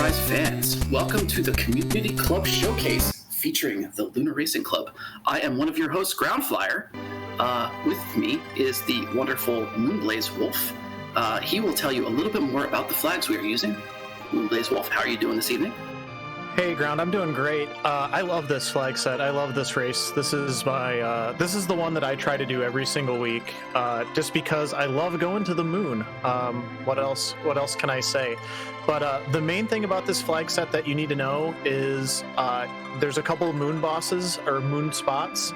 Rise fans, welcome to the Community Club Showcase featuring the Lunar Racing Club. I am one of your hosts, Groundflier. With me is the wonderful Moonblazewolf. He will tell you a little bit more about the flags we are using. Moonblazewolf, how are you doing this evening? Hey Ground, I'm doing great. I love this flag set. I love this race. This is my this is the one that I try to do every single week, just because I love going to the moon. What else can I say? But the main thing about this flag set that you need to know is there's a couple of moon bosses or moon spots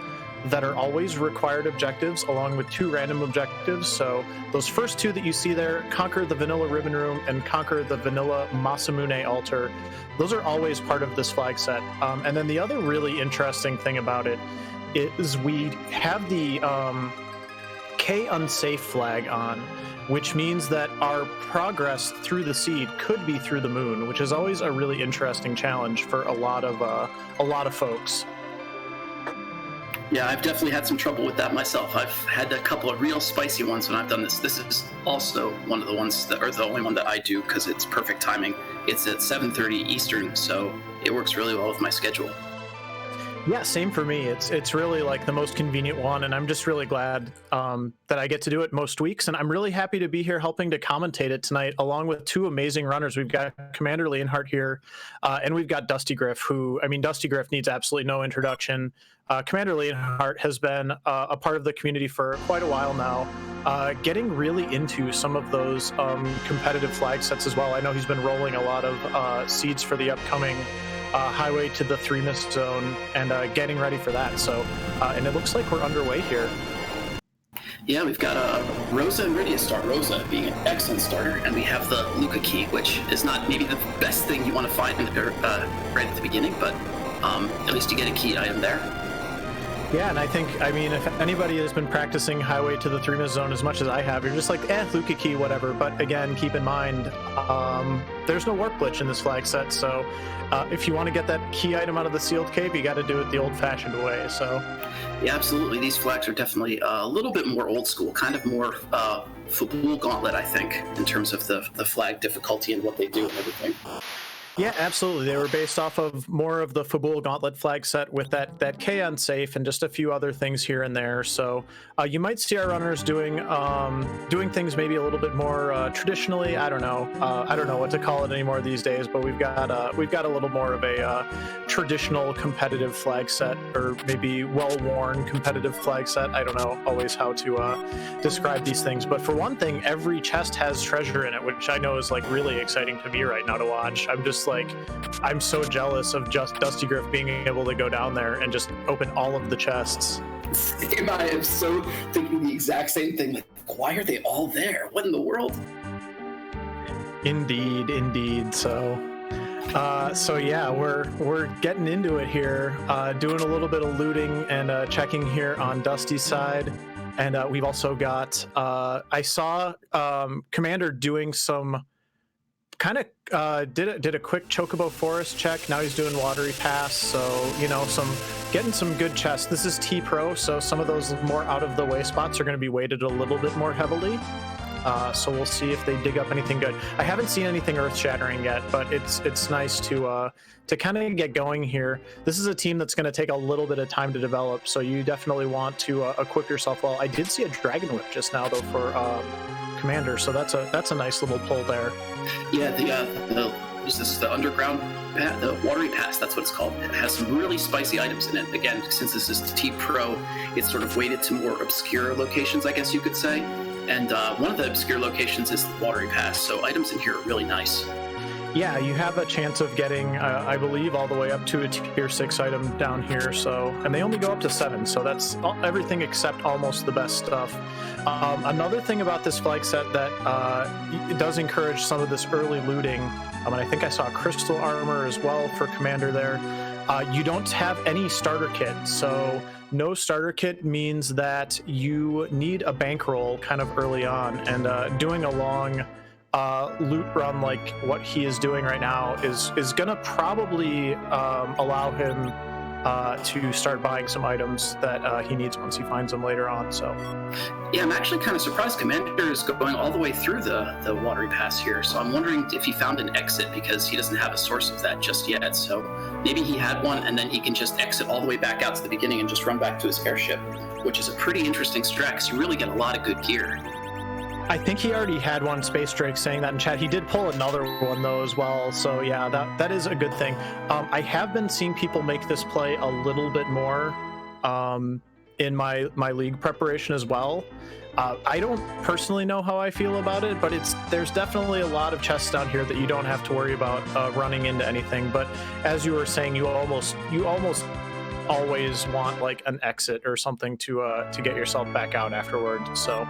that are always required objectives, along with 2 random objectives. So those first 2 that you see there, conquer the vanilla ribbon room and conquer the vanilla Masamune altar, those are always part of this flag set. And then the other really interesting thing about it is we have the K unsafe flag on, which means that our progress through the seed could be through the moon, which is always a really interesting challenge for a lot of folks. Yeah, I've definitely had some trouble with that myself. I've had a couple of real spicy ones when I've done this. This is also one of the ones that, or the only one that I do because it's perfect timing. It's at 7:30 Eastern, so it works really well with my schedule. Yeah, same for me. It's really like the most convenient one, and I'm just really glad that I get to do it most weeks. And I'm really happy to be here helping to commentate it tonight, along with 2 amazing runners. We've got CommanderLeonhart here, and we've got DustyGriff, who, I mean, DustyGriff needs absolutely no introduction. CommanderLeonhart has been a part of the community for quite a while now, getting really into some of those competitive flag sets as well. I know he's been rolling a lot of seeds for the upcoming Highway to the 3 Mist Zone and getting ready for that. So, and it looks like we're underway here. Yeah, we've got Rosa and Rydia start. Rosa being an excellent starter, and we have the Luca key, which is not maybe the best thing you want to find right at the beginning, but at least you get a key item there. Yeah, and I mean, if anybody has been practicing Highway to the 3 Mist Zone as much as I have, you're just like, Luca key, whatever. But again, keep in mind, there's no warp glitch in this flag set, so if you want to get that key item out of the sealed cape, you got to do it the old-fashioned way. So, yeah, absolutely. These flags are definitely a little bit more old school, kind of more Fabul Gauntlet, I think, in terms of the flag difficulty and what they do and everything. Yeah, absolutely. They were based off of more of the Fabul Gauntlet flag set with that K unsafe and just a few other things here and there. So you might see our runners doing things maybe a little bit more traditionally. I don't know what to call it anymore these days, but we've got a little more of a traditional competitive flag set, or maybe well-worn competitive flag set. I don't know always how to describe these things, but for one thing, every chest has treasure in it, which I know is like really exciting to me right now to watch. I'm so jealous of just DustyGriff being able to go down there and just open all of the chests. Same, I am so thinking the exact same thing. Like, why are they all there? What in the world? Indeed. So yeah, we're getting into it here, doing a little bit of looting and checking here on Dusty's side. And we've also got, I saw Commander doing some kind of did a quick Chocobo Forest check. Now he's doing Watery Pass, so getting some good chests. This is T Pro, so some of those more out of the way spots are going to be weighted a little bit more heavily. So we'll see if they dig up anything good. I haven't seen anything earth-shattering yet, but it's nice to kind of get going here. This is a team that's going to take a little bit of time to develop, so you definitely want to equip yourself well. I did see a Dragon Whip just now though for Commander, so that's a nice little pull there. Yeah, the underground path, the Watery Pass, that's what it's called. It has some really spicy items in it. Again, since this is T Pro, it's sort of weighted to more obscure locations, I guess you could say. And one of the obscure locations is the Watery Pass, so items in here are really nice. Yeah, you have a chance of getting, I believe, all the way up to a tier 6 item down here. So, and they only go up to 7, so that's everything except almost the best stuff. Another thing about this flag set that it does encourage some of this early looting, and I think I saw crystal armor as well for Commander there. You don't have any starter kit, so no starter kit means that you need a bankroll kind of early on, and doing a long loot run like what he is doing right now is gonna probably allow him to start buying some items that he needs once he finds them later on. So yeah, I'm actually kind of surprised Commander is going all the way through the watery pass here. So I'm wondering if he found an exit, because he doesn't have a source of that just yet. So maybe he had one, and then he can just exit all the way back out to the beginning and just run back to his airship, which is a pretty interesting strat, because you really get a lot of good gear. I think he already had one. Space Drake saying that in chat. He did pull another one though as well. So yeah, that is a good thing. I have been seeing people make this play a little bit more in my league preparation as well. I don't personally know how I feel about it, but there's definitely a lot of chests down here that you don't have to worry about running into anything. But as you were saying, you almost always want like an exit or something to get yourself back out afterward. So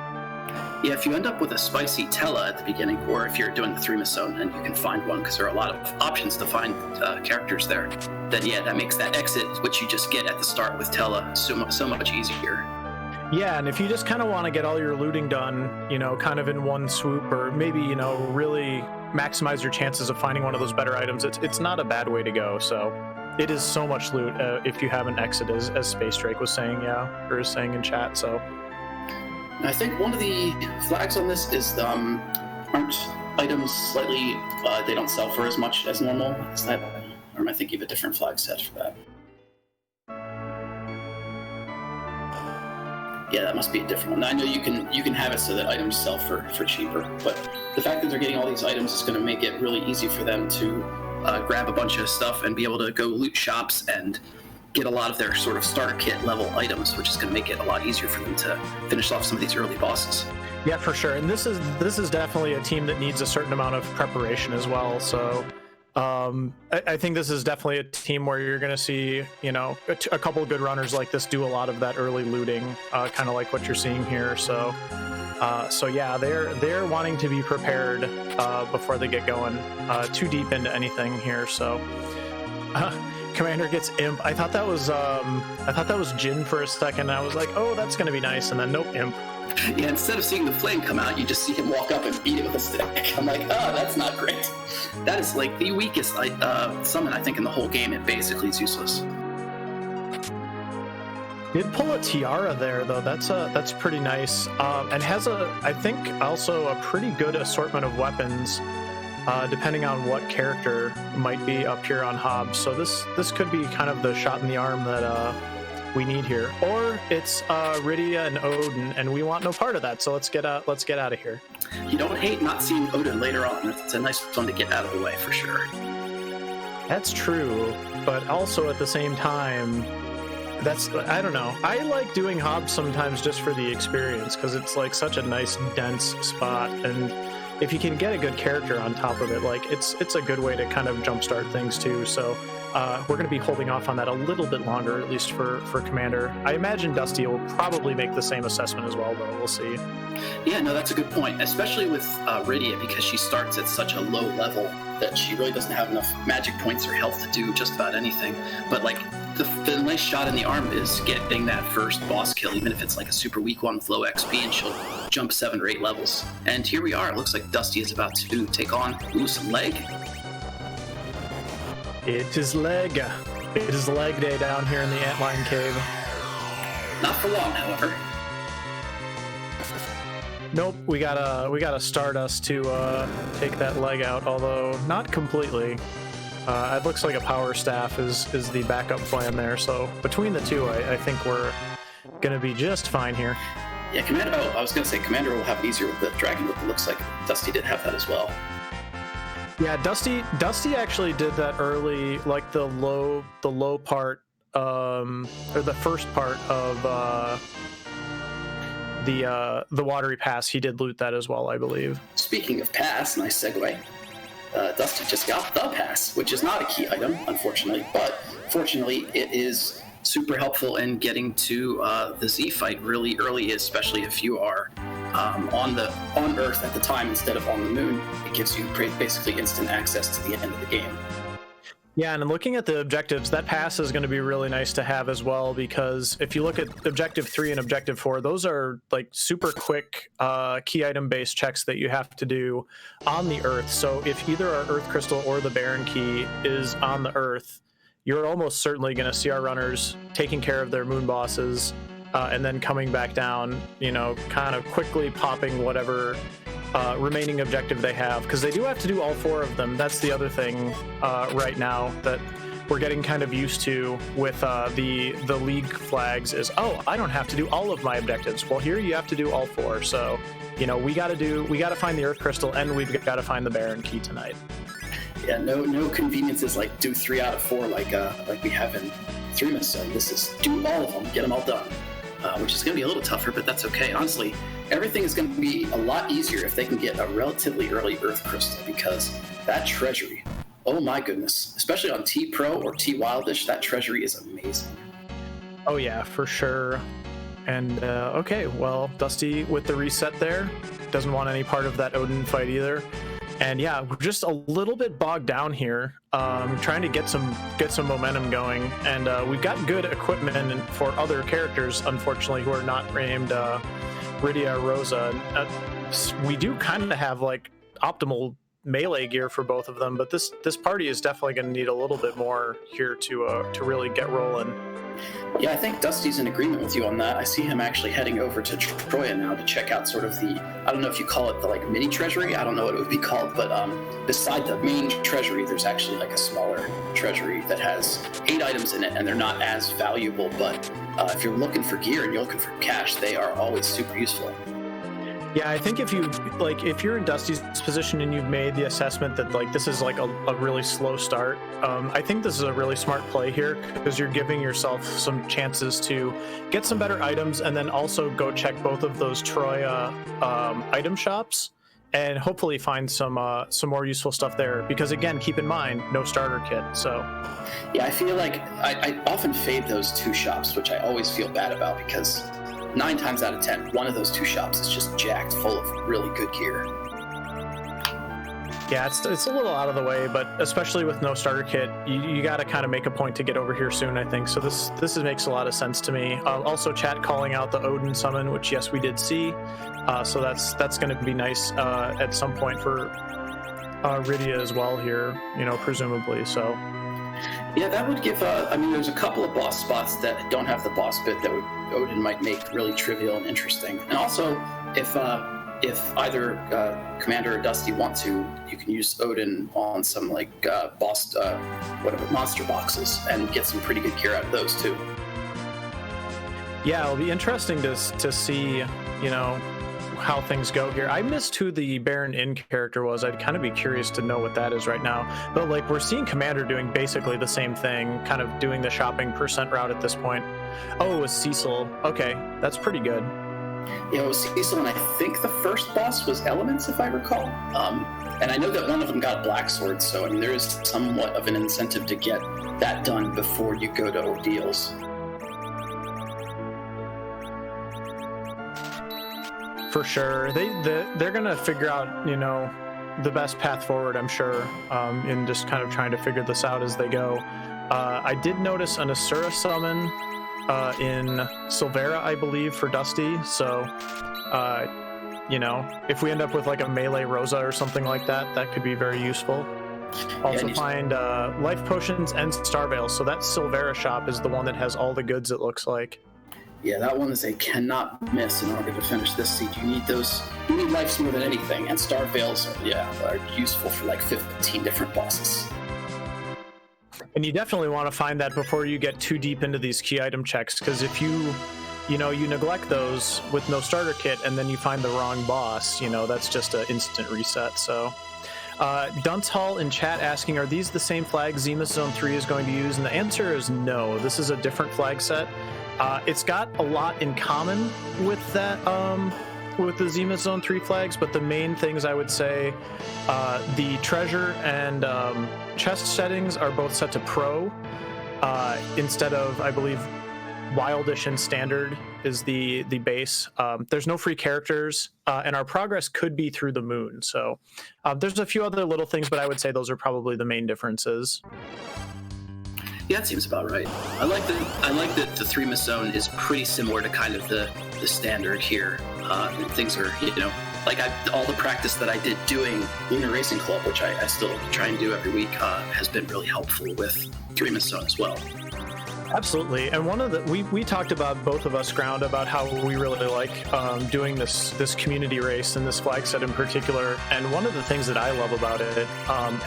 yeah, if you end up with a spicy Tella at the beginning, or if you're doing the 3-miss zone and you can find one, because there are a lot of options to find characters there, then yeah, that makes that exit, which you just get at the start with Tella, so much easier. Yeah, and if you just kind of want to get all your looting done, kind of in one swoop, or maybe, really maximize your chances of finding one of those better items, it's not a bad way to go. So it is so much loot if you have an exit, as Space Drake was saying, or is saying in chat. So I think one of the flags on this is aren't items slightly, they don't sell for as much as normal? Is that, or am I thinking of a different flag set for that? Yeah, that must be a different one. I know you can have it so that items sell for cheaper, but the fact that they're getting all these items is going to make it really easy for them to grab a bunch of stuff and be able to go loot shops and get a lot of their sort of starter kit level items, which is going to make it a lot easier for them to finish off some of these early bosses. Yeah, for sure. And this is definitely a team that needs a certain amount of preparation as well. So I think this is definitely a team where you're going to see, a couple of good runners like this do a lot of that early looting, kind of like what you're seeing here. So yeah, they're wanting to be prepared before they get going too deep into anything here. So Commander gets Imp. I thought that was Jin for a second. I was like, oh, that's going to be nice, and then nope, Imp. Yeah, instead of seeing the flame come out, you just see him walk up and beat it with a stick. I'm like, oh, that's not great. That is like the weakest summon, I think, in the whole game. It basically is useless. Did pull a tiara there though. That's pretty nice, and has I think also a pretty good assortment of weapons, depending on what character might be up here on Hobbs. So this could be kind of the shot in the arm that we need here, or it's Rydia and Odin, and we want no part of that. So let's get out of here. You don't hate not seeing Odin later on. It's a nice one to get out of the way for sure. That's true, but also at the same time, I don't know. I like doing Hobbs sometimes just for the experience, because it's like such a nice dense spot, and if you can get a good character on top of it, like it's a good way to kind of jumpstart things too. So we're going to be holding off on that a little bit longer, at least for Commander. I imagine Dusty will probably make the same assessment as well, though. We'll see. Yeah, no, that's a good point, especially with Rydia, because she starts at such a low level that she really doesn't have enough magic points or health to do just about anything. But like the nice shot in the arm is getting that first boss kill, even if it's like a super weak one with low XP, and she'll jump 7 or 8 levels. And here we are. It looks like Dusty is about to take on some leg. It is leg. It is leg day down here in the Antlion Cave. Not for long, however. Nope, we gotta Stardust to take that leg out, although not completely. It looks like a power staff is the backup plan there. So between the two, I think we're gonna be just fine here. Yeah, Commander. Oh, I was gonna say Commander will have it easier with the Dragon Whip. It looks like Dusty did have that as well. Yeah, Dusty actually did that early, like the low part, or the first part of the watery pass. He did loot that as well, I believe. Speaking of pass, nice segue. Dusty just got the pass, which is not a key item, unfortunately, but fortunately it is super helpful in getting to the Z fight really early, especially if you are on Earth at the time instead of on the moon. It gives you basically instant access to the end of the game. Yeah, and looking at the objectives, that pass is going to be really nice to have as well, because if you look at Objective 3 and Objective 4, those are like super quick key item based checks that you have to do on the Earth. So if either our Earth Crystal or the Baron Key is on the Earth, you're almost certainly going to see our runners taking care of their moon bosses, and then coming back down, kind of quickly popping whatever remaining objective they have, because they do have to do all 4 of them. That's the other thing right now that we're getting kind of used to with the league flags is, I don't have to do all of my objectives. Well, here you have to do all 4. So, we got to find the Earth Crystal, and we've got to find the Baron Key tonight. Yeah, no conveniences like do 3 out of 4 like we have in 3 Zone. This is do all of them, get them all done, which is going to be a little tougher, but that's okay. Honestly, everything is going to be a lot easier if they can get a relatively early Earth Crystal, because that treasury, oh my goodness, especially on T Pro or T Wildish, that treasury is amazing. Oh yeah, for sure. And okay, well, Dusty with the reset there doesn't want any part of that Odin fight either. And yeah, we're just a little bit bogged down here, trying to get some momentum going. And we've got good equipment for other characters, unfortunately, who are not named Rydia or Rosa. We do kind of have like optimal melee gear for both of them, but this party is definitely going to need a little bit more here to really get rolling. Yeah, I think Dusty's in agreement with you on that. I see him actually heading over to Troya now to check out sort of the, I don't know if you call it the like mini treasury, I don't know what it would be called, but beside the main treasury, there's actually like a smaller treasury that has 8 items in it, and they're not as valuable, but if you're looking for gear and you're looking for cash, they are always super useful. Yeah, I think if you're in Dusty's position and you've made the assessment that like this is like a really slow start, I think this is a really smart play here, because you're giving yourself some chances to get some better items, and then also go check both of those Troya item shops and hopefully find some more useful stuff there. Because again, keep in mind, no starter kit. So yeah, I feel like I often fade those 2 shops, which I always feel bad about, because 9 times out of 10, one of those 2 shops is just jacked full of really good gear. Yeah, it's a little out of the way, but especially with no starter kit, you got to kind of make a point to get over here soon, I think. So this makes a lot of sense to me. Also, chat calling out the Odin summon, which yes, we did see. So that's going to be nice at some point for Rydia as well here, presumably. So. Yeah, that would give, there's a couple of boss spots that don't have the boss bit that Odin might make really trivial and interesting. And also, if either Commander or Dusty want to, you can use Odin on some like monster boxes and get some pretty good gear out of those too. Yeah, it'll be interesting to see, how things go here. I missed who the Baron Inn character was. I'd kind of be curious to know what that is right now. But like, we're seeing Commander doing basically the same thing, kind of doing the shopping percent route at this point. Oh, it was Cecil. Okay, that's pretty good. Yeah, it was Cecil, and I think the first boss was Elements, if I recall. And I know that one of them got Black Sword, so there is somewhat of an incentive to get that done before you go to Ordeals. For sure. They're going to figure out, the best path forward, I'm sure, in just kind of trying to figure this out as they go. I did notice an Asura summon in Silvera, I believe, for Dusty. So, if we end up with like a melee Rosa or something like that, that could be very useful. Also find life potions and Star Veils. So that Silvera shop is the one that has all the goods, it looks like. Yeah, that one is a cannot miss in order to finish this siege. You need those. You need lives more than anything, and Star Veils, are useful for like 15 different bosses. And you definitely want to find that before you get too deep into these key item checks, because if you neglect those with no starter kit and then you find the wrong boss, that's just an instant reset. So, Dunce Hall in chat asking, are these the same flags Zenith Zone 3 is going to use? And the answer is no. This is a different flag set. It's got a lot in common with that, with the Zenith Zone 3 flags, but the main things I would say, the treasure and chest settings are both set to Pro, instead of, I believe, Wildish and Standard is the base. There's no free characters, and our progress could be through the moon. So there's a few other little things, but I would say those are probably the main differences. Yeah, that seems about right. I like that the 3 Zone is pretty similar to kind of the standard here. Things are, like all the practice that I did doing Lunar Racing Club, which I still try and do every week, has been really helpful with Dream and Stone as well. Absolutely. And one of the we talked about, both of us, Ground, about how we really like doing this community race and this flag set in particular. And one of the things that I love about it,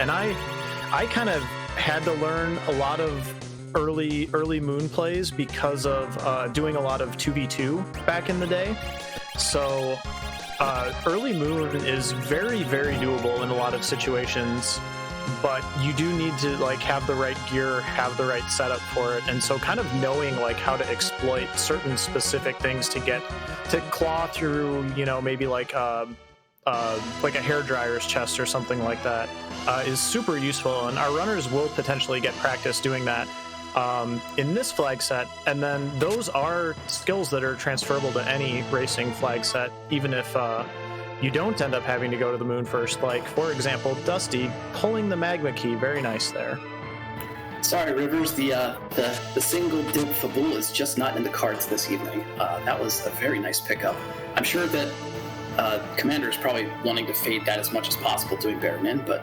and I kind of had to learn a lot of early Moon plays because of doing a lot of 2v2 back in the day. So early Moon is very, very doable in a lot of situations, but you do need to like have the right gear, have the right setup for it. And so kind of knowing like how to exploit certain specific things to claw through, maybe like a hairdryer's chest or something like that is super useful. And our runners will potentially get practice doing that in this flag set. And then those are skills that are transferable to any racing flag set, even if you don't end up having to go to the moon first. Like, for example, Dusty pulling the magma key. Very nice there. Sorry, Rivers, the single dip Fabul is just not in the cards this evening. That was a very nice pickup. I'm sure that Commander is probably wanting to fade that as much as possible doing Bear Min, but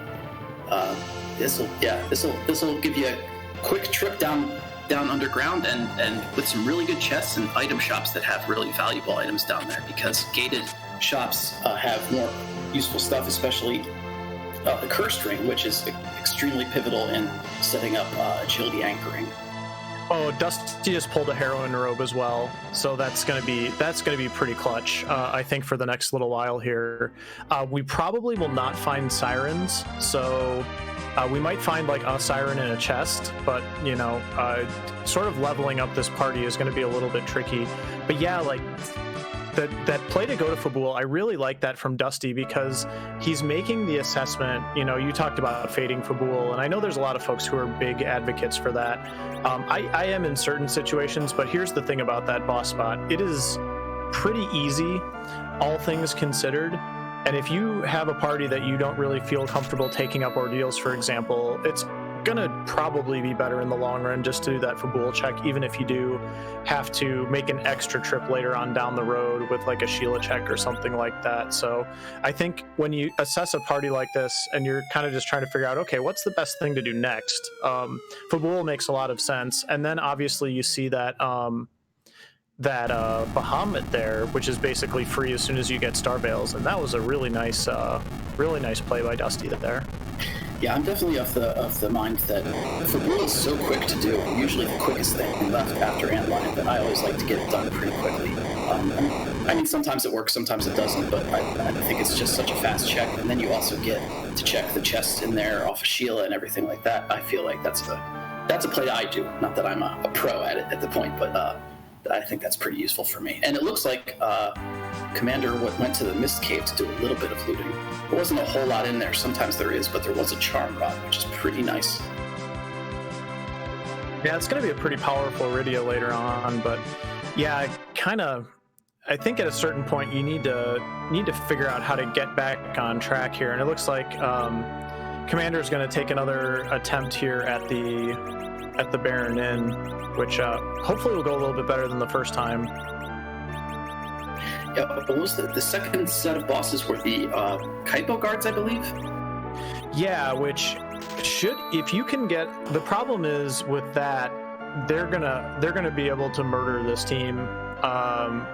this will give you a quick trip down underground and with some really good chests and item shops that have really valuable items down there, because gated shops have more useful stuff, especially the curse ring, which is extremely pivotal in setting up agility anchoring. Oh, Dusty just pulled a heroin robe as well, so that's gonna be pretty clutch. I think for the next little while here, we probably will not find sirens, so we might find like a siren in a chest, but sort of leveling up this party is going to be a little bit tricky. But yeah, like that play to go to Fabul, I really like that from Dusty, because he's making the assessment. You talked about fading Fabul, and I know there's a lot of folks who are big advocates for that. I am in certain situations, but here's the thing about that boss spot. It is pretty easy, all things considered. And if you have a party that you don't really feel comfortable taking up ordeals, for example, it's gonna probably be better in the long run just to do that Fabul check, even if you do have to make an extra trip later on down the road with like a Sheila check or something like that. So I think when you assess a party like this and you're kind of just trying to figure out, okay, what's the best thing to do next? Fabul makes a lot of sense. And then obviously you see that Bahamut there, which is basically free as soon as you get Star Veils, and that was a really nice play by Dusty there. Yeah, I'm definitely of the mind that Fabul is so quick to do, usually the quickest thing left after Antline, that I always like to get it done pretty quickly. I mean, sometimes it works, sometimes it doesn't, but I think it's just such a fast check, and then you also get to check the chest in there off of Sheila and everything like that. I feel like that's a play that I do. Not that I'm a pro at it at the point, but I think that's pretty useful for me. And it looks like Commander went to the Mist Cave to do a little bit of looting. There wasn't a whole lot in there. Sometimes there is, but there was a Charm Rod, which is pretty nice. Yeah, it's going to be a pretty powerful Iridia later on, but yeah, I think at a certain point you need to figure out how to get back on track here. And it looks like Commander is going to take another attempt here at the Baron Inn, which hopefully will go a little bit better than the first time. Yeah, what was the second set of bosses were the Kaipo guards, I believe? Yeah, which should, if you can get, the problem is with that, they're gonna be able to murder this team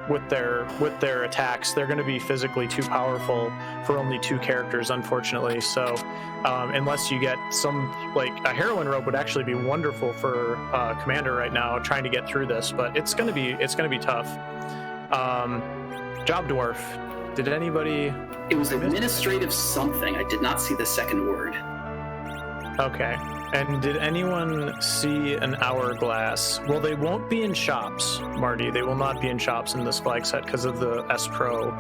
with their attacks. They're gonna be physically too powerful for only 2 characters, unfortunately. So unless you get some, like a heroin rope would actually be wonderful for Commander right now, trying to get through this, but it's gonna be tough. Job Dwarf. Did anybody? It was administrative something. I did not see the second word. Okay. And did anyone see an hourglass? Well, they won't be in shops, Marty. They will not be in shops in this flag set because of the S Pro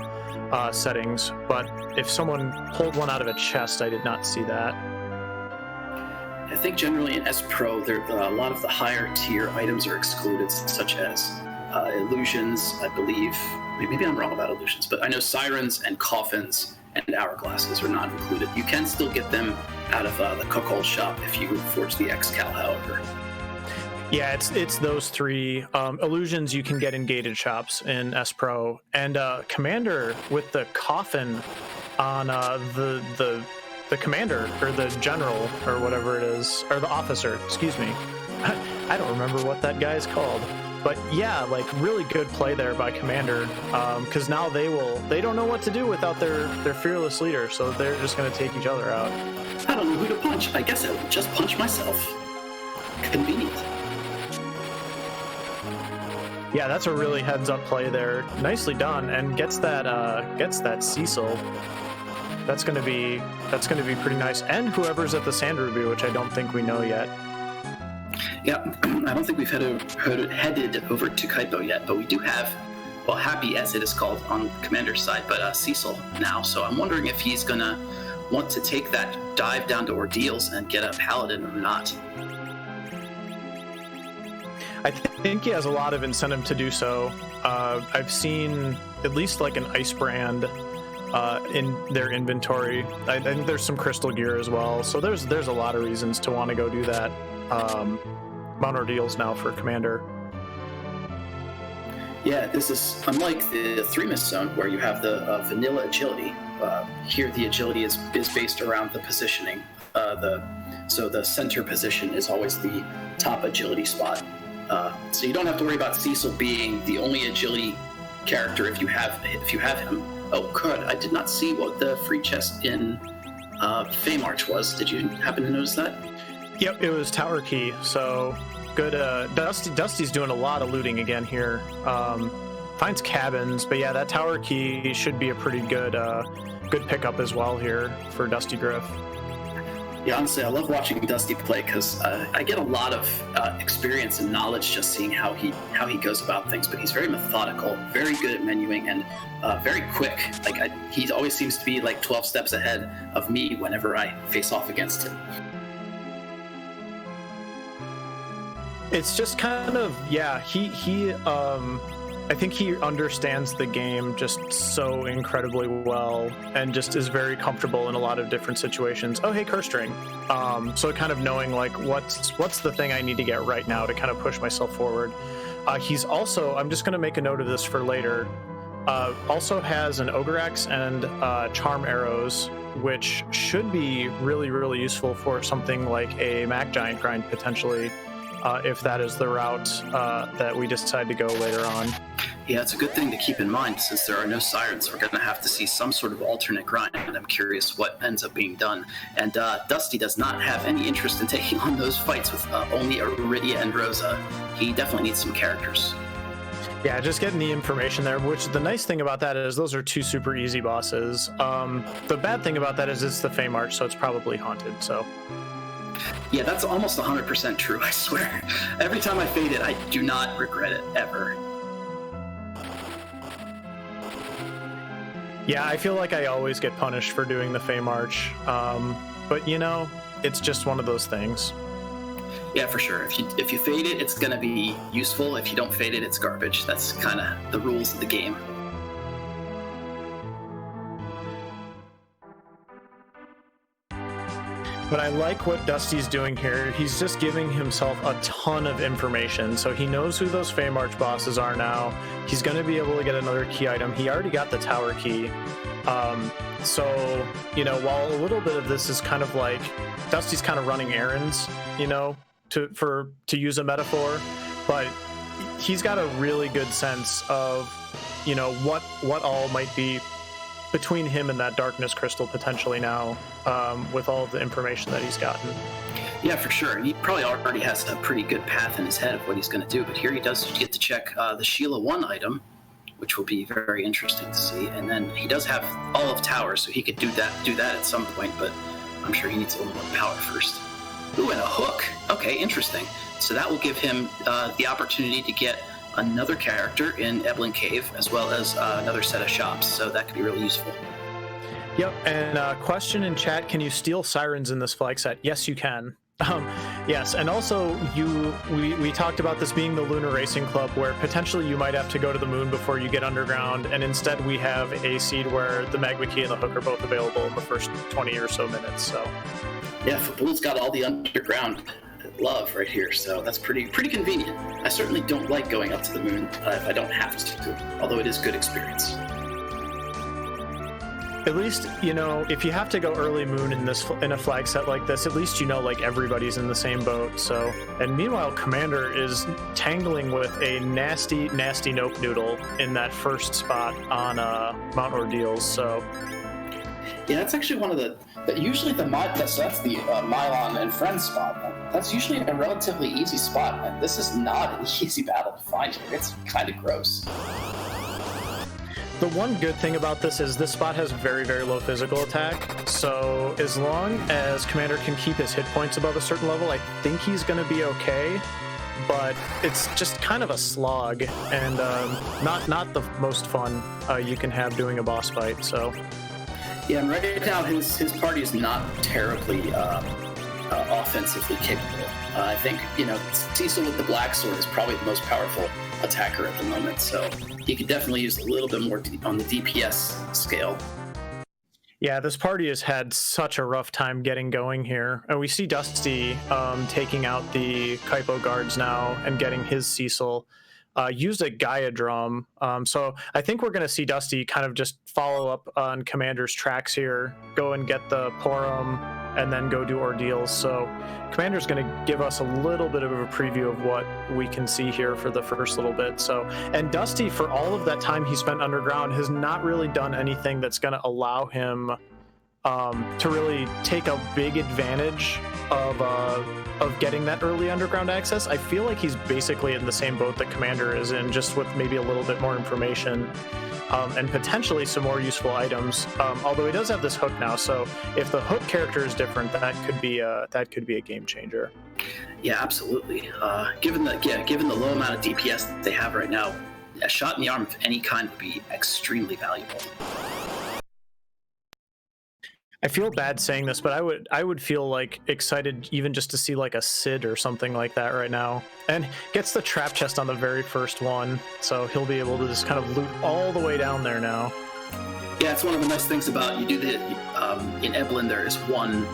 settings. But if someone pulled one out of a chest, I did not see that. I think generally in S Pro, a lot of the higher tier items are excluded, such as illusions, I believe. Maybe I'm wrong about illusions, but I know sirens and coffins and hourglasses are not included. You can still get them out of the Cuckold shop if you forge the X-Cal, however. Yeah, it's those three illusions you can get in gated shops in S Pro, and Commander with the coffin on the commander or the general or whatever it is, or the officer. Excuse me. I don't remember what that guy is called, but yeah, like really good play there by Commander, because now they don't know what to do without their fearless leader, so they're just going to take each other out. I don't know who to punch. I guess I'll just punch myself. Convenient. Yeah, that's a really heads-up play there. Nicely done, and gets that Cecil. That's gonna be pretty nice. And whoever's at the Sand Ruby, which I don't think we know yet. Yeah, I don't think we've headed over to Kaipo yet, but we do have, well, Happy as it is called on Commander's side, but Cecil now. So I'm wondering if he's gonna want to take that dive down to Ordeals and get a Paladin or not. I think he has a lot of incentive to do so. I've seen at least like an Ice Brand in their inventory. I think there's some crystal gear as well. So there's a lot of reasons to want to go do that. Mount Ordeals now for Commander. Yeah, this is unlike the 3-miss zone where you have the vanilla agility. Here the agility is based around the positioning. So the center position is always the top agility spot. So you don't have to worry about Cecil being the only agility character if you have him. Oh, good. I did not see what the free chest in Feymarch was. Did you happen to notice that? Yep, it was Tower Key. So good. Dusty's doing a lot of looting again here. Finds cabins, but yeah, that Tower Key should be a pretty good pickup as well here for DustyGriff. Yeah, honestly, I love watching Dusty play because I get a lot of experience and knowledge just seeing how he goes about things. But he's very methodical, very good at menuing, and very quick. Like he always seems to be like 12 steps ahead of me whenever I face off against him. It's just kind of, yeah, he I think he understands the game just so incredibly well and just is very comfortable in a lot of different situations. Oh, hey, Curse String. So kind of knowing like what's the thing I need to get right now to kind of push myself forward. He's also, I'm just going to make a note of this for later, also has an Ogre Axe and Charm Arrows, which should be really, really useful for something like a Mac Giant grind potentially. If that is the route that we decide to go later on. Yeah, it's a good thing to keep in mind since there are no sirens. We're going to have to see some sort of alternate grind, and I'm curious what ends up being done. And Dusty does not have any interest in taking on those fights with only Iridia and Rosa. He definitely needs some characters. Yeah, just getting the information there, which the nice thing about that is those are two super easy bosses. The bad thing about that is it's the Feymarch, so it's probably haunted, so... Yeah, that's almost 100% true, I swear. Every time I fade it, I do not regret it, ever. Yeah, I feel like I always get punished for doing the Feymarch. But, you know, it's just one of those things. Yeah, for sure. If you fade it, it's going to be useful. If you don't fade it, it's garbage. That's kind of the rules of the game. But I like what Dusty's doing here. He's just giving himself a ton of information. So he knows who those Feymarch bosses are now. He's going to be able to get another key item. He already got the Tower Key. So, you know, while a little bit of this is kind of like Dusty's kind of running errands, you know, to use a metaphor, but he's got a really good sense of, you know, what all might be between him and that darkness crystal potentially now, with all of the information that he's gotten. Yeah, for sure. He probably already has a pretty good path in his head of what he's going to do, but here he does get to check the Sheila 1 item, which will be very interesting to see. And then he does have all of Towers, so he could do that at some point, but I'm sure he needs a little more power first. Ooh, and a hook. Okay, interesting. So that will give him the opportunity to get another character in Eblan Cave, as well as another set of shops, so that could be really useful. Yep, and question in chat, can you steal sirens in this flag set? Yes, you can. Yes, and also we talked about this being the Lunar Racing Club, where potentially you might have to go to the moon before you get underground, and instead we have a seed where the Magma Key and the hook are both available in the first 20 or so minutes. So yeah, Fabul's got all the underground love right here, so that's pretty convenient. I certainly don't like going up to the moon if I don't have to, although it is good experience. At least, you know, if you have to go early moon in a flag set like this, at least you know, like, everybody's in the same boat. So, and meanwhile, Commander is tangling with a nasty Nope Noodle in that first spot on Mount Ordeals. So, yeah, that's actually one of the usually that's the Mylon and Friends spot. That's usually a relatively easy spot, and this is not an easy battle to find here. It's kind of gross. The one good thing about this is this spot has very, very low physical attack, so as long as Commander can keep his hit points above a certain level, I think he's going to be okay, but it's just kind of a slog, and not the most fun you can have doing a boss fight, so... Yeah, and right now his party is not terribly offensively capable. I think, you know, Cecil with the Black Sword is probably the most powerful attacker at the moment, so he could definitely use a little bit more on the DPS scale. Yeah, this party has had such a rough time getting going here. And we see Dusty taking out the Kaipo guards now and getting his Cecil. Used a Gaia drum. So I think we're going to see Dusty kind of just follow up on Commander's tracks here, go and get the Porum, and then go do Ordeals. So Commander's going to give us a little bit of a preview of what we can see here for the first little bit. So, and Dusty, for all of that time he spent underground, has not really done anything that's going to allow him to really take a big advantage of getting that early underground access. I feel like he's basically in the same boat that Commander is in, just with maybe a little bit more information and potentially some more useful items. Although he does have this hook now, so if the hook character is different, that could be a game changer. Yeah, absolutely. Given the low amount of DPS that they have right now, a shot in the arm of any kind would be extremely valuable. I feel bad saying this, but I would feel like excited even just to see like a Sid or something like that right now. And gets the trap chest on the very first one, so he'll be able to just kind of loot all the way down there now. Yeah, it's one of the nice things about you do the in Eblin there is one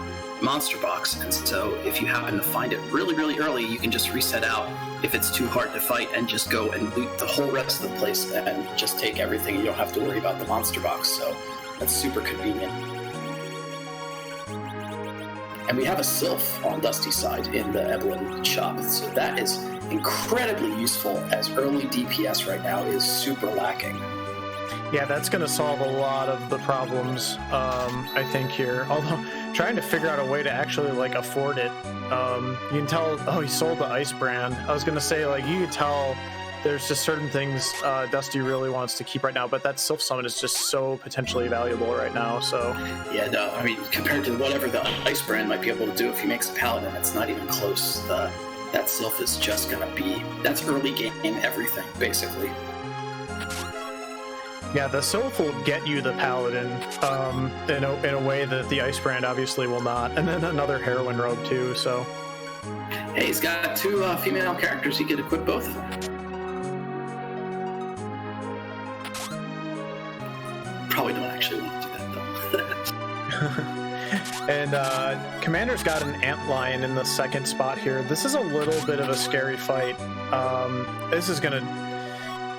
monster box, and so if you happen to find it really, really early, you can just reset out if it's too hard to fight and just go and loot the whole rest of the place and just take everything. You don't have to worry about the monster box, so that's super convenient. And we have a Sylph on Dusty's side in the Eblin shop, so that is incredibly useful as early DPS right now is super lacking. Yeah, that's going to solve a lot of the problems, I think, here. Although, trying to figure out a way to actually, like, afford it. You can tell, oh, he sold the Ice brand. I was going to say, like, you could tell there's just certain things Dusty really wants to keep right now, but that Sylph Summon is just so potentially valuable right now, so... Yeah, no, I mean, compared to whatever the Ice brand might be able to do if he makes a Paladin, it's not even close. That Sylph is just going to be... That's early game everything, basically. Yeah, the Sylph will get you the Paladin in a way that the Ice brand obviously will not, and then another Heroine robe too, so... Hey, he's got two female characters, he could equip both of them. Probably don't actually want to do that, though. And Commander's got an Antlion in the second spot here. This is a little bit of a scary fight.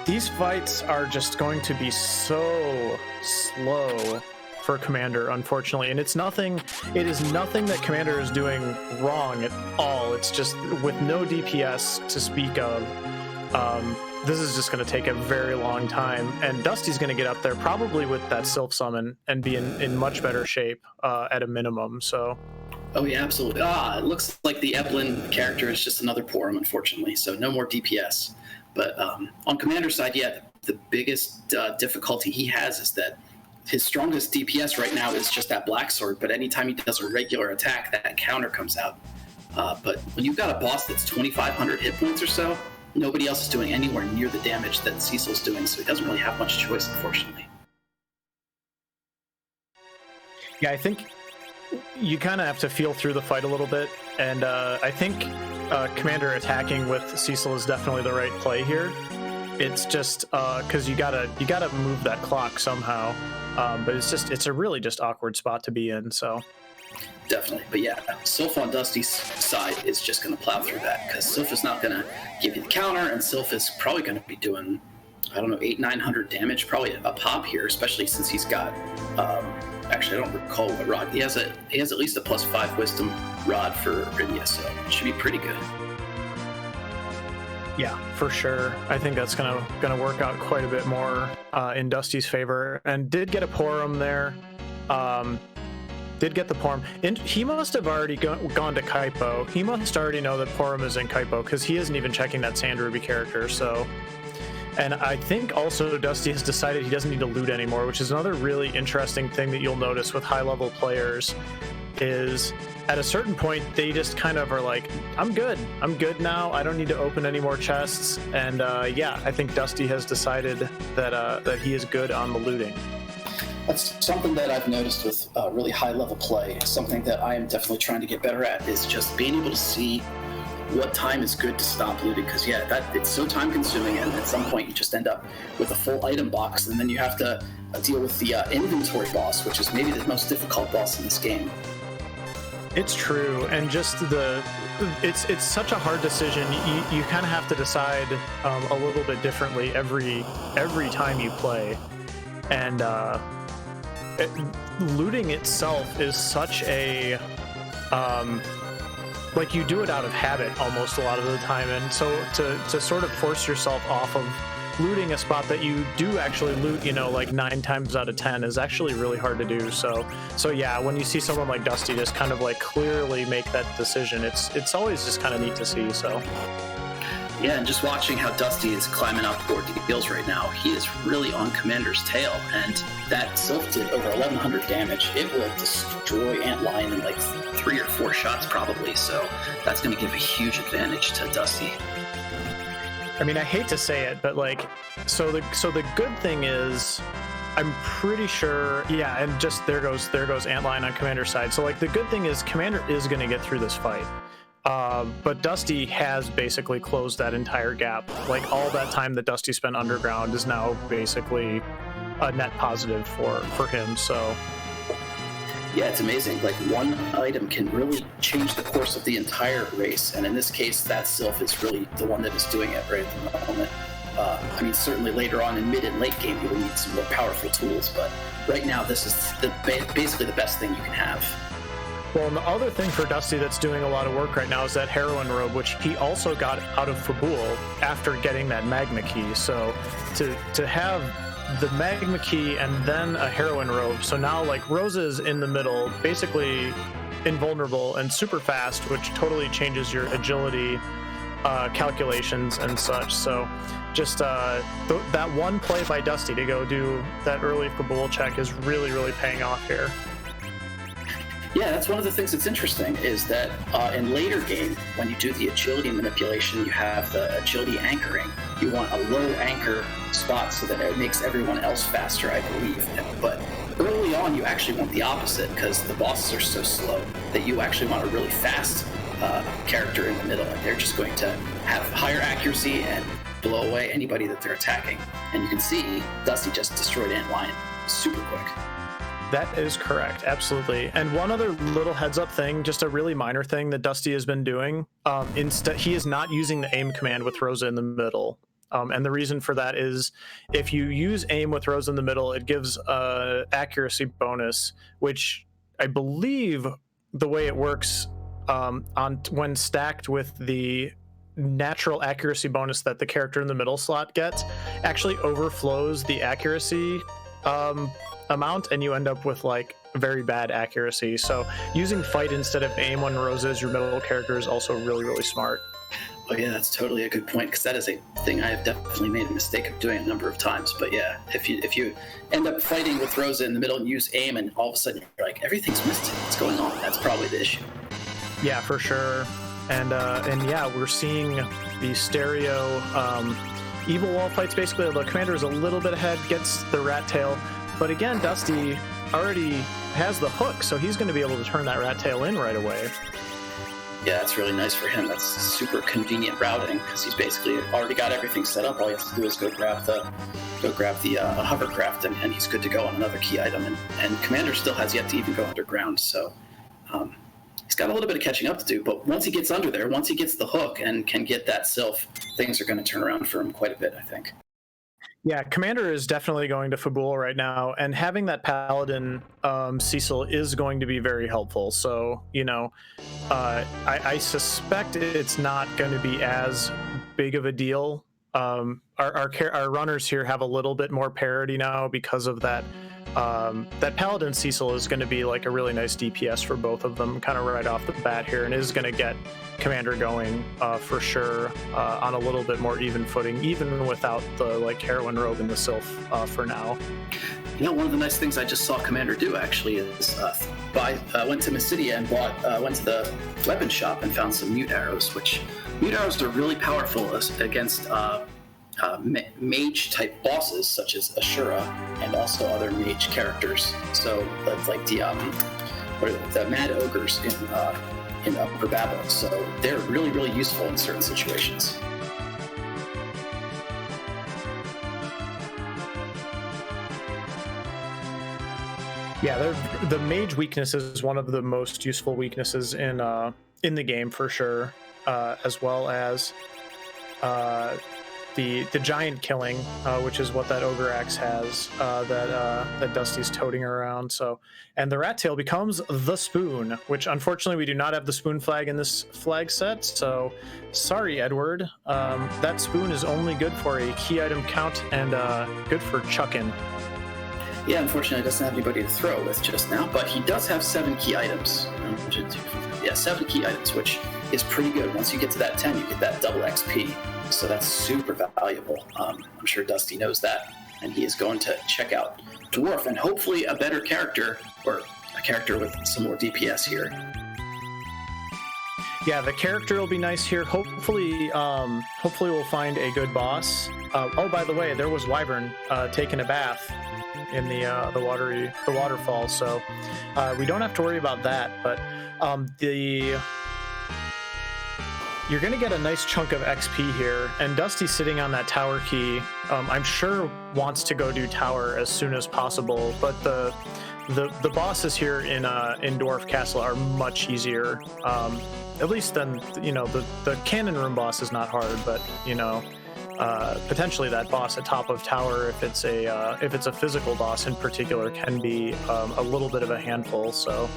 These fights are just going to be so slow for Commander, unfortunately. And it is nothing that Commander is doing wrong at all. It's just with no DPS to speak of. This is just going to take a very long time, and Dusty's going to get up there probably with that Sylph Summon and be in much better shape at a minimum, so... Oh yeah, absolutely. It looks like the Eblin character is just another Porum, unfortunately, so no more DPS. But on Commander's side, yeah, the biggest difficulty he has is that his strongest DPS right now is just that Black Sword, but anytime he does a regular attack, that counter comes out. But when you've got a boss that's 2,500 hit points or so, nobody else is doing anywhere near the damage that Cecil's doing, so he doesn't really have much choice, unfortunately. Yeah, I think you kind of have to feel through the fight a little bit, and I think Commander attacking with Cecil is definitely the right play here. It's just because you gotta move that clock somehow, but it's a really just awkward spot to be in, so... Definitely. But yeah, Sylph on Dusty's side is just going to plow through that, because Sylph is not going to give you the counter, and Sylph is probably going to be doing, I don't know, 800-900 damage, probably a pop here, especially since he's got, actually I don't recall what rod, he has at least a +5 wisdom rod for Rivia, so it should be pretty good. Yeah, for sure. I think that's gonna work out quite a bit more in Dusty's favor. And did get a Porum there. Did get the Porum. And he must have already gone to Kaipo. He must already know that Porum is in Kaipo, because he isn't even checking that Sand Ruby character. So, and I think also Dusty has decided he doesn't need to loot anymore, which is another really interesting thing that you'll notice with high-level players. Is at a certain point they just kind of are like, I'm good now, I don't need to open any more chests. And yeah, I think Dusty has decided that he is good on the looting. That's something that I've noticed with really high level play. Something that I am definitely trying to get better at is just being able to see what time is good to stop looting, because yeah, it's so time consuming, and at some point you just end up with a full item box, and then you have to deal with the inventory boss, which is maybe the most difficult boss in this game. It's true, and just it's such a hard decision. You kind of have to decide a little bit differently every time you play, and looting itself is such a like, you do it out of habit almost a lot of the time, and so to sort of force yourself off of looting a spot that you do actually loot, you know, like 9 times out of 10 is actually really hard to do. So yeah, when you see someone like Dusty just kind of like clearly make that decision, it's always just kind of neat to see. So yeah, and just watching how Dusty is climbing up ordeals right now, he is really on Commander's tail, and that Sylph did over 1100 damage. It will destroy Antlion in like 3 or 4 shots probably, so that's going to give a huge advantage to Dusty. I mean, I hate to say it, but like, so the good thing is, I'm pretty sure, yeah, and just there goes Antlion on Commander's side. So like, the good thing is Commander is going to get through this fight. But Dusty has basically closed that entire gap. Like, all that time that Dusty spent underground is now basically a net positive for him. So yeah, it's amazing. Like, one item can really change the course of the entire race, and in this case, that Sylph is really the one that is doing it right at the moment. I mean, certainly later on in mid and late game, you will need some more powerful tools, but right now, this is basically the best thing you can have. Well, and the other thing for Dusty that's doing a lot of work right now is that Heroine Robe, which he also got out of Fabul after getting that Magma Key. So to have the Magma Key and then a Heroine Robe, so now like Rosa is in the middle, basically invulnerable and super fast, which totally changes your agility calculations and such. So just that one play by Dusty to go do that early Fabul check is really, really paying off here. Yeah, that's one of the things that's interesting, is that in later game, when you do the agility manipulation, you have the agility anchoring. You want a low anchor spot so that it makes everyone else faster, I believe. But early on, you actually want the opposite, because the bosses are so slow that you actually want a really fast character in the middle, and they're just going to have higher accuracy and blow away anybody that they're attacking. And you can see Dusty just destroyed Antlion super quick. That is correct, absolutely. And one other little heads up thing, just a really minor thing that Dusty has been doing, instead he is not using the aim command with Rosa in the middle. And the reason for that is if you use aim with Rosa in the middle, it gives a accuracy bonus, which I believe the way it works when stacked with the natural accuracy bonus that the character in the middle slot gets, actually overflows the accuracy amount, and you end up with like very bad accuracy. So using fight instead of aim when Rosa is your middle character is also really, really smart. Oh yeah, that's totally a good point, because that is a thing I have definitely made a mistake of doing a number of times. But yeah, if you end up fighting with Rosa in the middle and use aim, and all of a sudden you're like, everything's missing, what's going on? That's probably the issue. Yeah, for sure. And yeah, we're seeing the stereo Evil Wall fights. Basically, the commander is a little bit ahead, gets the rat tail. But again, Dusty already has the hook, so he's going to be able to turn that rat tail in right away. Yeah, that's really nice for him. That's super convenient routing, because he's basically already got everything set up. All he has to do is go grab the hovercraft, and he's good to go on another key item. And Commander still has yet to even go underground, so He's got a little bit of catching up to do, but once he gets under there, once he gets the hook and can get that Sylph, things are going to turn around for him quite a bit, I think. Yeah, Commander is definitely going to Fabul right now, and having that Paladin Cecil is going to be very helpful. So, you know, I suspect it's not going to be as big of a deal. Our runners here have a little bit more parity now because of that. That Paladin Cecil is going to be like a really nice DPS for both of them, kind of right off the bat here, and is going to get Commander going for sure on a little bit more even footing, even without the like Heroine Robe and the Sylph for now. You know, one of the nice things I just saw Commander do actually is went to Mysidia and went to the weapon shop and found some mute arrows, which mute arrows are really powerful against mage type bosses such as Ashura and also other mage characters. So that's like the mad ogres in Upper Babel. So they're really, really useful in certain situations. Yeah, the mage weakness is one of the most useful weaknesses in the game for sure, as well as the giant killing, which is what that ogre axe has that Dusty's toting around. So, and the rat tail becomes the spoon, which unfortunately we do not have the spoon flag in this flag set. So, sorry, Edward. That spoon is only good for a key item count and good for chucking. Yeah, unfortunately, he doesn't have anybody to throw with just now, but he does have 7 key items. Yeah, 7 key items, which is pretty good. Once you get to that 10, you get that double XP. So that's super valuable. I'm sure Dusty knows that, and he is going to check out Dwarf and hopefully a better character, or a character with some more DPS here. Yeah, the character will be nice here. Hopefully we'll find a good boss. Oh, by the way, there was Wyvern taking a bath in the waterfall, so we don't have to worry about that. But you're going to get a nice chunk of XP here, and Dusty sitting on that tower key, I'm sure wants to go do tower as soon as possible, but the bosses here in Dwarf Castle are much easier, at least than, you know, the cannon room boss is not hard, but, you know, potentially that boss at top of tower, if it's a physical boss in particular, can be a little bit of a handful. So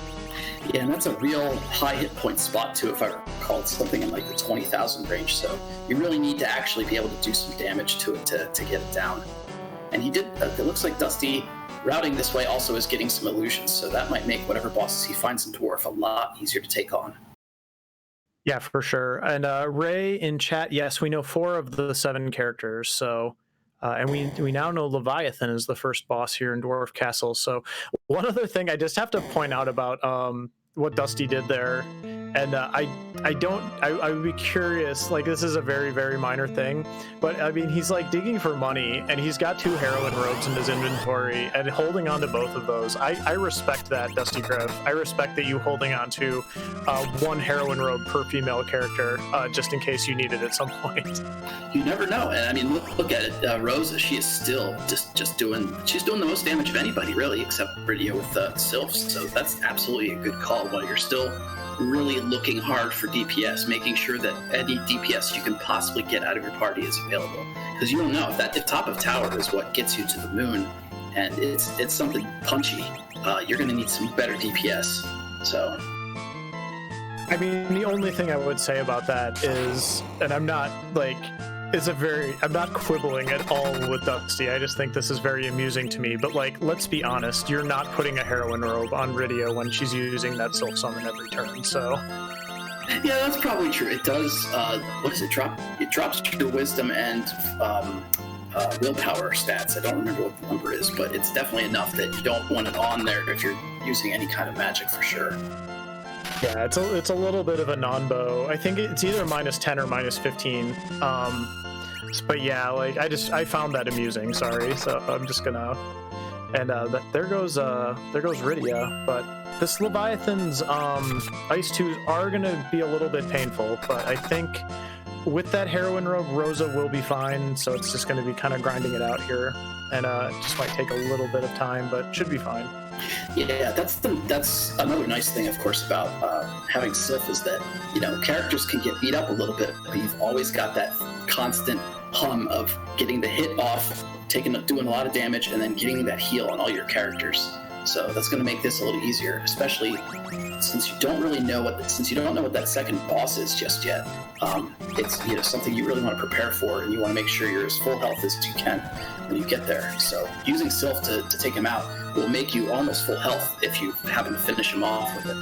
yeah, and that's a real high hit point spot too, if I recall. It's something in like the 20,000 range, so you really need to actually be able to do some damage to it to get it down. And he did. It looks like Dusty routing this way also is getting some illusions, so that might make whatever bosses he finds in Dwarf a lot easier to take on. Yeah, for sure. And Ray in chat, yes, we know 4 of the 7 characters. So, and we now know Leviathan is the first boss here in Dwarf Castle. So, one other thing I just have to point out about what Dusty did there, and I would be curious. Like, this is a very, very minor thing, but I mean, he's like digging for money, and he's got 2 heroine robes in his inventory, and holding on to both of those. I respect that, DustyGriff. I respect that you holding on to 1 heroine robe per female character, just in case you need it at some point. You never know, and I mean, look at it. Rosa, she is still just doing. She's doing the most damage of anybody, really, except Bridia with Sylphs. So that's absolutely a good call. While you're still really looking hard for DPS, making sure that any DPS you can possibly get out of your party is available, because you don't know if that top of tower is what gets you to the moon, and it's something punchy. You're going to need some better DPS. So, I mean, the only thing I would say about that is, and I'm not like, I'm not quibbling at all with Dusty. I just think this is very amusing to me. But like, let's be honest, you're not putting a heroine robe on Rydia when she's using that Sylph summon every turn. So yeah, that's probably true. It does. What does it drop? It drops your wisdom and willpower stats. I don't remember what the number is, but it's definitely enough that you don't want it on there if you're using any kind of magic for sure. Yeah, it's a little bit of a non-bow. I think it's either -10 or -15. But yeah, like I found that amusing. Sorry, so I'm just gonna. And there goes Rydia. But this Leviathan's Ice 2s are gonna be a little bit painful. But I think with that heroin robe, Rosa will be fine, so it's just going to be kind of grinding it out here, and just might take a little bit of time, but should be fine. Yeah, that's another nice thing, of course, about having Sylph is that, you know, characters can get beat up a little bit, but you've always got that constant hum of getting the hit off, doing a lot of damage, and then getting that heal on all your characters. So that's going to make this a little easier, especially since you don't know what that second boss is just yet. It's, you know, something you really want to prepare for, and you want to make sure you're as full health as you can when you get there. So using Sylph to take him out will make you almost full health if you happen to finish him off with it.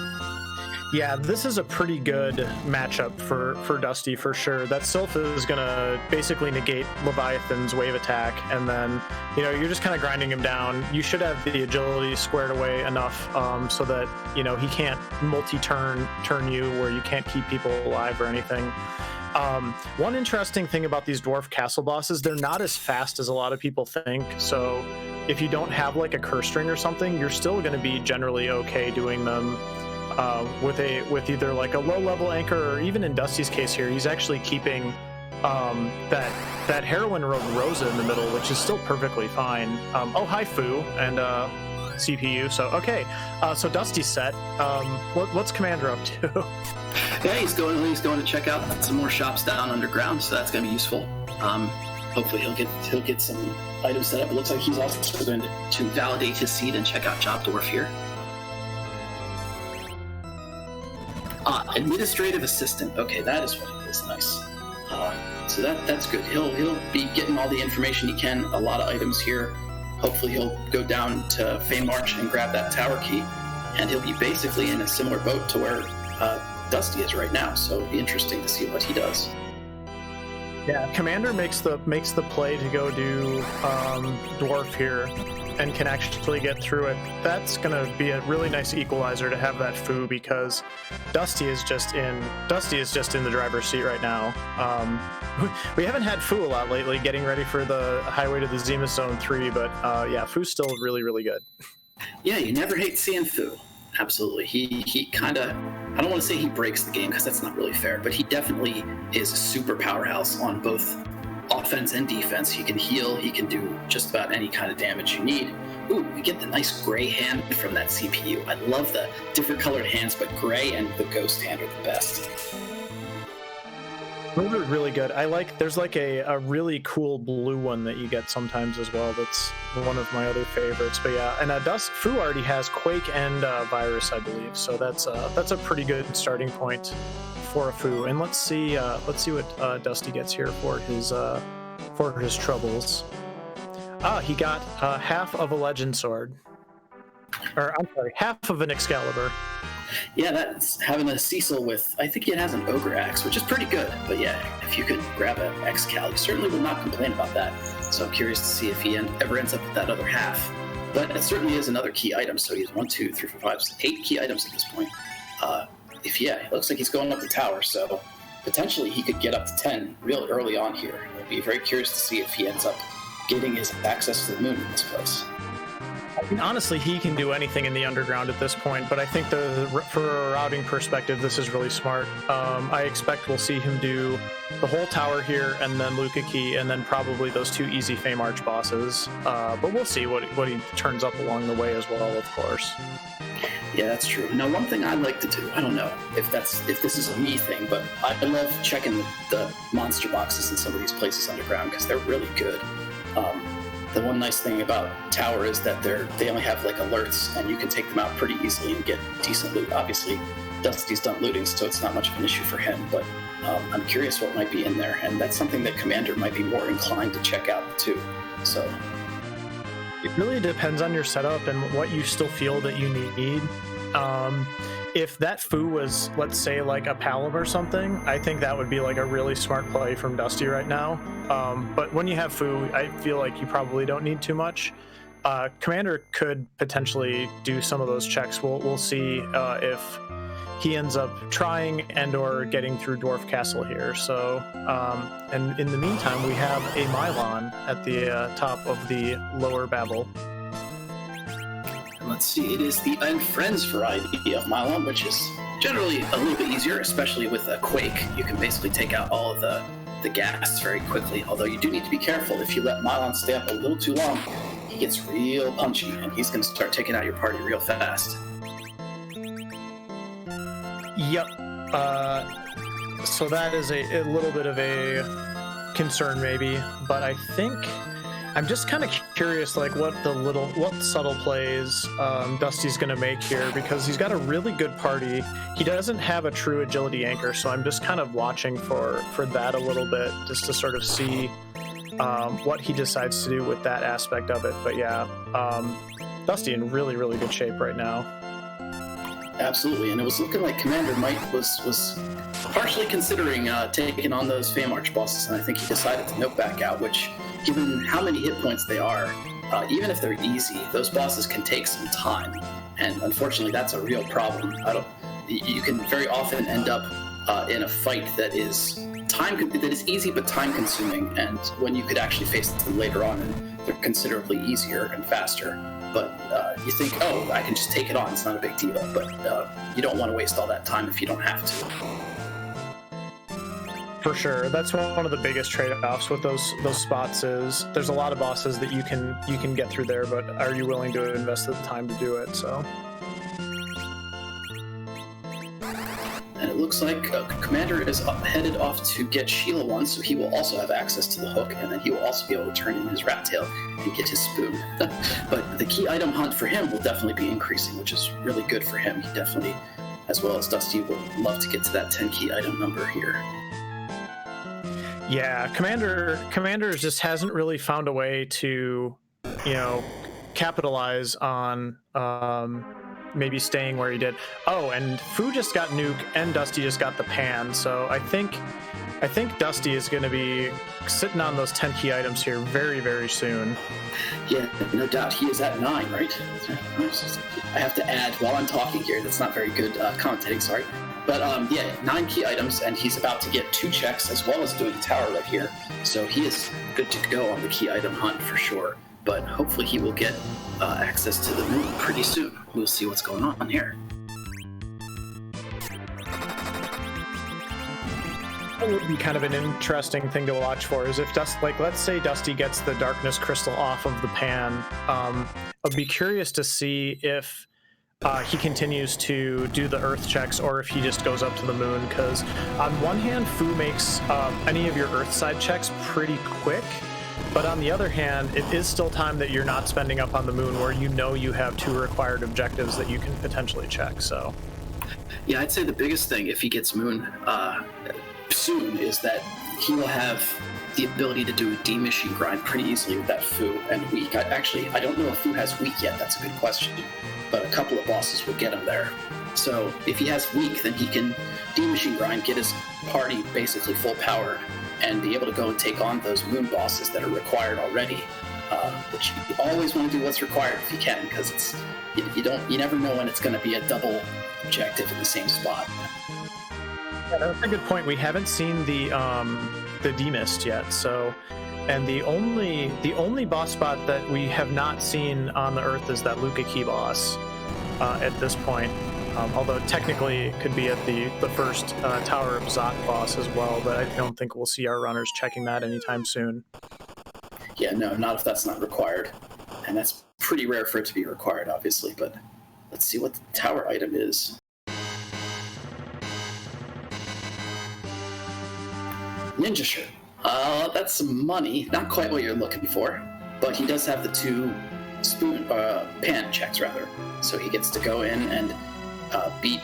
Yeah, this is a pretty good matchup for Dusty for sure. That Sylph is going to basically negate Leviathan's wave attack, and then, you know, you're just kind of grinding him down. You should have the agility squared away enough so that, you know, he can't multi-turn you where you can't keep people alive or anything. One interesting thing about these dwarf castle bosses, they're not as fast as a lot of people think. So if you don't have like a curse string or something, you're still going to be generally okay doing them with either like a low level anchor, or even in Dusty's case here, he's actually keeping that heroin rogue Rosa in the middle, which is still perfectly fine. Oh, hi Fu and CPU. So okay, so Dusty's set. What's Commander up to? Yeah, he's going to check out some more shops down underground, so that's going to be useful. Hopefully he'll get some items set up. It looks like he's also going to validate his seed and check out Job Dwarf here. Administrative assistant. Okay, that is what it is. Nice. So that's good. He'll be getting all the information he can. A lot of items here. Hopefully he'll go down to Fame March and grab that tower key, and he'll be basically in a similar boat to where Dusty is right now. So it'll be interesting to see what he does. Yeah, Commander makes the play to go do Dwarf here, and can actually get through it. That's going to be a really nice equalizer to have that Fu, because Dusty is just in the driver's seat right now. We haven't had Fu a lot lately, getting ready for the highway to the Zenith Zone 3, but yeah, Fu's still really, really good. Yeah, you never hate seeing Fu. Absolutely. He kind of, I don't want to say he breaks the game, because that's not really fair, but he definitely is a super powerhouse on both offense and defense. He can heal, he can do just about any kind of damage you need. Ooh, we get the nice gray hand from that CPU. I love the different colored hands, but gray and the ghost hand are the best. Those are really good. There's like a really cool blue one that you get sometimes as well. That's one of my other favorites. But yeah, and Fu already has Quake and Virus, I believe. So that's a pretty good starting point for a Fu. And let's see what Dusty gets here for his troubles. He got half of a Legend Sword. Or, I'm sorry, half of an Excalibur. Yeah, that's having a Cecil with, I think it has an Ogre Axe, which is pretty good. But yeah, if you could grab an Excal, you certainly would not complain about that. So I'm curious to see if he ever ends up with that other half. But it certainly is another key item. So he has 1, 2, 3, 4, 5, 8 key items at this point. It looks like he's going up the tower, so potentially he could get up to 10 real early on here. I'll be very curious to see if he ends up getting his access to the moon in this place. I mean, honestly, he can do anything in the underground at this point, but I think for a routing perspective, this is really smart. I expect we'll see him do the whole tower here, and then Luca Key, and then probably those 2 easy Fame Arch bosses. But we'll see what he turns up along the way as well, of course. Yeah, that's true. Now, one thing I like to do, I don't know if this is a me thing, but I love checking the monster boxes in some of these places underground, because they're really good. The one nice thing about Tower is that they only have like alerts, and you can take them out pretty easily and get decent loot. Obviously, Dusty's done looting, so it's not much of an issue for him, but I'm curious what might be in there, and that's something that Commander might be more inclined to check out too. So it really depends on your setup and what you still feel that you need. If that Fu was, let's say, like a Palom or something, I think that would be like a really smart play from Dusty right now. But when you have Fu, I feel like you probably don't need too much. Commander could potentially do some of those checks. We'll see if he ends up trying and or getting through Dwarf Castle here. So, and in the meantime, we have a Mylon at the top of the lower Babel. Let's see, it is the Unfriends variety of Mylon, which is generally a little bit easier, especially with a Quake. You can basically take out all of the gas very quickly, although you do need to be careful. If you let Mylon stay up a little too long, he gets real punchy, and he's going to start taking out your party real fast. Yep. So that is a little bit of a concern maybe, but I think I'm just kind of curious, like what subtle plays Dusty's going to make here, because he's got a really good party. He doesn't have a true agility anchor, so I'm just kind of watching for that a little bit, just to sort of see what he decides to do with that aspect of it. But yeah, Dusty in really, really good shape right now. Absolutely, and it was looking like Commander Mike was partially considering taking on those Feymarch bosses, and I think he decided to note back out, which, given how many hit points they are, even if they're easy, those bosses can take some time, and unfortunately that's a real problem. You can very often end up in a fight that is easy but time-consuming, and when you could actually face them later on, and they're considerably easier and faster. But you think, oh, I can just take it on, it's not a big deal. But you don't want to waste all that time if you don't have to. For sure, that's one of the biggest trade-offs with those spots. Is there's a lot of bosses that you can get through there, but are you willing to invest the time to do it? So. And it looks like Commander is headed off to get Sheila 1, so he will also have access to the hook, and then he will also be able to turn in his rat tail and get his spoon. But the key item hunt for him will definitely be increasing, which is really good for him. He definitely, as well as Dusty, would love to get to that 10 key item number here. Yeah, Commander just hasn't really found a way to, capitalize on maybe staying where he did. Oh, and Fu just got Nuke and Dusty just got the Pan, so I think Dusty is going to be sitting on those 10 key items here very, very soon. Yeah, no doubt. He is at 9, right? I have to add while I'm talking here. That's not very good commentating, sorry. But 9 key items, and he's about to get 2 checks as well as doing a tower right here. So he is good to go on the key item hunt for sure. But hopefully he will get access to the moon pretty soon. We'll see what's going on here. What would be kind of an interesting thing to watch for is if let's say Dusty gets the darkness crystal off of the Pan. I'd be curious to see if he continues to do the earth checks or if he just goes up to the moon, because on one hand Fu makes any of your earth side checks pretty quick, but on the other hand it is still time that you're not spending up on the moon where you have 2 required objectives that you can potentially check. So yeah, I'd say the biggest thing if he gets moon soon is that he will have the ability to do a D-machine grind pretty easily with that Fu and Weak. I don't know if Fu has Weak yet, that's a good question, but a couple of bosses will get him there. So if he has Weak, then he can D-machine grind, get his party basically full power, and be able to go and take on those moon bosses that are required already. Which you always want to do what's required if you can, because you never know when it's going to be a double objective in the same spot. Yeah, that's a good point. We haven't seen the demist yet, so, and the only boss spot that we have not seen on the Earth is that Luca Key boss at this point. Although technically it could be at the first Tower of Zot boss as well, but I don't think we'll see our runners checking that anytime soon. Yeah, no, not if that's not required. And that's pretty rare for it to be required, obviously, but let's see what the tower item is. Ninja shirt. That's some money. Not quite what you're looking for, but he does have the 2 pan checks, rather. So he gets to go in and beat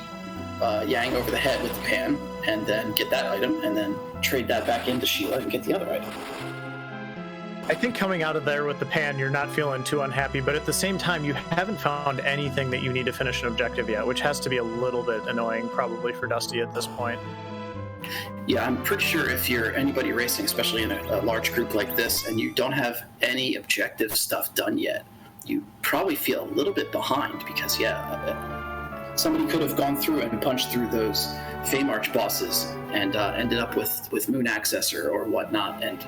Yang over the head with the pan, and then get that item, and then trade that back into Sheila and get the other item. I think coming out of there with the Pan, you're not feeling too unhappy, but at the same time, you haven't found anything that you need to finish an objective yet, which has to be a little bit annoying probably for Dusty at this point. Yeah, I'm pretty sure if you're anybody racing, especially in a large group like this, and you don't have any objective stuff done yet, you probably feel a little bit behind, because somebody could have gone through and punched through those Feymarch bosses and ended up with Moon Accessor or whatnot, and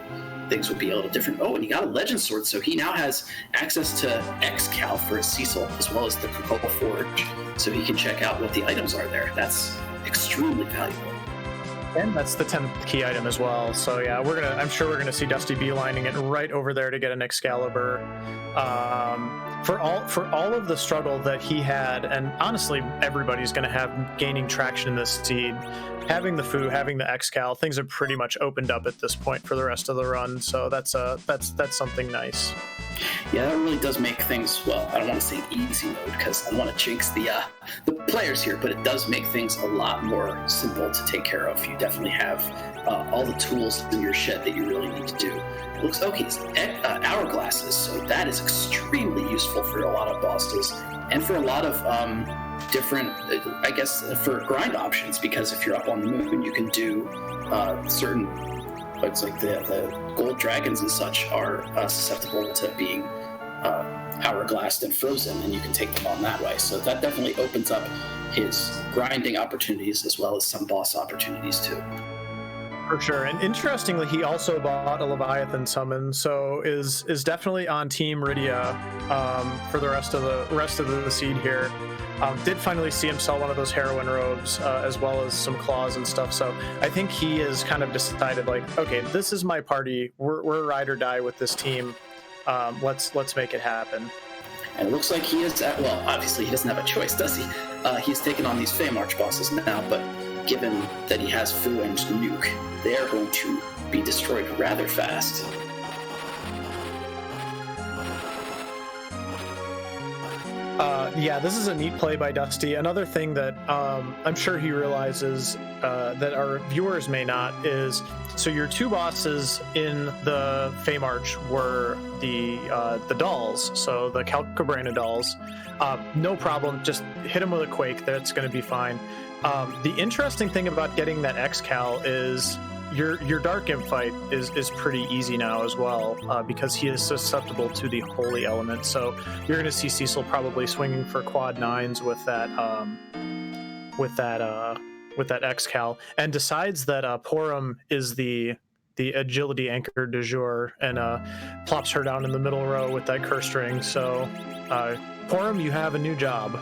things would be a little different. Oh, and he got a Legend Sword, so he now has access to X-Cal for his Cecil, as well as the Cocoa Forge, so he can check out what the items are there. That's extremely valuable. And that's the 10th key item as well. So yeah, I'm sure we're gonna see Dusty beelining it right over there to get an Excalibur. For all of the struggle that he had, and honestly, everybody's gonna have gaining traction in this seed. Having the Fu, having the X-Cal, things have pretty much opened up at this point for the rest of the run. So that's something nice. Yeah, that really does make things, well, I don't want to say easy mode because I don't want to jinx the players here, but it does make things a lot more simple to take care of. You definitely have all the tools in your shed that you really need to do. It looks okay. It's hourglasses, so that is extremely useful for a lot of bosses and for a lot of different, I guess, for grind options, because if you're up on the moon, you can do certain. It's like the gold dragons and such are susceptible to being hourglassed and frozen, and you can take them on that way. So that definitely opens up his grinding opportunities as well as some boss opportunities too. For sure. And interestingly, he also bought a Leviathan summon, so is definitely on Team Rydia for the rest of the seed here. Did finally see him sell one of those heroine robes, as well as some claws and stuff. So I think he has kind of decided, like, okay, this is my party. We're ride or die with this team. Let's make it happen. And it looks like he is well, obviously he doesn't have a choice, does he? He's taken on these Feymarch bosses now, but given that he has Fu and Nuke, they are going to be destroyed rather fast. Yeah, this is a neat play by Dusty. Another thing that I'm sure he realizes that our viewers may not is, so your two bosses in the Feymarch were the dolls, so the Calcabrana dolls. No problem, just hit them with a Quake, that's going to be fine. The interesting thing about getting that X-Cal is your Dark Imp fight is pretty easy now as well, because he is susceptible to the Holy Element. So you're going to see Cecil probably swinging for quad 9s with that X-Cal, and decides that Porum is the agility anchor du jour, and plops her down in the middle row with that curse ring. So Porum, you have a new job.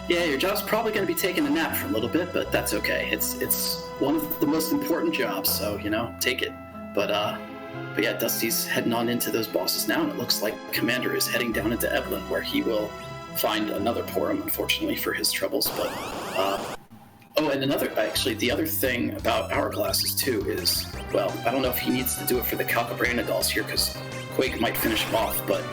Yeah, your job's probably going to be taking a nap for a little bit, but that's okay. It's one of the most important jobs, so, take it. But yeah, Dusty's heading on into those bosses now, and it looks like Commander is heading down into Evelyn, where he will find another Porum, unfortunately, for his troubles. But and the other thing about Hourglasses, too, is, well, I don't know if he needs to do it for the Calcabrana dolls here, because Quake might finish him off, but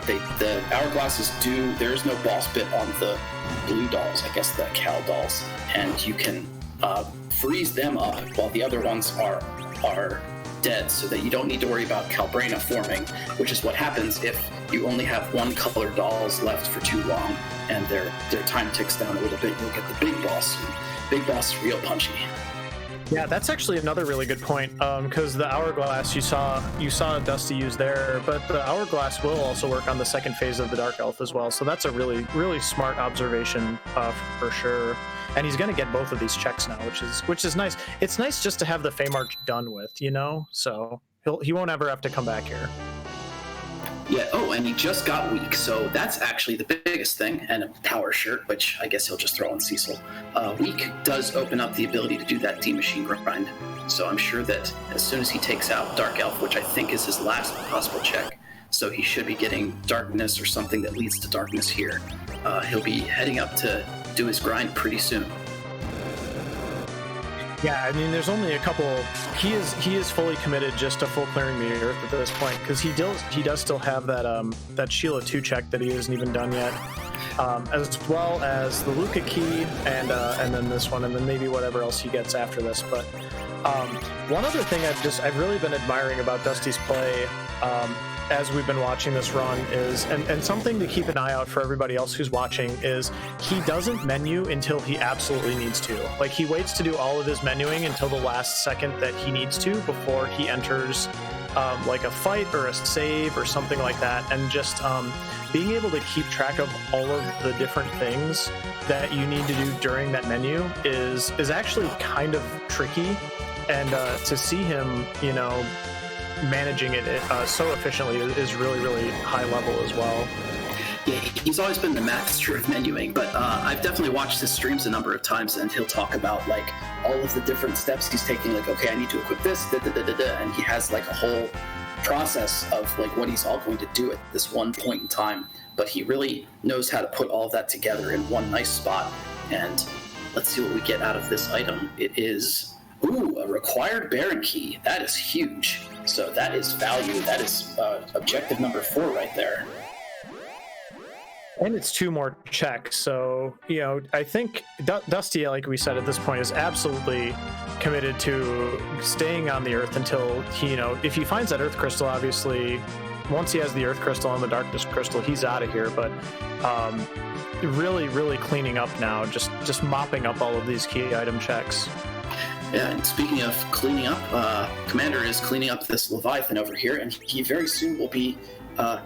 the Hourglasses there is no boss bit on the blue dolls, I guess the Cal dolls, and you can freeze them up while the other ones are dead, so that you don't need to worry about Calbrana forming, which is what happens if you only have one color dolls left for too long, and their time ticks down a little bit. You'll get the big boss. Big boss is real punchy. Yeah, that's actually another really good point, because the Hourglass you saw Dusty use there, but the Hourglass will also work on the second phase of the Dark Elf as well, so that's a really, really smart observation for sure. And he's going to get both of these checks now, which is nice. It's nice just to have the Feymarch done with, so he won't ever have to come back here. Yeah, and he just got weak, so that's actually the biggest thing, and a power shirt, which I guess he'll just throw on Cecil. Weak does open up the ability to do that D-Machine grind, so I'm sure that as soon as he takes out Dark Elf, which I think is his last possible check, so he should be getting Darkness or something that leads to Darkness here, he'll be heading up to do his grind pretty soon. Yeah, I mean, there's only a couple. He is fully committed just to full clearing the earth at this point, because he does still have that Sheila 2 check that he hasn't even done yet, as well as the Luca key and then this one, and then maybe whatever else he gets after this. But one other thing I've really been admiring about Dusty's play, as we've been watching this run, is, and something to keep an eye out for everybody else who's watching, is he doesn't menu until he absolutely needs to. Like, he waits to do all of his menuing until the last second that he needs to before he enters like a fight or a save or something like that. And just being able to keep track of all of the different things that you need to do during that menu is actually kind of tricky. And to see him, managing it so efficiently is really, really high level as well. Yeah, he's always been the master of menuing, but I've definitely watched his streams a number of times, and he'll talk about like all of the different steps he's taking. Like, okay, I need to equip this, and he has like a whole process of like what he's all going to do at this one point in time. But he really knows how to put all of that together in one nice spot. And let's see what we get out of this item. It is a required Baron key. That is huge. So that is value. That is objective number 4 right there. And it's 2 more checks, so, you know, I think Dusty, like we said at this point, is absolutely committed to staying on the Earth until he, you know, if he finds that Earth Crystal, obviously, once he has the Earth Crystal and the Darkness Crystal, he's out of here, but really, really cleaning up now, just mopping up all of these key item checks. Yeah, and speaking of cleaning up, Commander is cleaning up this Leviathan over here, and he very soon will be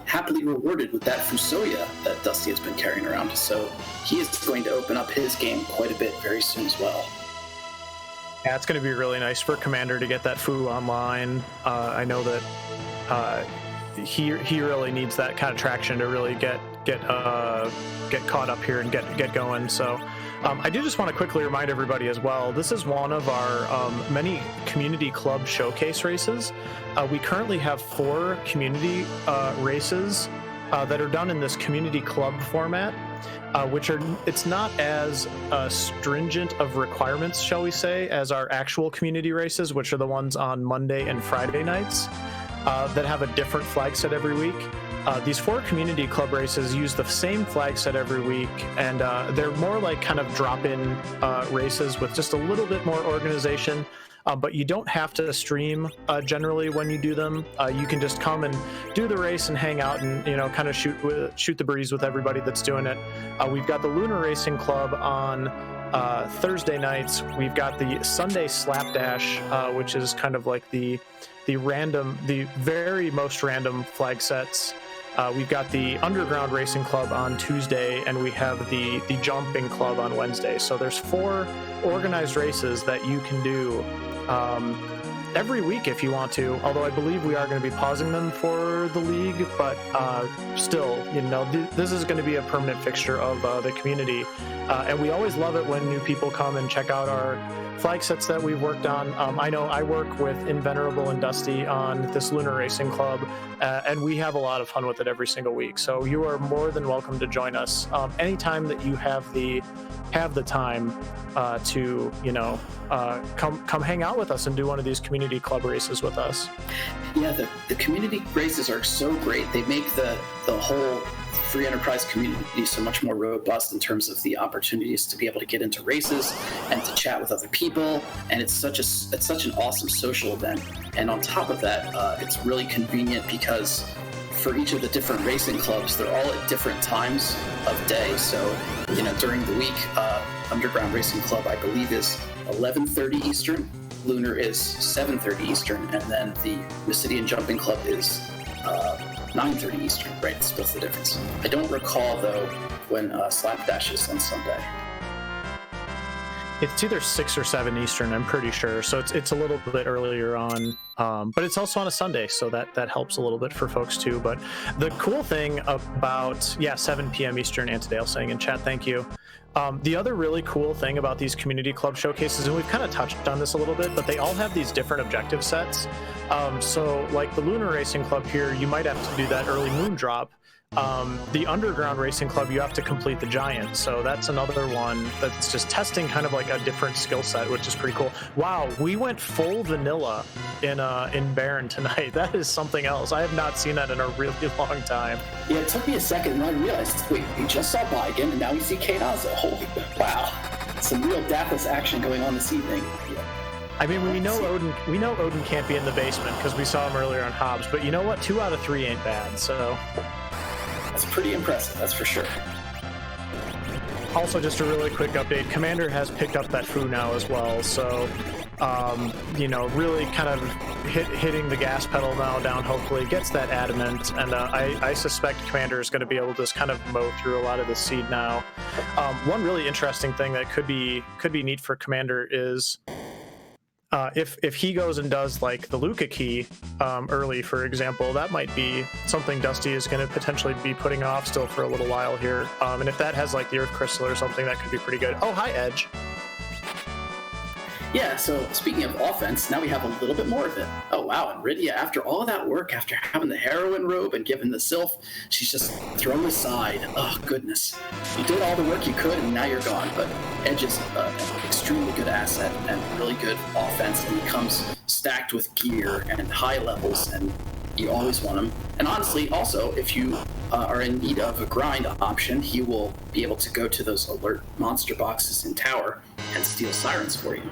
happily rewarded with that Fusoya that Dusty has been carrying around. So he is going to open up his game quite a bit very soon as well. Yeah, it's going to be really nice for Commander to get that Fu online. I know that he really needs that kind of traction to really get caught up here and get going. So I do just want to quickly remind everybody as well, this is one of our many community club showcase races. We currently have 4 community races that are done in this community club format, which it's not as stringent of requirements, shall we say, as our actual community races, which are the ones on Monday and Friday nights that have a different flag set every week. These 4 community club races use the same flag set every week, and they're more like kind of drop-in races with just a little bit more organization. But you don't have to stream generally when you do them. You can just come and do the race and hang out and, you know, kind of shoot the breeze with everybody that's doing it. We've got the Lunar Racing Club on Thursday nights. We've got the Sunday Slapdash, which is kind of like the very most random flag sets. We've got the Underground Racing Club on Tuesday, and we have the Jumping Club on Wednesday. So there's 4 organized races that you can do every week if you want to, although I believe we are going to be pausing them for the league, but still, you know, this is going to be a permanent fixture of the community, and we always love it when new people come and check out our flag sets that we've worked on. I know I work with Invenerable and Dusty on this Lunar Racing Club, and we have a lot of fun with it every single week, so you are more than welcome to join us anytime that you have the time to, you know, come hang out with us and do one of these community club races with us. Yeah, the community races are so great. They make the whole free enterprise community so much more robust in terms of the opportunities to be able to get into races and to chat with other people, and it's such an awesome social event. And on top of that, it's really convenient because for each of the different racing clubs, they're all at different times of day. So, you know, during the week, Underground Racing Club, I believe, is 11:30 Eastern. Lunar is 7:30 Eastern, and then the Mysidian Jumping Club is 9:30 Eastern. Right, that's the difference. I don't recall though when Slapdash is on Sunday. It's either 6 or 7 Eastern, I'm pretty sure. So it's a little bit earlier on, but it's also on a Sunday, so that helps a little bit for folks too. But the cool thing about 7 p.m. Eastern, Antidale saying in chat, thank you. The other really cool thing about these community club showcases, and we've kind of touched on this a little bit, but they all have these different objective sets. So like the Lunar Racing Club here, you might have to do that early moon drop. The Underground Racing Club, you have to complete the Giant. So that's another one that's just testing kind of like a different skill set, which is pretty cool. Wow, we went full vanilla in Baron tonight. That is something else. I have not seen that in a really long time. Yeah, it took me a second, and I realized, wait, we just saw Baigan, and now we see Kainaza. Holy wow. Some real Dathos action going on this evening. Yeah. I mean, we know Odin can't be in the basement because we saw him earlier on Hobbs, but you know what? 2 out of 3 ain't bad, so... That's pretty impressive, that's for sure. Also, just a really quick update, Commander has picked up that Fu now as well, so, you know, really kind of hitting the gas pedal now down, hopefully, gets that adamant, and I suspect Commander is going to be able to just kind of mow through a lot of the seed now. One really interesting thing that could be neat for Commander is if he goes and does like the Luca key early, for example, that might be something Dusty is going to potentially be putting off still for a little while here. And if that has like the Earth Crystal or something, that could be pretty good. Oh, hi, Edge. Yeah, so speaking of offense, now we have a little bit more of it. Oh, wow, and Rydia, after all of that work, after having the heroine robe and giving the sylph, she's just thrown aside. Oh, goodness. You did all the work you could, and now you're gone. But Edge is an extremely good asset and really good offense, and he comes stacked with gear and high levels, and you always want him. And honestly, also, if you are in need of a grind option, he will be able to go to those alert monster boxes in tower and steal sirens for you.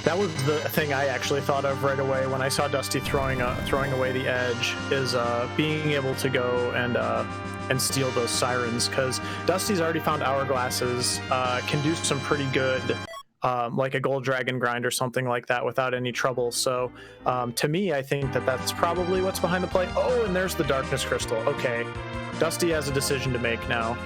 That was the thing I actually thought of right away when I saw Dusty throwing away the Edge, is being able to go and steal those sirens, because Dusty's already found hourglasses, can do some pretty good like a gold dragon grind or something like that without any trouble. So to me, I think that that's probably what's behind the play. Oh, and there's the darkness crystal. Okay, Dusty has a decision to make now.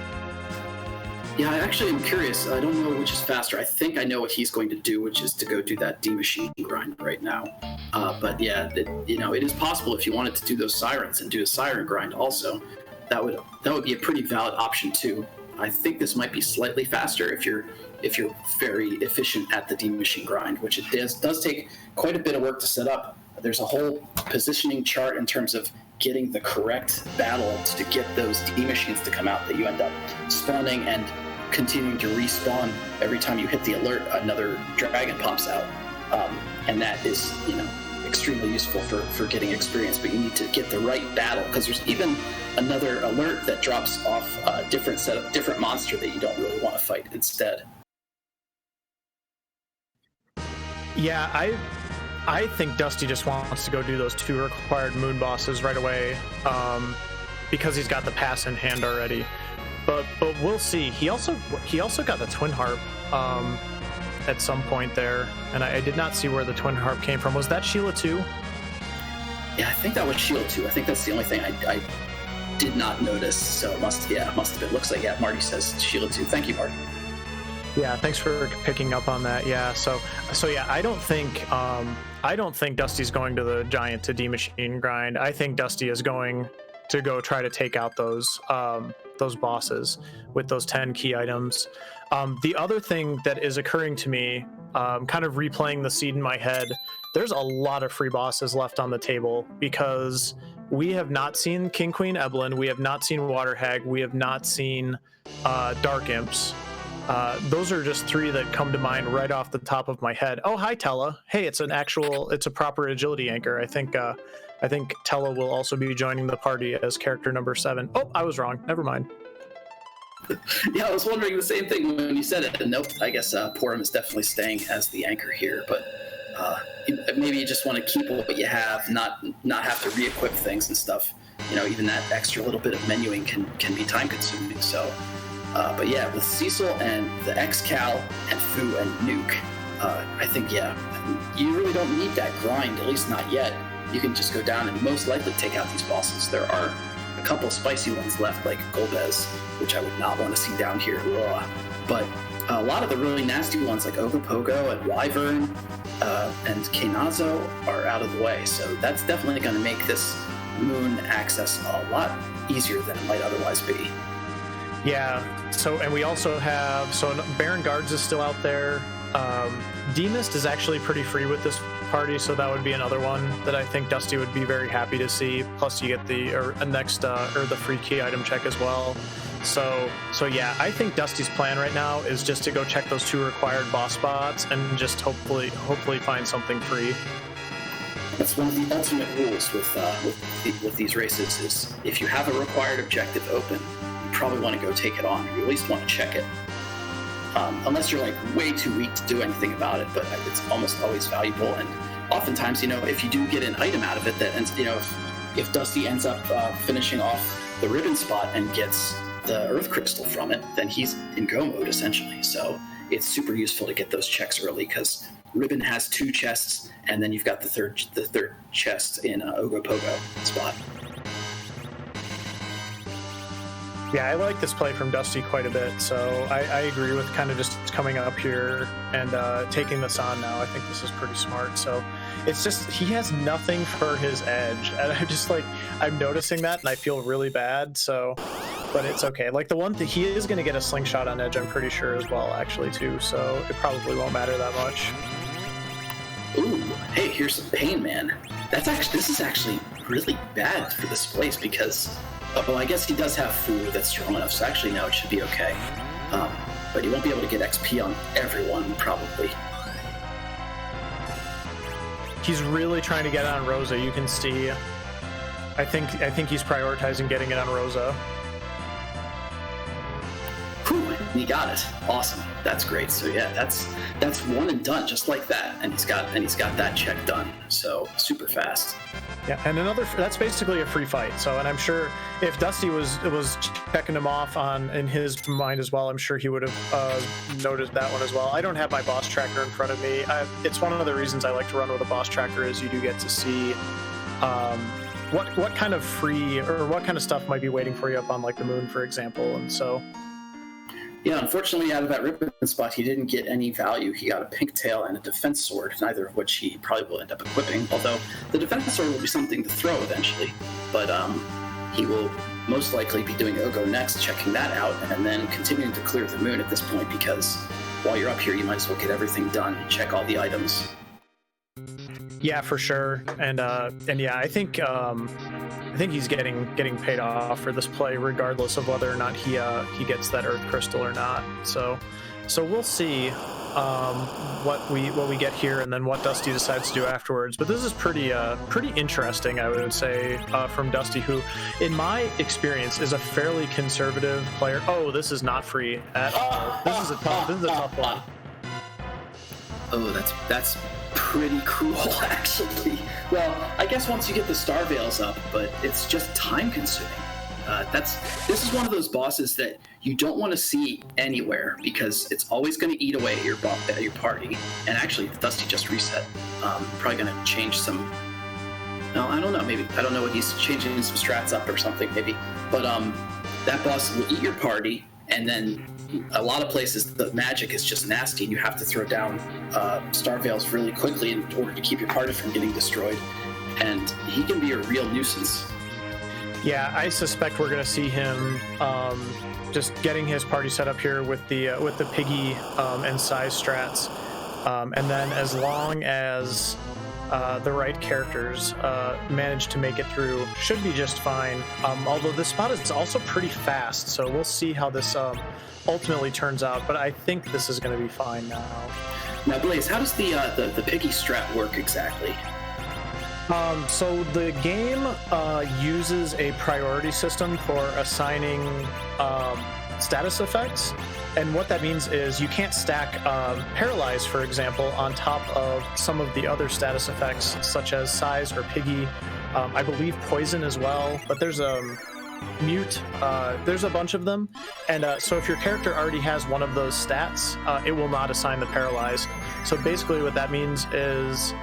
Yeah, I actually am curious. I don't know which is faster. I think I know what he's going to do, which is to go do that D-Machine grind right now. But yeah, it is possible if you wanted to do those sirens and do a siren grind also. That would be a pretty valid option too. I think this might be slightly faster if you're very efficient at the D-Machine grind, which it does take quite a bit of work to set up. There's a whole positioning chart in terms of getting the correct battle to get those D-Machines to come out that you end up spawning and continuing to respawn every time you hit the alert. Another dragon pops out, and that is extremely useful for getting experience. But you need to get the right battle, because there's even another alert that drops off a different monster that you don't really want to fight instead. Yeah, I think Dusty just wants to go do those 2 required moon bosses right away, because he's got the pass in hand already. But we'll see. He also got the Twin Harp at some point there, and I did not see where the Twin Harp came from. Was that Sheila 2? Yeah, I think that was Sheila 2. I think that's the only thing I did not notice. So it must have been. Looks like, yeah, Marty says Sheila 2. Thank you, Marty. Yeah, thanks for picking up on that. Yeah, so yeah, I don't think Dusty's going to the Giant to D-Machine grind. I think Dusty is going to go try to take out those bosses with those 10 key items. The other thing that is occurring to me, kind of replaying the seed in my head, there's a lot of free bosses left on the table, because we have not seen King Queen Eblin, we have not seen Water Hag, we have not seen Dark Imps. Those are just 3 that come to mind right off the top of my head. Oh, hi, Tella. Hey, it's a proper agility anchor. I think Tella will also be joining the party as character number 7. Oh, I was wrong. Never mind. Yeah, I was wondering the same thing when you said it. And nope, I guess Porum is definitely staying as the anchor here. But maybe you just want to keep what you have, not have to re-equip things and stuff. Even that extra little bit of menuing can be time-consuming. So. But yeah, with Cecil and the X-Cal and Fu and Nuke, I think, yeah, you really don't need that grind, at least not yet. You can just go down and most likely take out these bosses. There are a couple spicy ones left, like Golbez, which I would not want to see down here. Ugh. But a lot of the really nasty ones, like Ogopogo and Wyvern and Kenazo, are out of the way. So that's definitely going to make this moon access a lot easier than it might otherwise be. Yeah, and we also have, Baron Guards is still out there. D-Mist is actually pretty free with this party, so that would be another one that I think Dusty would be very happy to see. Plus you get the free key item check as well. So yeah, I think Dusty's plan right now is just to go check those 2 required boss spots and just hopefully find something free. That's one of the ultimate rules with these races, is if you have a required objective open, probably want to go take it on, or you at least want to check it. Unless you're like way too weak to do anything about it, but it's almost always valuable. And oftentimes, if you do get an item out of it that ends, if Dusty ends up finishing off the ribbon spot and gets the Earth Crystal from it, then he's in go mode essentially. So it's super useful to get those checks early, because ribbon has 2 chests, and then you've got the third chest in Ogopogo spot. Yeah, I like this play from Dusty quite a bit, so I agree with kind of just coming up here and taking this on now. I think this is pretty smart. So it's just, he has nothing for his edge, and I'm noticing that, and I feel really bad, so, but it's okay. Like, the one thing, he is going to get a slingshot on edge, I'm pretty sure, as well, actually, too, so it probably won't matter that much. Ooh, hey, here's some pain, man. This is actually really bad for this place because, well, I guess he does have food that's strong enough, so actually now it should be okay. But he won't be able to get XP on everyone, probably. He's really trying to get it on Rosa, you can see. I think he's prioritizing getting it on Rosa. Whew, he got it. Awesome. That's great. So yeah, that's one and done, just like that. And he's got that check done. So super fast. Yeah, and that's basically a free fight. So, and I'm sure if Dusty was checking him off in his mind as well, I'm sure he would have noted that one as well. I don't have my boss tracker in front of me. It's one of the reasons I like to run with a boss tracker is you do get to see what kind of free or what kind of stuff might be waiting for you up on like the moon, for example. And so. Yeah, unfortunately, out of that ribbon spot, he didn't get any value. He got a pink tail and a defense sword, neither of which he probably will end up equipping, although the defense sword will be something to throw eventually. But he will most likely be doing Ogo next, checking that out, and then continuing to clear the moon at this point, because while you're up here, you might as well get everything done, check all the items. Yeah, for sure. And yeah, I think he's getting paid off for this play, regardless of whether or not he gets that Earth Crystal or not. So we'll see what we get here, and then what Dusty decides to do afterwards. But this is pretty interesting, I would say, from Dusty, who, in my experience, is a fairly conservative player. Oh, this is not free at all. This is a tough one. Oh, that's pretty cool, actually. Well, I guess once you get the Star Veils up, but it's just time consuming. This is one of those bosses that you don't want to see anywhere because it's always going to eat away at your party. And actually, Dusty just reset. Probably going to change some. No, I don't know. Maybe I don't know what he's changing some strats up or something. Maybe, but that boss will eat your party, and then a lot of places the magic is just nasty, and you have to throw down Star Veils really quickly in order to keep your party from getting destroyed. And he can be a real nuisance. Yeah, I suspect we're going to see him just getting his party set up here with the piggy and size strats, and then as long as the right characters manage to make it through, should be just fine. Although this spot is also pretty fast, so we'll see how this ultimately turns out. But I think this is going to be fine now. Now, Blaze, how does the piggy strat work exactly? So the game uses a priority system for assigning status effects, and what that means is you can't stack Paralyze, for example, on top of some of the other status effects, such as Size or Piggy. I believe Poison as well, but there's Mute. There's a bunch of them, and so if your character already has one of those stats, it will not assign the Paralyze. So basically what that means is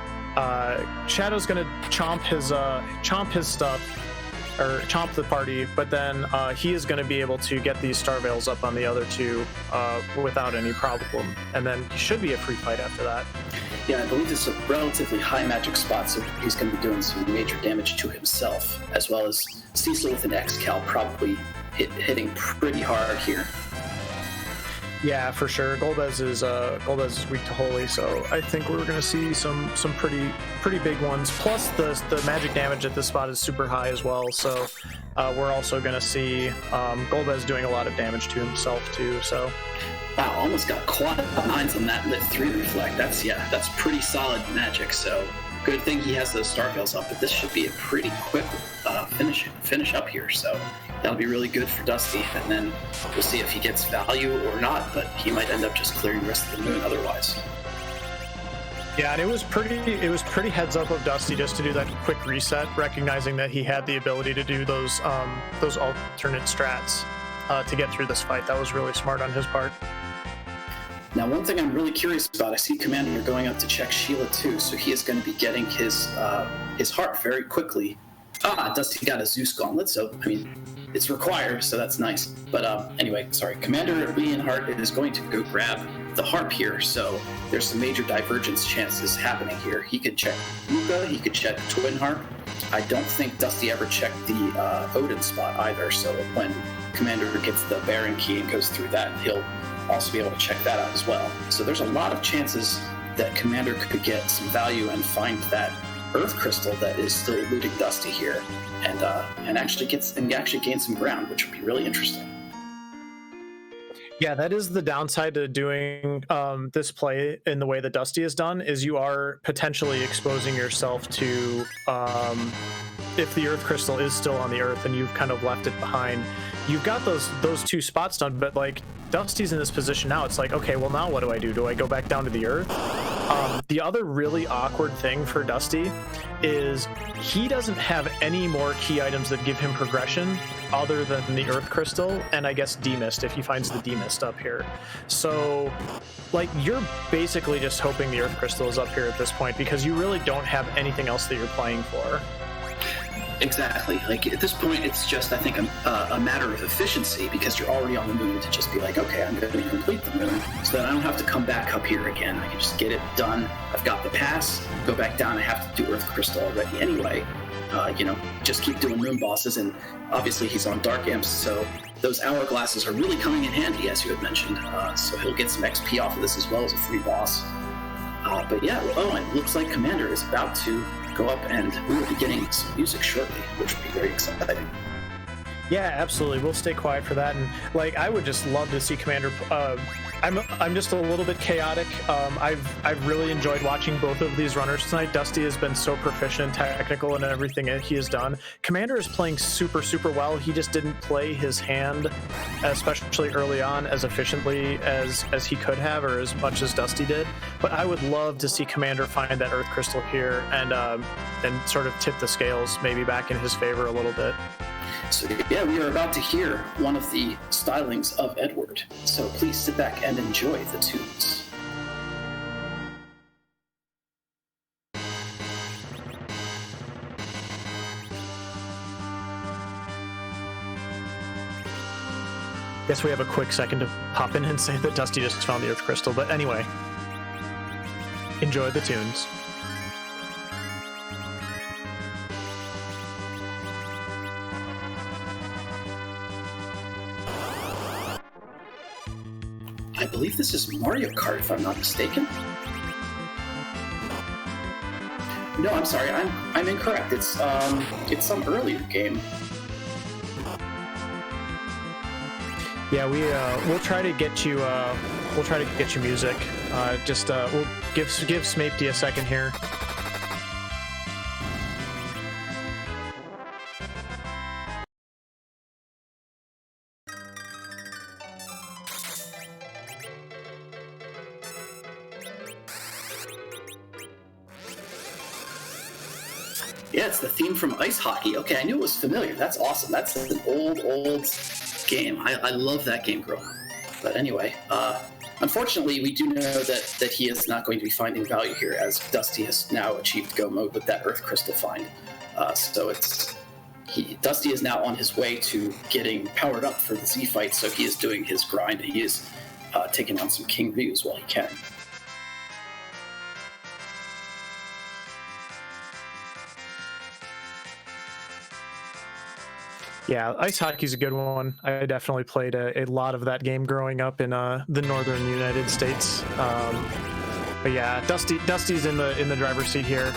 Shadow's gonna chomp his stuff, or chomp the party, but then he is going to be able to get these Star Veils up on the other two without any problem, and then he should be a free fight after that. Yeah, I believe it's a relatively high magic spot, so he's going to be doing some major damage to himself, as well as Cecil with an X-Cal probably hitting pretty hard here. Yeah, for sure. Golbez is weak to Holy, so I think we're going to see some pretty big ones. Plus, the magic damage at this spot is super high as well, so we're also going to see Golbez doing a lot of damage to himself too. So, wow, almost got quad 9s on that Lit 3 reflect. That's pretty solid magic. So, good thing he has those Star Veils up, but this should be a pretty quick finish up here. So. That'll be really good for Dusty, and then we'll see if he gets value or not, but he might end up just clearing the rest of the moon otherwise. Yeah, and it was pretty heads up of Dusty just to do that quick reset, recognizing that he had the ability to do those alternate strats to get through this fight. That was really smart on his part. Now, one thing I'm really curious about, I see Commander going up to check Sheila too, so he is going to be getting his heart very quickly. Dusty got a Zeus gauntlet, so, I mean, it's required, so that's nice. But anyway, sorry. Commander Leonhart is going to go grab the harp here, so there's some major divergence chances happening here. He could check Luca, he could check Twin Harp. I don't think Dusty ever checked the Odin spot either, so when Commander gets the Baron key and goes through that, he'll also be able to check that out as well. So there's a lot of chances that Commander could get some value and find that Earth Crystal that is still eluding Dusty here, and actually gain some ground, which would be really interesting. Yeah, that is the downside to doing this play in the way that Dusty has done, is you are potentially exposing yourself to, if the Earth Crystal is still on the Earth and you've kind of left it behind, you've got those two spots done, but like Dusty's in this position now, it's like, okay, well now what do? Do I go back down to the Earth? The other really awkward thing for Dusty is he doesn't have any more key items that give him progression other than the Earth Crystal and I guess Demist if he finds the Demist up here. So like you're basically just hoping the Earth Crystal is up here at this point because you really don't have anything else that you're playing for. Exactly. Like at this point, it's just, I think, a matter of efficiency because you're already on the moon to just be like, okay, I'm going to complete the moon so that I don't have to come back up here again. I can just get it done. I've got the pass, go back down. I have to do Earth Crystal already anyway. Just keep doing moon bosses. And obviously he's on Dark Imps, so those hourglasses are really coming in handy, as you had mentioned. So he'll get some XP off of this as well as a free boss. But yeah, and it looks like Commander is about to go up and we will be getting some music shortly, which will be very exciting. Yeah, absolutely. We'll stay quiet for that. And like, I would just love to see Commander. I'm just a little bit chaotic. I've really enjoyed watching both of these runners tonight. Dusty has been so proficient, technical, and everything that he has done. Commander is playing super, super well. He just didn't play his hand, especially early on, as efficiently as he could have, or as much as Dusty did. But I would love to see Commander find that Earth Crystal here and sort of tip the scales maybe back in his favor a little bit. So yeah, we are about to hear one of the stylings of Edward. So please sit back and enjoy the tunes. Guess we have a quick second to pop in and say that Dusty just found the Earth Crystal, but anyway, enjoy the tunes. I believe this is Mario Kart, if I'm not mistaken. No, I'm sorry, I'm incorrect. It's some earlier game. Yeah, we'll try to get you music. We'll give Smapey a second here. Yeah, it's the theme from Ice Hockey. Okay, I knew it was familiar. That's awesome. That's an old game. I love that game growing up. But anyway, unfortunately, we do know that he is not going to be finding value here, as Dusty has now achieved go mode with that Earth Crystal find. So Dusty is now on his way to getting powered up for the Z fight. So he is doing his grind. He is taking on some King Ryus while he can. Yeah, Ice Hockey's a good one. I definitely played a lot of that game growing up in the northern United States. But yeah, Dusty's in the driver's seat here,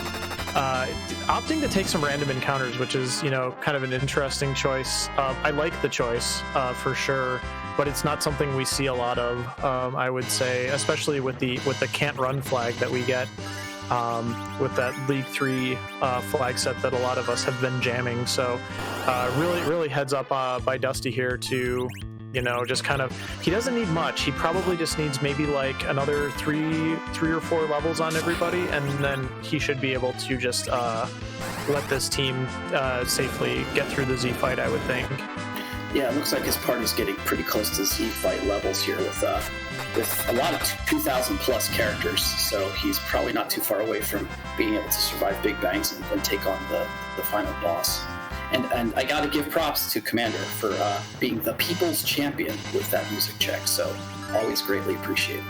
opting to take some random encounters, which is kind of an interesting choice. I like the choice for sure, but it's not something we see a lot of. I would say, especially with the can't run flag that we get. With that League 3 flag set that a lot of us have been jamming. So really heads up by Dusty here to, just kind of, he doesn't need much. He probably just needs maybe like another three or four levels on everybody, and then he should be able to just let this team safely get through the Z fight, I would think. Yeah, it looks like his party's getting pretty close to Z fight levels here with a lot of 2,000 plus characters, so he's probably not too far away from being able to survive big bangs and take on the final boss. And I got to give props to Commander for being the people's champion with that music check. So always greatly appreciated.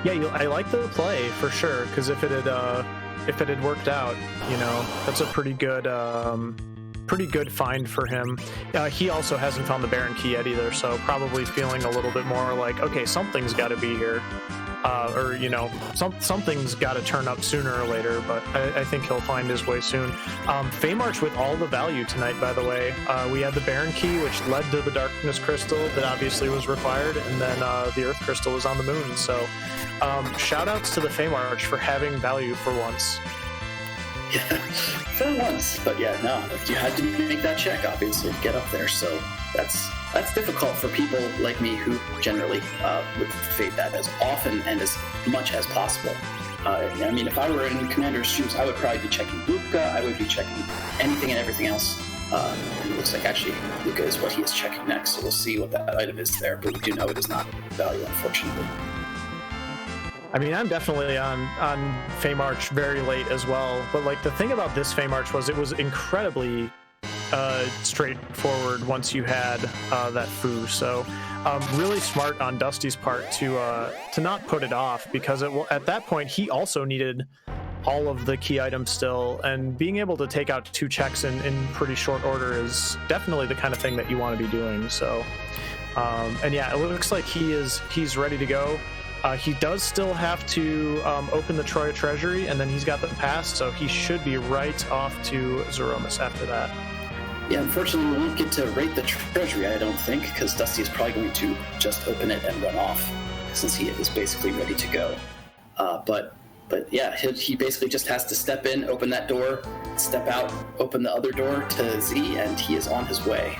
Yeah, I like the play for sure, because if it had worked out, you know, that's a pretty good find for him. He also hasn't found the Baron key yet either, so probably feeling a little bit more like, okay, something's got to be here. Or, you know, something's got to turn up sooner or later, but I think he'll find his way soon. Feymarch with all the value tonight, by the way. We had the Baron Key, which led to the Darkness Crystal that obviously was required, and then the Earth Crystal was on the moon. So shout-outs to the Feymarch for having value for once. Yeah, for once. But yeah, no, you had to make that check, obviously, to get up there, so that's difficult for people like me who generally would fade that as often and as much as possible. I mean, if I were in Commander's shoes, I would probably be checking Luca, I would be checking anything and everything else. And it looks like actually Luca is what he is checking next, so we'll see what that item is there, but we do know it is not value, unfortunately. I mean, I'm definitely on Feymarch very late as well, but like the thing about this Feymarch was it was incredibly straightforward once you had that foo. So really smart on Dusty's part to not put it off, because at that point he also needed all of the key items still, and being able to take out 2 checks in pretty short order is definitely the kind of thing that you want to be doing. So and yeah, it looks like he's ready to go. He does still have to open the Troya Treasury, and then he's got the pass, so he should be right off to Zeromus after that. Yeah, unfortunately, we won't get to rate the Treasury, I don't think, because Dusty is probably going to just open it and run off, since he is basically ready to go. But yeah, he basically just has to step in, open that door, step out, open the other door to Z, and he is on his way.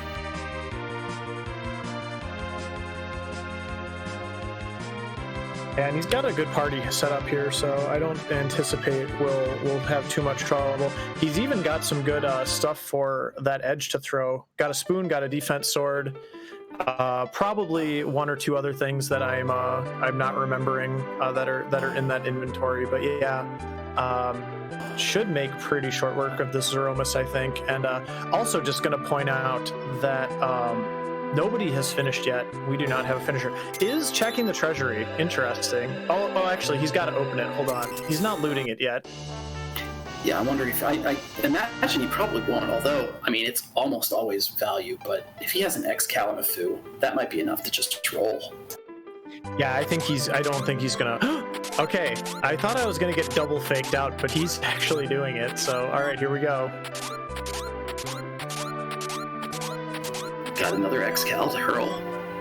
And he's got a good party set up here, so I don't anticipate we'll have too much trouble. He's even got some good stuff for that edge to throw. Got a spoon, got a defense sword, probably 1 or 2 other things that I'm not remembering that are in that inventory. But yeah, should make pretty short work of this Zeromus, I think. And also just going to point out that nobody has finished yet. We do not have a finisher. Is checking the treasury. Interesting. Oh, actually, he's got to open it. Hold on. He's not looting it yet. Yeah, I'm wondering if I imagine he probably won't, although, I mean, it's almost always value, but if he has an X-Cal and a foo, that might be enough to just roll. Yeah, I don't think he's gonna... Okay, I thought I was gonna get double faked out, but he's actually doing it, so alright, here we go. Got another X-Cal to hurl.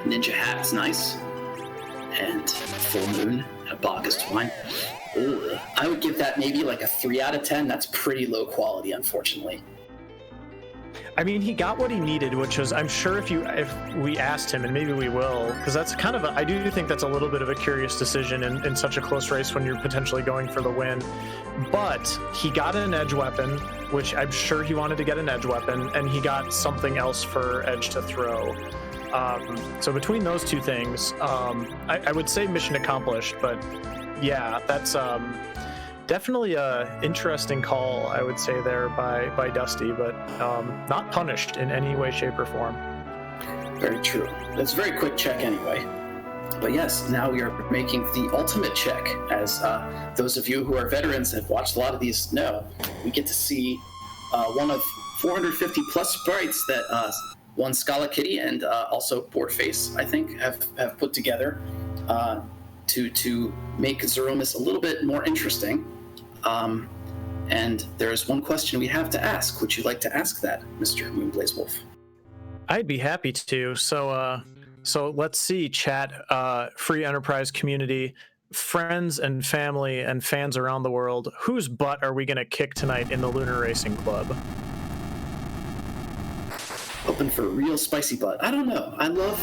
Ninja hat is nice. And full moon, a Bacchus twine. Ugh. I would give that maybe like a 3 out of 10. That's pretty low quality, unfortunately. I mean, he got what he needed, which was, I'm sure if we asked him, and maybe we will, because that's kind of I do think that's a little bit of a curious decision in such a close race when you're potentially going for the win. But he got an edge weapon, which I'm sure he wanted to get an edge weapon, and he got something else for edge to throw. So between those 2 things, I would say mission accomplished, but yeah, that's definitely a interesting call, I would say, there by Dusty, but not punished in any way, shape, or form. Very true. That's a very quick check anyway. But yes, now we are making the ultimate check. As those of you who are veterans and have watched a lot of these know, we get to see one of 450 plus sprites that one Scala Kitty and also Boardface, I think, have put together to make Zeromus a little bit more interesting. And there's one question we have to ask. Would you like to ask that, Mr. Moonblazewolf? I'd be happy to. So let's see, chat, free enterprise community, friends and family and fans around the world. Whose butt are we going to kick tonight in the Lunar Racing Club? Open for real spicy butt. I don't know. I love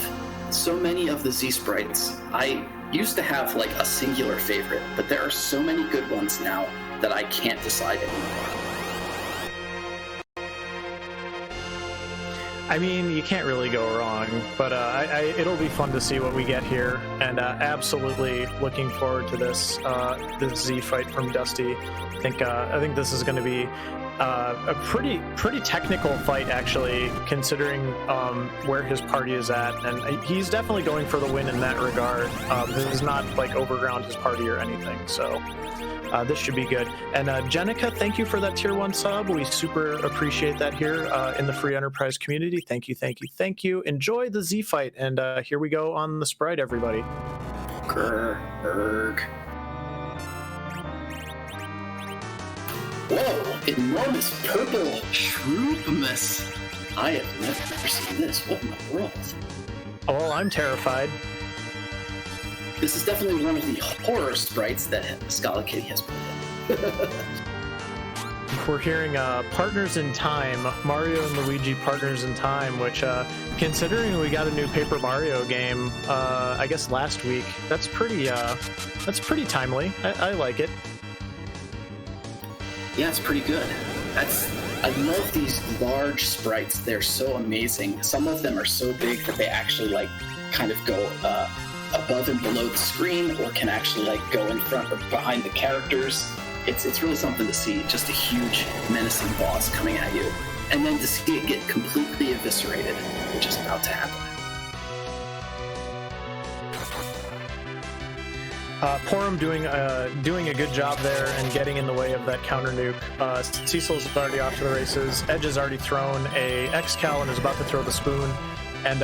so many of the Z sprites. I used to have like a singular favorite, but there are so many good ones now that I can't decide anymore. I mean, you can't really go wrong, but it'll be fun to see what we get here, and absolutely looking forward to this Z fight from Dusty. I think this is going to be a pretty technical fight, actually, considering where his party is at, and he's definitely going for the win in that regard. This is not like overground his party or anything, so. This should be good. And Jenica, thank you for that tier 1 sub. We super appreciate that here in the free enterprise community. Thank you, thank you, thank you. Enjoy the Z fight, and here we go on the sprite, everybody. Grrrg. Whoa, enormous purple shroomimus. I have never seen this. What in the world? Oh, well, I'm terrified. This is definitely one of the horror sprites that Scala Kitty has put in. We're hearing Partners in Time, Mario and Luigi Partners in Time, which, considering we got a new Paper Mario game, I guess last week, that's pretty timely. I like it. Yeah, it's pretty good. I love these large sprites. They're so amazing. Some of them are so big that they actually kind of go above and below the screen, or can actually go in front or behind the characters. It's really something to see. Just a huge menacing boss coming at you, and then to see it get completely eviscerated, which is about to happen. Porum doing a good job there and getting in the way of that counter nuke. Cecil's already off to the races. Edge has already thrown a X-Cal and is about to throw the spoon. And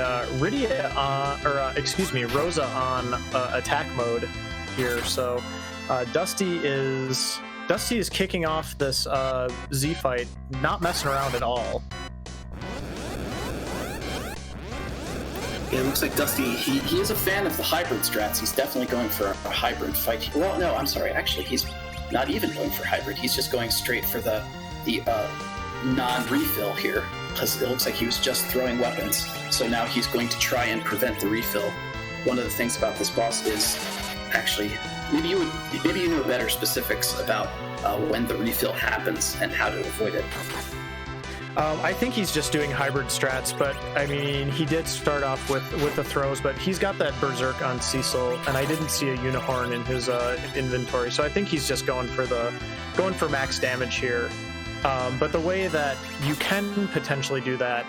Rosa on attack mode here. So Dusty is kicking off this Z fight, not messing around at all. Yeah, it looks like Dusty, he is a fan of the hybrid strats. He's definitely going for a hybrid fight. Well, no, I'm sorry. Actually, he's not even going for hybrid. He's just going straight for the non-refill here, because it looks like he was just throwing weapons. So now he's going to try and prevent the refill. One of the things about this boss is, actually, maybe you know better specifics about when the refill happens and how to avoid it. I think he's just doing hybrid strats, but I mean, he did start off with the throws, but he's got that Berserk on Cecil, and I didn't see a Unicorn in his inventory, so I think he's just going for max damage here. But the way that you can potentially do that,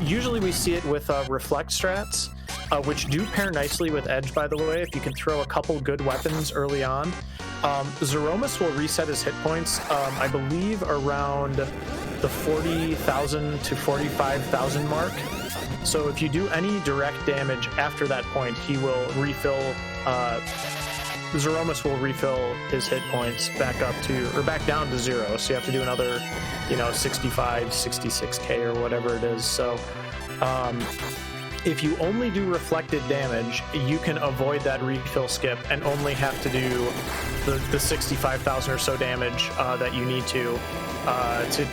usually we see it with reflect strats, which do pair nicely with Edge, by the way. If you can throw a couple good weapons early on, Zeromus will reset his hit points, I believe, around the 40,000 to 45,000 mark. So if you do any direct damage after that point, he will refill. Zeromus will refill his hit points back down to 0. So you have to do another, 65, 66k or whatever it is. So if you only do reflected damage, you can avoid that refill skip and only have to do the 65,000 or so damage that you need to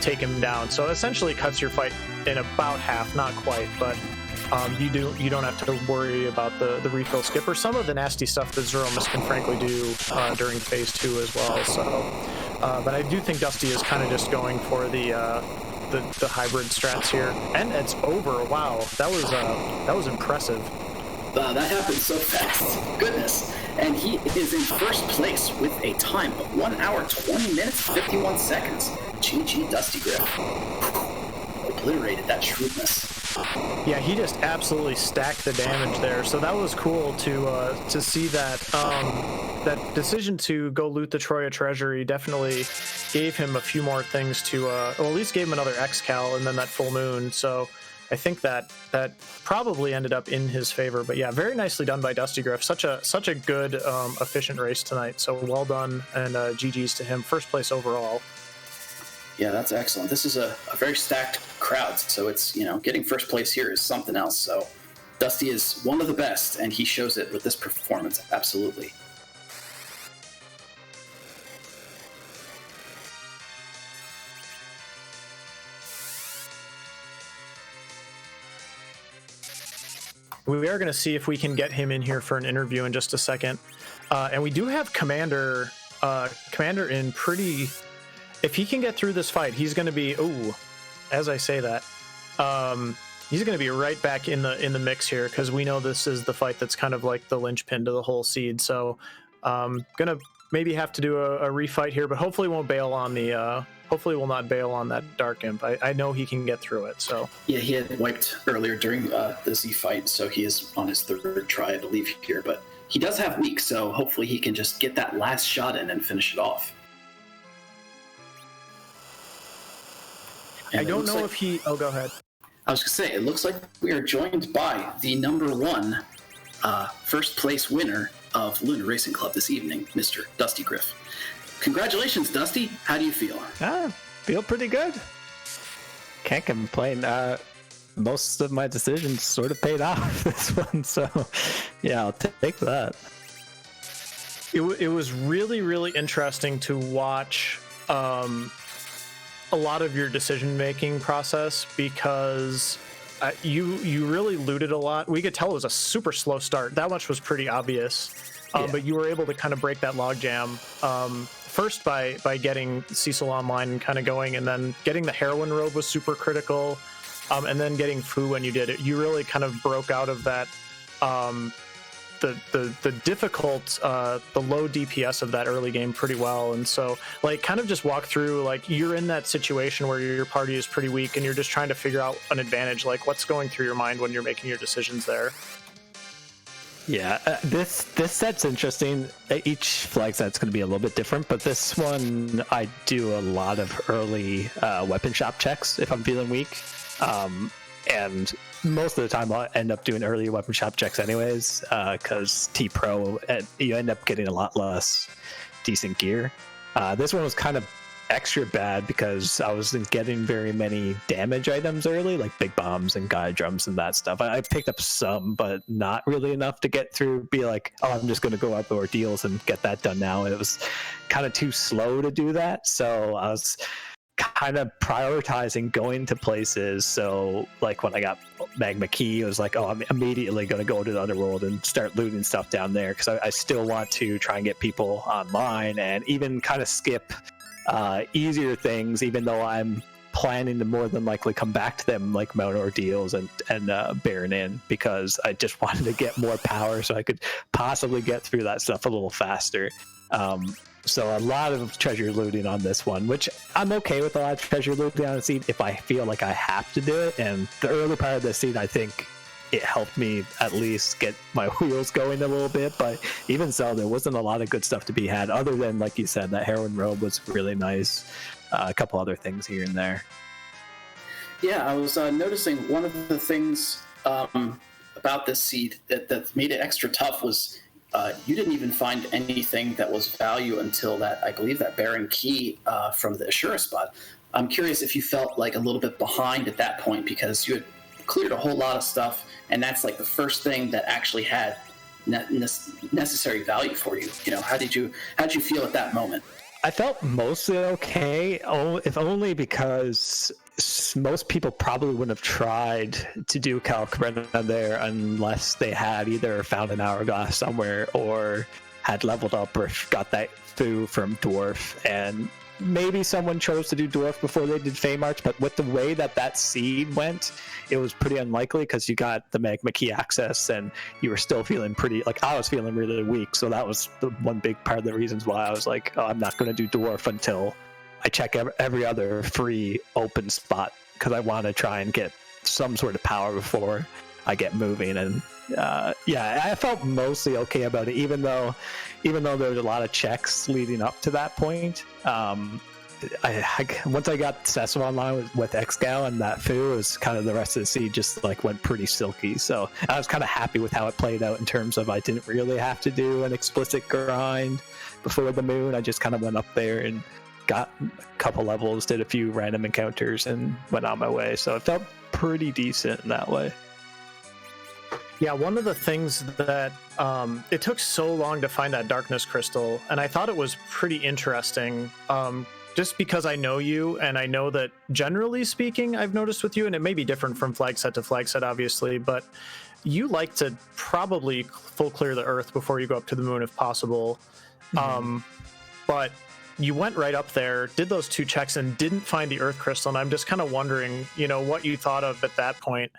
take him down. So essentially it cuts your fight in about half, not quite, but you don't have to worry about the refill skip or some of the nasty stuff that Zeromus can frankly do during phase 2 as well. So, but I do think Dusty is kind of just going for the hybrid strats here, and it's over. Wow, that was impressive. That happened so fast. Goodness. And he is in first place with a time of 1 hour, 20 minutes, 51 seconds. GG DustyGriff. Obliterated that shrewdness. Yeah, he just absolutely stacked the damage there. So that was cool to see that. That decision to go loot the Troya treasury definitely gave him a few more things to, at least gave him another X-Cal and then that full moon. So I think that probably ended up in his favor. But yeah, very nicely done by DustyGriff. Such a good, efficient race tonight. So well done, and GG's to him. First place overall. Yeah, that's excellent. This is a very stacked crowd, so it's, getting first place here is something else. So Dusty is one of the best, and he shows it with this performance, absolutely. We are going to see if we can get him in here for an interview in just a second. And we do have Commander in pretty... If he can get through this fight, he's going to be... Ooh, as I say that, He's going to be right back in the mix here because we know this is the fight that's kind of like the linchpin to the whole seed. So, gonna maybe have to do a refight here, but hopefully won't bail on the. Hopefully will not bail on that Dark Imp. I know he can get through it. So yeah, he had wiped earlier during the Z fight, so he is on his third try, I believe, here. But he does have weak, so hopefully he can just get that last shot in and finish it off. And I don't know if he. Oh, go ahead. I was going to say, it looks like we are joined by the #1 first place winner of Lunar Racing Club this evening, Mr. DustyGriff. Congratulations, Dusty. How do you feel? Feel pretty good. Can't complain. Most of my decisions sort of paid off this one, so yeah, I'll take that. It was really, really interesting to watch a lot of your decision-making process because you really looted a lot. We could tell it was a super slow start. That much was pretty obvious. But you were able to kind of break that logjam first by getting Cecil online and kind of going, and then getting the heroin robe was super critical, and then getting Fu when you did it. You really kind of broke out of that the difficult the low DPS of that early game pretty well. And so like kind of just walk through, like you're in that situation where your party is pretty weak and you're just trying to figure out an advantage, like what's going through your mind when you're making your decisions there. Yeah, this set's interesting. Each flag set's going to be a little bit different, but this one I do a lot of early weapon shop checks if I'm feeling weak, and most of the time I'll end up doing early weapon shop checks anyways, because T-Pro, you end up getting a lot less decent gear. This one was kind of extra bad because I wasn't getting very many damage items early, like big bombs and guide drums and that stuff. I picked up some, but not really enough to get through, be like, oh, I'm just going to go up ordeals and get that done now. And it was kind of too slow to do that. So I was kind of prioritizing going to places. So like when I got Magma Key, it was like, oh, I'm immediately going to go to the Underworld and start looting stuff down there, because I still want to try and get people online and even kind of skip easier things, even though I'm planning to more than likely come back to them, like Mount Ordeals and Baron Inn, because I just wanted to get more power so I could possibly get through that stuff a little faster. So a lot of treasure looting on this one, which I'm okay with a lot of treasure looting on a seed if I feel like I have to do it. And the early part of the seed, I think it helped me at least get my wheels going a little bit, but even so, there wasn't a lot of good stuff to be had other than, like you said, that heroin robe was really nice, a couple other things here and there. Yeah, I was noticing one of the things about this seed that made it extra tough was you didn't even find anything that was value until that, I believe, that Baron Key from the Ashura spot. I'm curious if you felt like a little bit behind at that point, because you had cleared a whole lot of stuff, and that's like the first thing that actually had necessary value for you. You know, how did you feel at that moment? I felt mostly okay, if only because most people probably wouldn't have tried to do Calcarena there unless they had either found an hourglass somewhere or had leveled up or got that foo from Dwarf. And maybe someone chose to do Dwarf before they did Fey March, but with the way that seed went, it was pretty unlikely, because you got the Magma Key access and you were still feeling pretty, like I was feeling really weak. So that was the one big part of the reasons why I was like, oh, I'm not going to do Dwarf until I check every other free open spot, because I want to try and get some sort of power before I get moving. And yeah, I felt mostly okay about it, even though there was a lot of checks leading up to that point. Once I got Cecil online with Xgal and that foo, it was kind of the rest of the seed just like went pretty silky. So I was kind of happy with how it played out in terms of I didn't really have to do an explicit grind before the moon. I just kind of went up there and got a couple levels, did a few random encounters, and went on my way. So it felt pretty decent in that way. Yeah, one of the things that it took so long to find that darkness crystal, and I thought it was pretty interesting, just because I know you, and I know that generally speaking, I've noticed with you, and it may be different from flag set to flag set, obviously, but you like to probably full clear the earth before you go up to the moon if possible. Mm-hmm. But you went right up there, did those 2 checks, and didn't find the Earth Crystal. And I'm just kind of wondering, what you thought of at that point,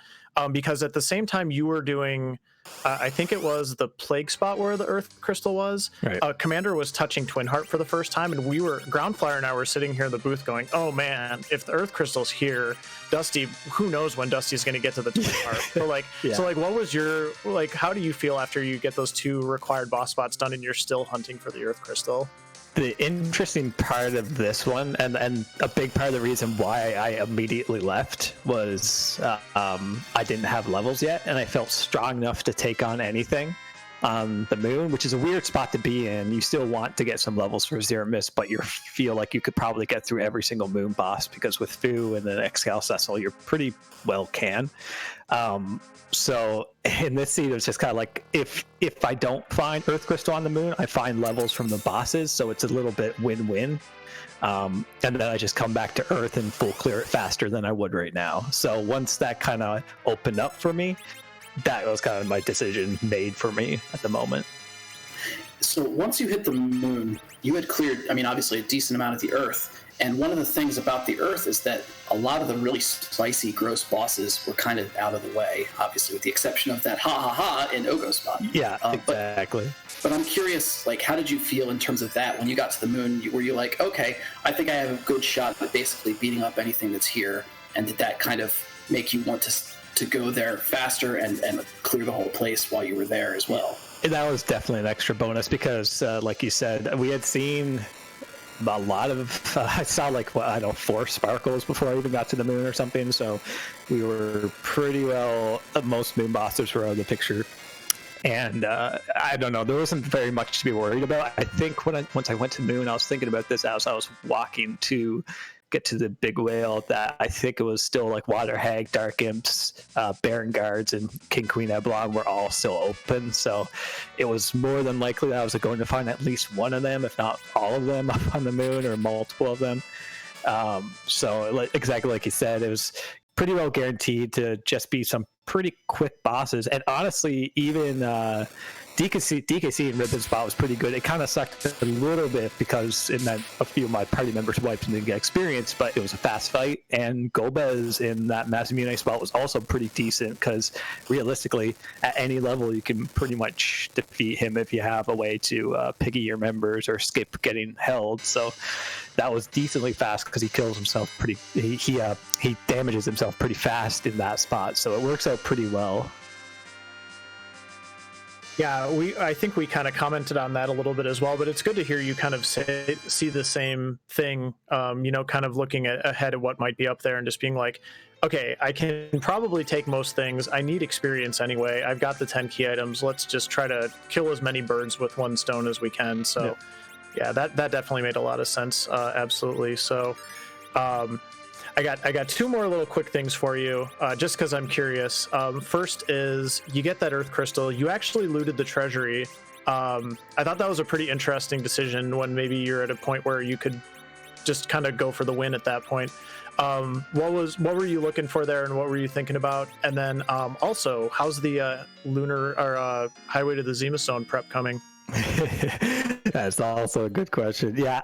because at the same time you were doing, I think it was the plague spot where the Earth Crystal was. Right. Commander was touching Twin Heart for the first time, and Groundflier and I were sitting here in the booth going, "Oh man, if the Earth Crystal's here, Dusty, who knows when Dusty's going to get to the Twin Heart?" So what was your how do you feel after you get those 2 required boss spots done and you're still hunting for the Earth Crystal? The interesting part of this one, and a big part of the reason why I immediately left, was I didn't have levels yet, and I felt strong enough to take on anything on the moon, which is a weird spot to be in. You still want to get some levels for Zero Miss, but you feel like you could probably get through every single moon boss, because with Fu and the Excal Cecil, you're pretty well can. So in this scene, it was just kind of like, if I don't find Earth Crystal on the moon, I find levels from the bosses, so it's a little bit win-win. And then I just come back to Earth and full clear it faster than I would right now. So once that kind of opened up for me, that was kind of my decision made for me at the moment. So once you hit the moon, you had cleared, obviously a decent amount of the Earth. And one of the things about the Earth is that a lot of the really spicy, gross bosses were kind of out of the way, obviously, with the exception of that ha-ha-ha in Ogo spot. Yeah, exactly. But I'm curious, how did you feel in terms of that when you got to the moon? Were you like, okay, I think I have a good shot at basically beating up anything that's here? And did that kind of make you want to go there faster and clear the whole place while you were there as well? That was definitely an extra bonus because, like you said, we had seen a lot of I saw 4 sparkles before I even got to the moon or something, so we were pretty well, most moon bosses were out of the picture, and I don't know, there wasn't very much to be worried about. I think once I went to the moon, I was thinking about this as I was walking to get to the big whale, that I think it was still Water Hag, Dark Imps, Baron Guards, and King Queen Eblon were all still open. So it was more than likely that I was going to find at least one of them, if not all of them, up on the moon, or multiple of them. So exactly like you said, it was pretty well guaranteed to just be some pretty quick bosses. And honestly, even DKC and Ribbon spot was pretty good. It kind of sucked a little bit because it meant a few of my party members wiped and didn't get experience, but it was a fast fight. And Gobez in that Masamune spot was also pretty decent because realistically, at any level, you can pretty much defeat him if you have a way to piggy your members or skip getting held. So that was decently fast because he kills himself he damages himself pretty fast in that spot. So it works out pretty well. Yeah, I think we kind of commented on that a little bit as well, but it's good to hear you kind of see the same thing, kind of looking ahead at what might be up there and just being like, okay, I can probably take most things. I need experience anyway. I've got the 10 key items. Let's just try to kill as many birds with one stone as we can. So yeah, that definitely made a lot of sense. Absolutely. So I got 2 more little quick things for you, just because I'm curious. First is you get that Earth Crystal. You actually looted the treasury. I thought that was a pretty interesting decision when maybe you're at a point where you could just kind of go for the win at that point. What were you looking for there, and what were you thinking about? And then also, how's the Lunar or Highway to the Zima prep coming? That's also a good question. Yeah,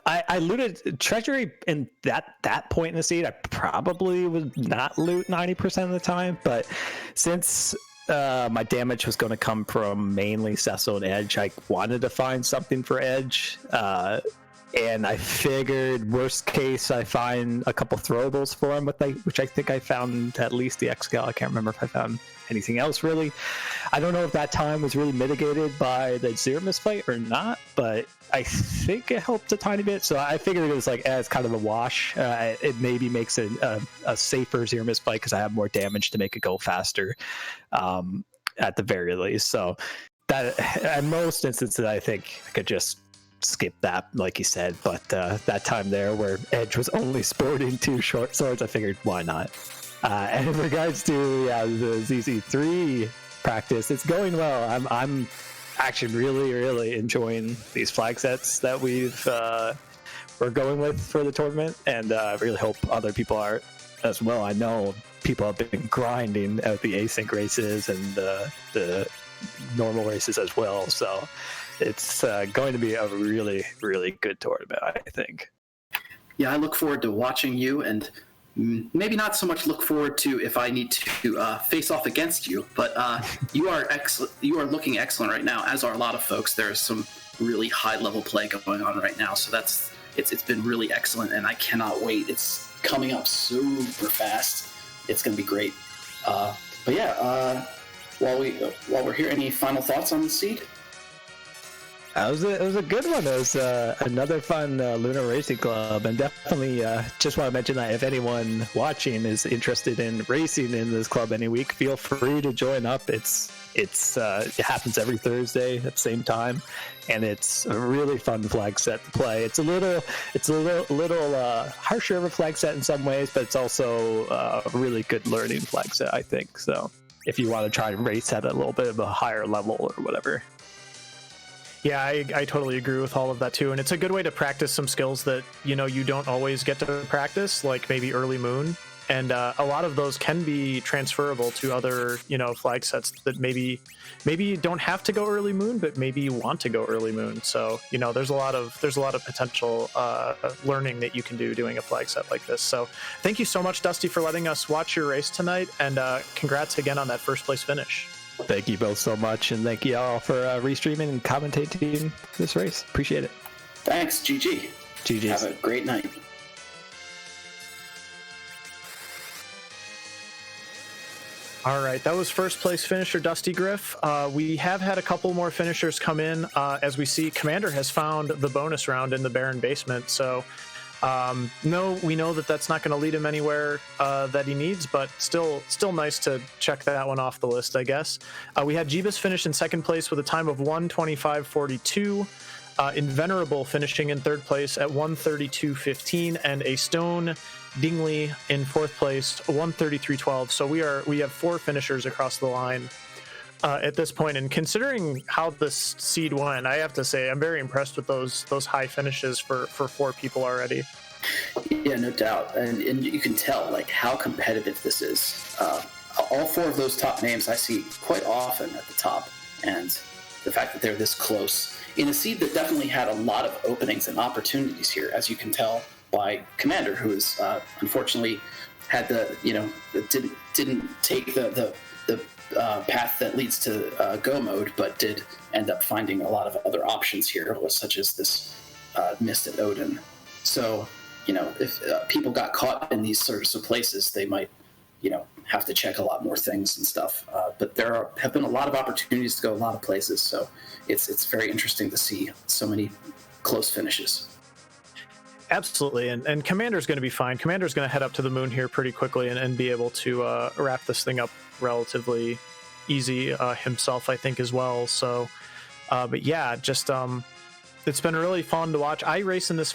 I looted treasury in that point in the seed. I probably would not loot 90% of the time, but since my damage was going to come from mainly Cecil and Edge, I wanted to find something for Edge. And I figured, worst case, I find a couple throwables for him, which I think I found at least the Excal. I can't remember if I found anything else, really. I don't know if that time was really mitigated by the Zero Miss fight or not, but I think it helped a tiny bit. So I figured it was as kind of a wash. It maybe makes a safer Zero Miss fight because I have more damage to make it go faster at the very least. So that, at most instances, I think I could just skip that, like you said, but that time there where Edge was only sporting 2 short swords, I figured why not. And in regards to the ZZ3 practice, it's going well. I'm actually really enjoying these flag sets that we're going with for the tournament, and I really hope other people are as well. I know people have been grinding out the async races and the normal races as well, so it's going to be a really, really good tournament, I think. Yeah, I look forward to watching you, and maybe not so much look forward to if I need to face off against you, but you are excellent. You are looking excellent right now, as are a lot of folks. There is some really high-level play going on right now, so it's been really excellent, and I cannot wait. It's coming up super fast. It's going to be great. But yeah, while we're here, any final thoughts on the seed? It was a good one. It was another fun Lunar Racing Club, and definitely just want to mention that if anyone watching is interested in racing in this club any week, feel free to join up. It happens every Thursday at the same time, and it's a really fun flag set to play. It's a little harsher of a flag set in some ways, but it's also a really good learning flag set, I think. So if you want to try and race at a little bit of a higher level or whatever. Yeah, I totally agree with all of that too, and it's a good way to practice some skills that you don't always get to practice, like maybe early moon, and a lot of those can be transferable to other flag sets that maybe you don't have to go early moon, but maybe you want to go early moon. So there's a lot of potential learning that you can do doing a flag set like this. So thank you so much, Dusty, for letting us watch your race tonight, and congrats again on that first place finish. Thank you both so much, and thank you all for restreaming and commentating this race. Appreciate it. Thanks, GG. GG. Have a great night. All right, that was first place finisher DustyGriff. We have had a couple more finishers come in. As we see, Commander has found the bonus round in the Barren Basement, so we know that that's not going to lead him anywhere that he needs, but still nice to check that one off the list, I guess. We had Jeebus finish in second place with a time of 1:25.42, Invenerable finishing in third place at 1:32.15, and a Stone Dingley in fourth place, 1:33.12. So we have four finishers across the line at this point, and considering how this seed went, I have to say I'm very impressed with those high finishes for four people already. Yeah, no doubt, and you can tell like how competitive this is. All four of those top names I see quite often at the top, and the fact that they're this close in a seed that definitely had a lot of openings and opportunities here, as you can tell by Commander, who is unfortunately had didn't take the path that leads to go mode, but did end up finding a lot of other options here, such as this mist at Odin. So, if people got caught in these sorts of places, they might, have to check a lot more things and stuff. But there have been a lot of opportunities to go a lot of places, so it's very interesting to see so many close finishes. Absolutely, and Commander's going to be fine. Commander's going to head up to the moon here pretty quickly and be able to wrap this thing up relatively easy himself, I think, as well. So, but yeah, just it's been really fun to watch. I race in this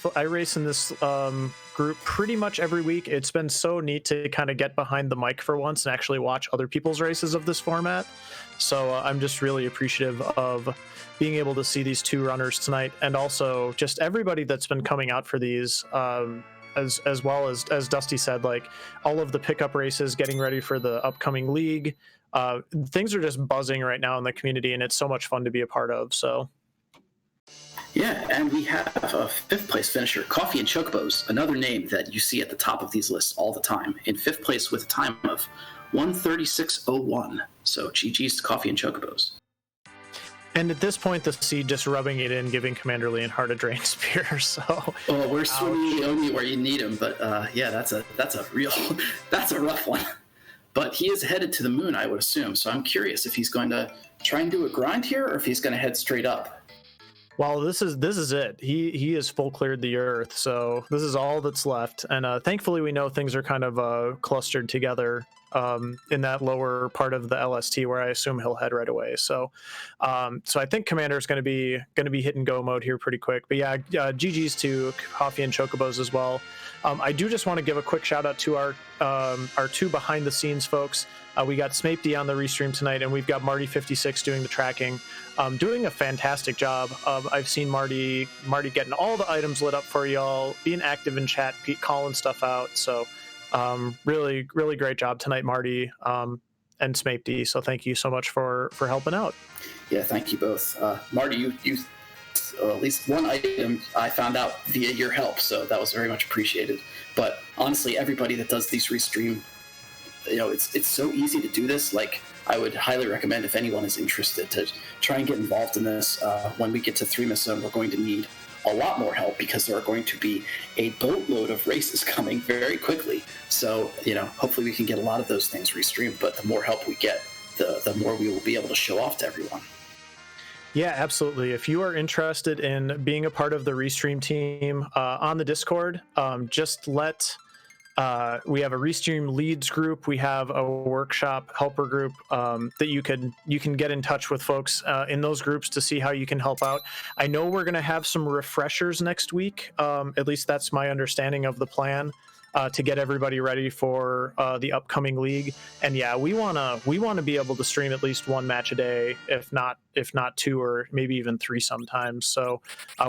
group pretty much every week. It's been so neat to kind of get behind the mic for once and actually watch other people's races of this format. So I'm just really appreciative of being able to see these two runners tonight, and also just everybody that's been coming out for these, as well as Dusty said, like all of the pickup races, getting ready for the upcoming league. Things are just buzzing right now in the community, and it's so much fun to be a part of. So yeah, and we have a fifth place finisher, Coffee and Chocobos, another name that you see at the top of these lists all the time, in fifth place with a time of 1:36.01. So GG's to Coffee and Chocobos. And at this point, the seed just rubbing it in, giving CommanderLeonhart a drain spear. So, we're swimming only where you need him. But yeah, that's a rough one. But he is headed to the moon, I would assume. So I'm curious if he's going to try and do a grind here, or if he's going to head straight up. Well, this is it. He has full cleared the Earth, so this is all that's left. And thankfully, we know things are kind of clustered together in that lower part of the LST, where I assume he'll head right away. So I think Commander is going to be hitting go mode here pretty quick. But yeah, GG's to Coffee and Chocobos as well. I do just want to give a quick shout out to our two behind the scenes folks. We got SmapeD on the restream tonight, and we've got Marty56 doing the tracking, doing a fantastic job. I've seen Marty getting all the items lit up for y'all, being active in chat, calling stuff out. So really, really great job tonight, Marty, and SmapeD. So thank you so much for helping out. Yeah, thank you both. Marty, you at least one item I found out via your help, so that was very much appreciated. But honestly, everybody that does these restream, it's so easy to do this. Like, I would highly recommend, if anyone is interested, to try and get involved in this. When we get to 3 Zone, we're going to need a lot more help because there are going to be a boatload of races coming very quickly. So, hopefully we can get a lot of those things restreamed, but the more help we get, the more we will be able to show off to everyone. Yeah, absolutely. If you are interested in being a part of the Restream team on the Discord, just we have a Restream leads group. We have a workshop helper group that you can get in touch with folks in those groups to see how you can help out. I know we're going to have some refreshers next week. At least that's my understanding of the plan. To get everybody ready for the upcoming league. And yeah, we wanna be able to stream at least one match a day, if not 2 or maybe even 3 sometimes. So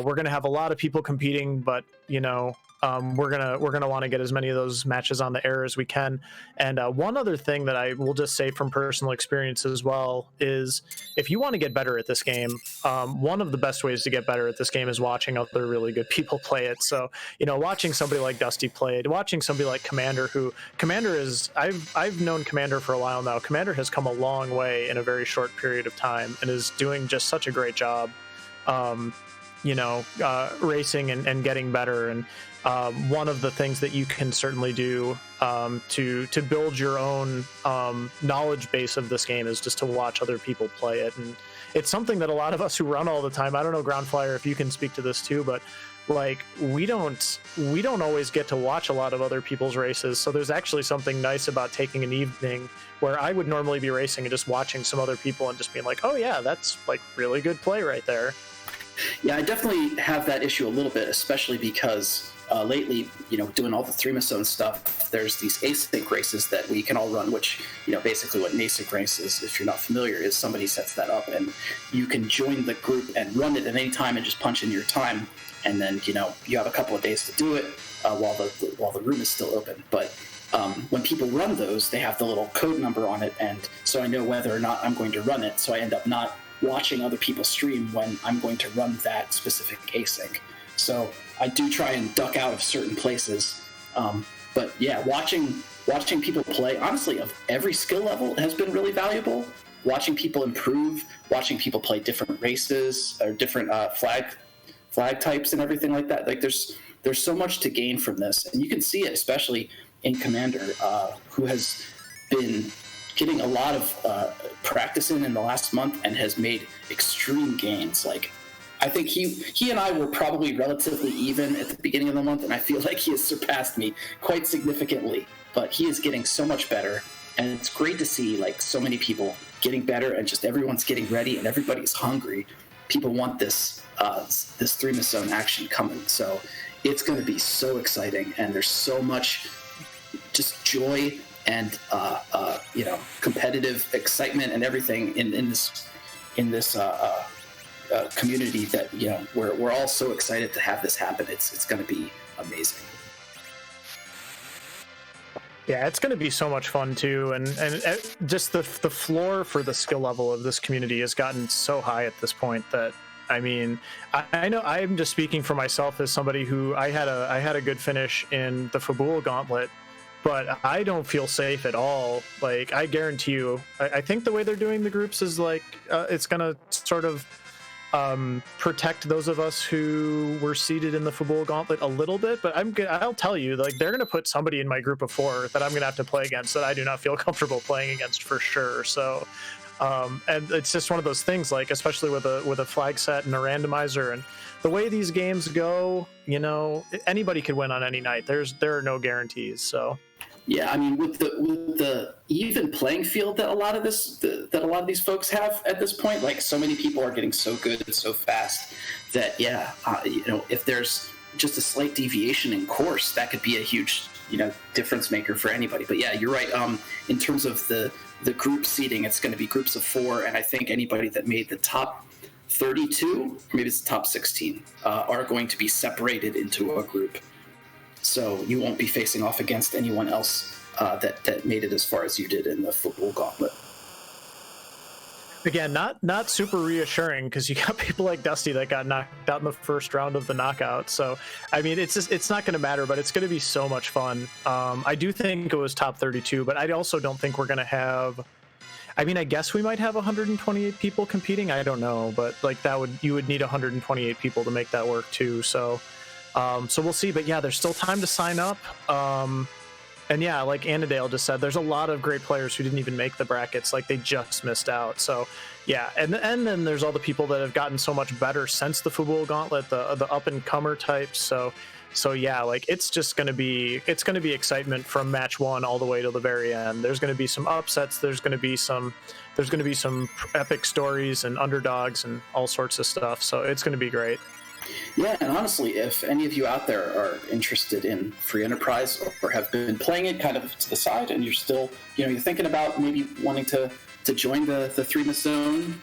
we're gonna have a lot of people competing, but we're gonna want to get as many of those matches on the air as we can. And one other thing that I will just say from personal experience as well is, if you want to get better at this game, one of the best ways to get better at this game is watching other really good people play it. So watching somebody like Dusty play it, watching somebody like Commander, I've known Commander for a while now. Commander has come a long way in a very short period of time and is doing just such a great job racing and getting better. And one of the things that you can certainly do to build your own knowledge base of this game is just to watch other people play it. And it's something that a lot of us who run all the time, I don't know, Groundflier, if you can speak to this too, but like we don't always get to watch a lot of other people's races. So there's actually something nice about taking an evening where I would normally be racing and just watching some other people and just being like, oh yeah, that's like really good play right there. Yeah, I definitely have that issue a little bit, especially because lately, doing all the 3 Zone stuff, there's these async races that we can all run, which, basically what an async race is, if you're not familiar, is somebody sets that up and you can join the group and run it at any time and just punch in your time. And then, you have a couple of days to do it while the room is still open. But when people run those, they have the little code number on it. And so I know whether or not I'm going to run it. So I end up not watching other people stream when I'm going to run that specific async. So I do try and duck out of certain places. But yeah, watching people play, honestly, of every skill level has been really valuable. Watching people improve, watching people play different races or different flag types and everything like that. Like there's so much to gain from this. And you can see it, especially in Commander, who has been getting a lot of practice in the last month and has made extreme gains. Like, I think he and I were probably relatively even at the beginning of the month, and I feel like he has surpassed me quite significantly. But he is getting so much better, and it's great to see like so many people getting better, and just everyone's getting ready, and everybody's hungry. People want this 3 Zone action coming, so it's going to be so exciting, and there's so much just joy and competitive excitement and everything in this community that we're all so excited to have this happen. It's going to be amazing. Yeah, it's going to be so much fun too, and just the floor for the skill level of this community has gotten so high at this point that, I mean, I know I'm just speaking for myself as somebody who I had a good finish in the Fabul Gauntlet, but I don't feel safe at all. Like, I guarantee you, I think the way they're doing the groups is like it's going to sort of protect those of us who were seated in the Fabul Gauntlet a little bit, but I'll tell you, like, they're going to put somebody in my group of 4 that I'm going to have to play against that I do not feel comfortable playing against for sure. So, and it's just one of those things, like, especially with a flag set and a randomizer and the way these games go, anybody could win on any night. There are no guarantees. So. Yeah, I mean, with the even playing field that a lot of these folks have at this point, like, so many people are getting so good and so fast that if there's just a slight deviation in course, that could be a huge difference maker for anybody. But yeah, you're right. In terms of the group seating, it's going to be groups of 4, and I think anybody that made the top 32, maybe it's the top 16, are going to be separated into a group. So you won't be facing off against anyone else that made it as far as you did in the Fabul Gauntlet. Again, not super reassuring because you got people like Dusty that got knocked out in the first round of the knockout. So, I mean, it's not going to matter, but it's going to be so much fun. I do think it was top 32, but I also don't think we're going to have. I mean, I guess we might have 128 people competing. I don't know, but like you would need 128 people to make that work too. So we'll see. But yeah, there's still time to sign up. And yeah, like Annadale just said, there's a lot of great players who didn't even make the brackets. Like they just missed out. So yeah, and then there's all the people that have gotten so much better since the Football Gauntlet, the up and comer types. So yeah, like it's going to be excitement from match 1 all the way to the very end. There's going to be some upsets. There's going to be some epic stories and underdogs and all sorts of stuff. So it's going to be great. Yeah, and honestly, if any of you out there are interested in Free Enterprise or have been playing it kind of to the side, and you're still, you're thinking about maybe wanting to join the 3-miss zone,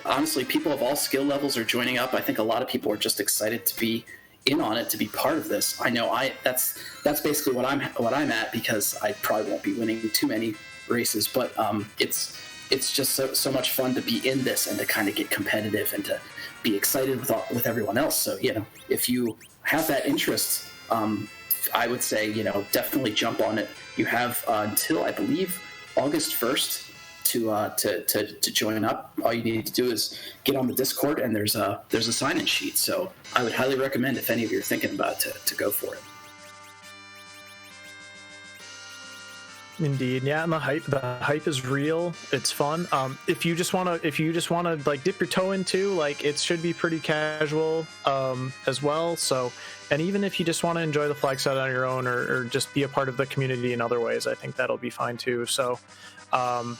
honestly, people of all skill levels are joining up. I think a lot of people are just excited to be in on it, to be part of this. I know that's basically what I'm at, because I probably won't be winning too many races, but it's just so much fun to be in this and to kind of get competitive and to be excited with everyone else. So, if you have that interest, I would say, definitely jump on it. You have until, I believe, August 1st to join up. All you need to do is get on the Discord, and there's a sign-in sheet. So I would highly recommend, if any of you are thinking about it, to go for it. Indeed, yeah, and the hype is real. It's fun. If you just wanna like dip your toe into, like, it should be pretty casual as well. So, and even if you just want to enjoy the flag set on your own, or just be a part of the community in other ways, I think that'll be fine too. So, but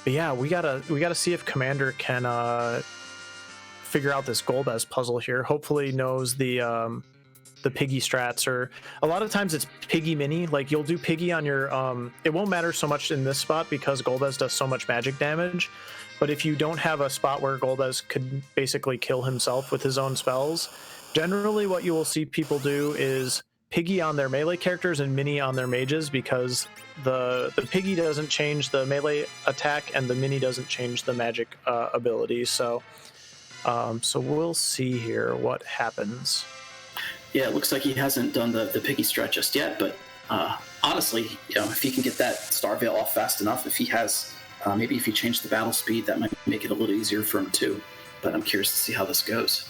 yeah, we gotta see if Commander can figure out this Golbez puzzle here. Hopefully, knows the Piggy strats, or a lot of times it's Piggy Mini. Like, you'll do Piggy on your it won't matter so much in this spot because Golbez does so much magic damage, but if you don't have a spot where Golbez could basically kill himself with his own spells, generally what you will see people do is Piggy on their melee characters and Mini on their mages, because the Piggy doesn't change the melee attack and the Mini doesn't change the magic ability. So we'll see here what happens. Yeah, it looks like he hasn't done the Piggy strat just yet, but honestly, if he can get that Star Veil off fast enough, if he has, maybe if he changed the battle speed, that might make it a little easier for him too. But I'm curious to see how this goes.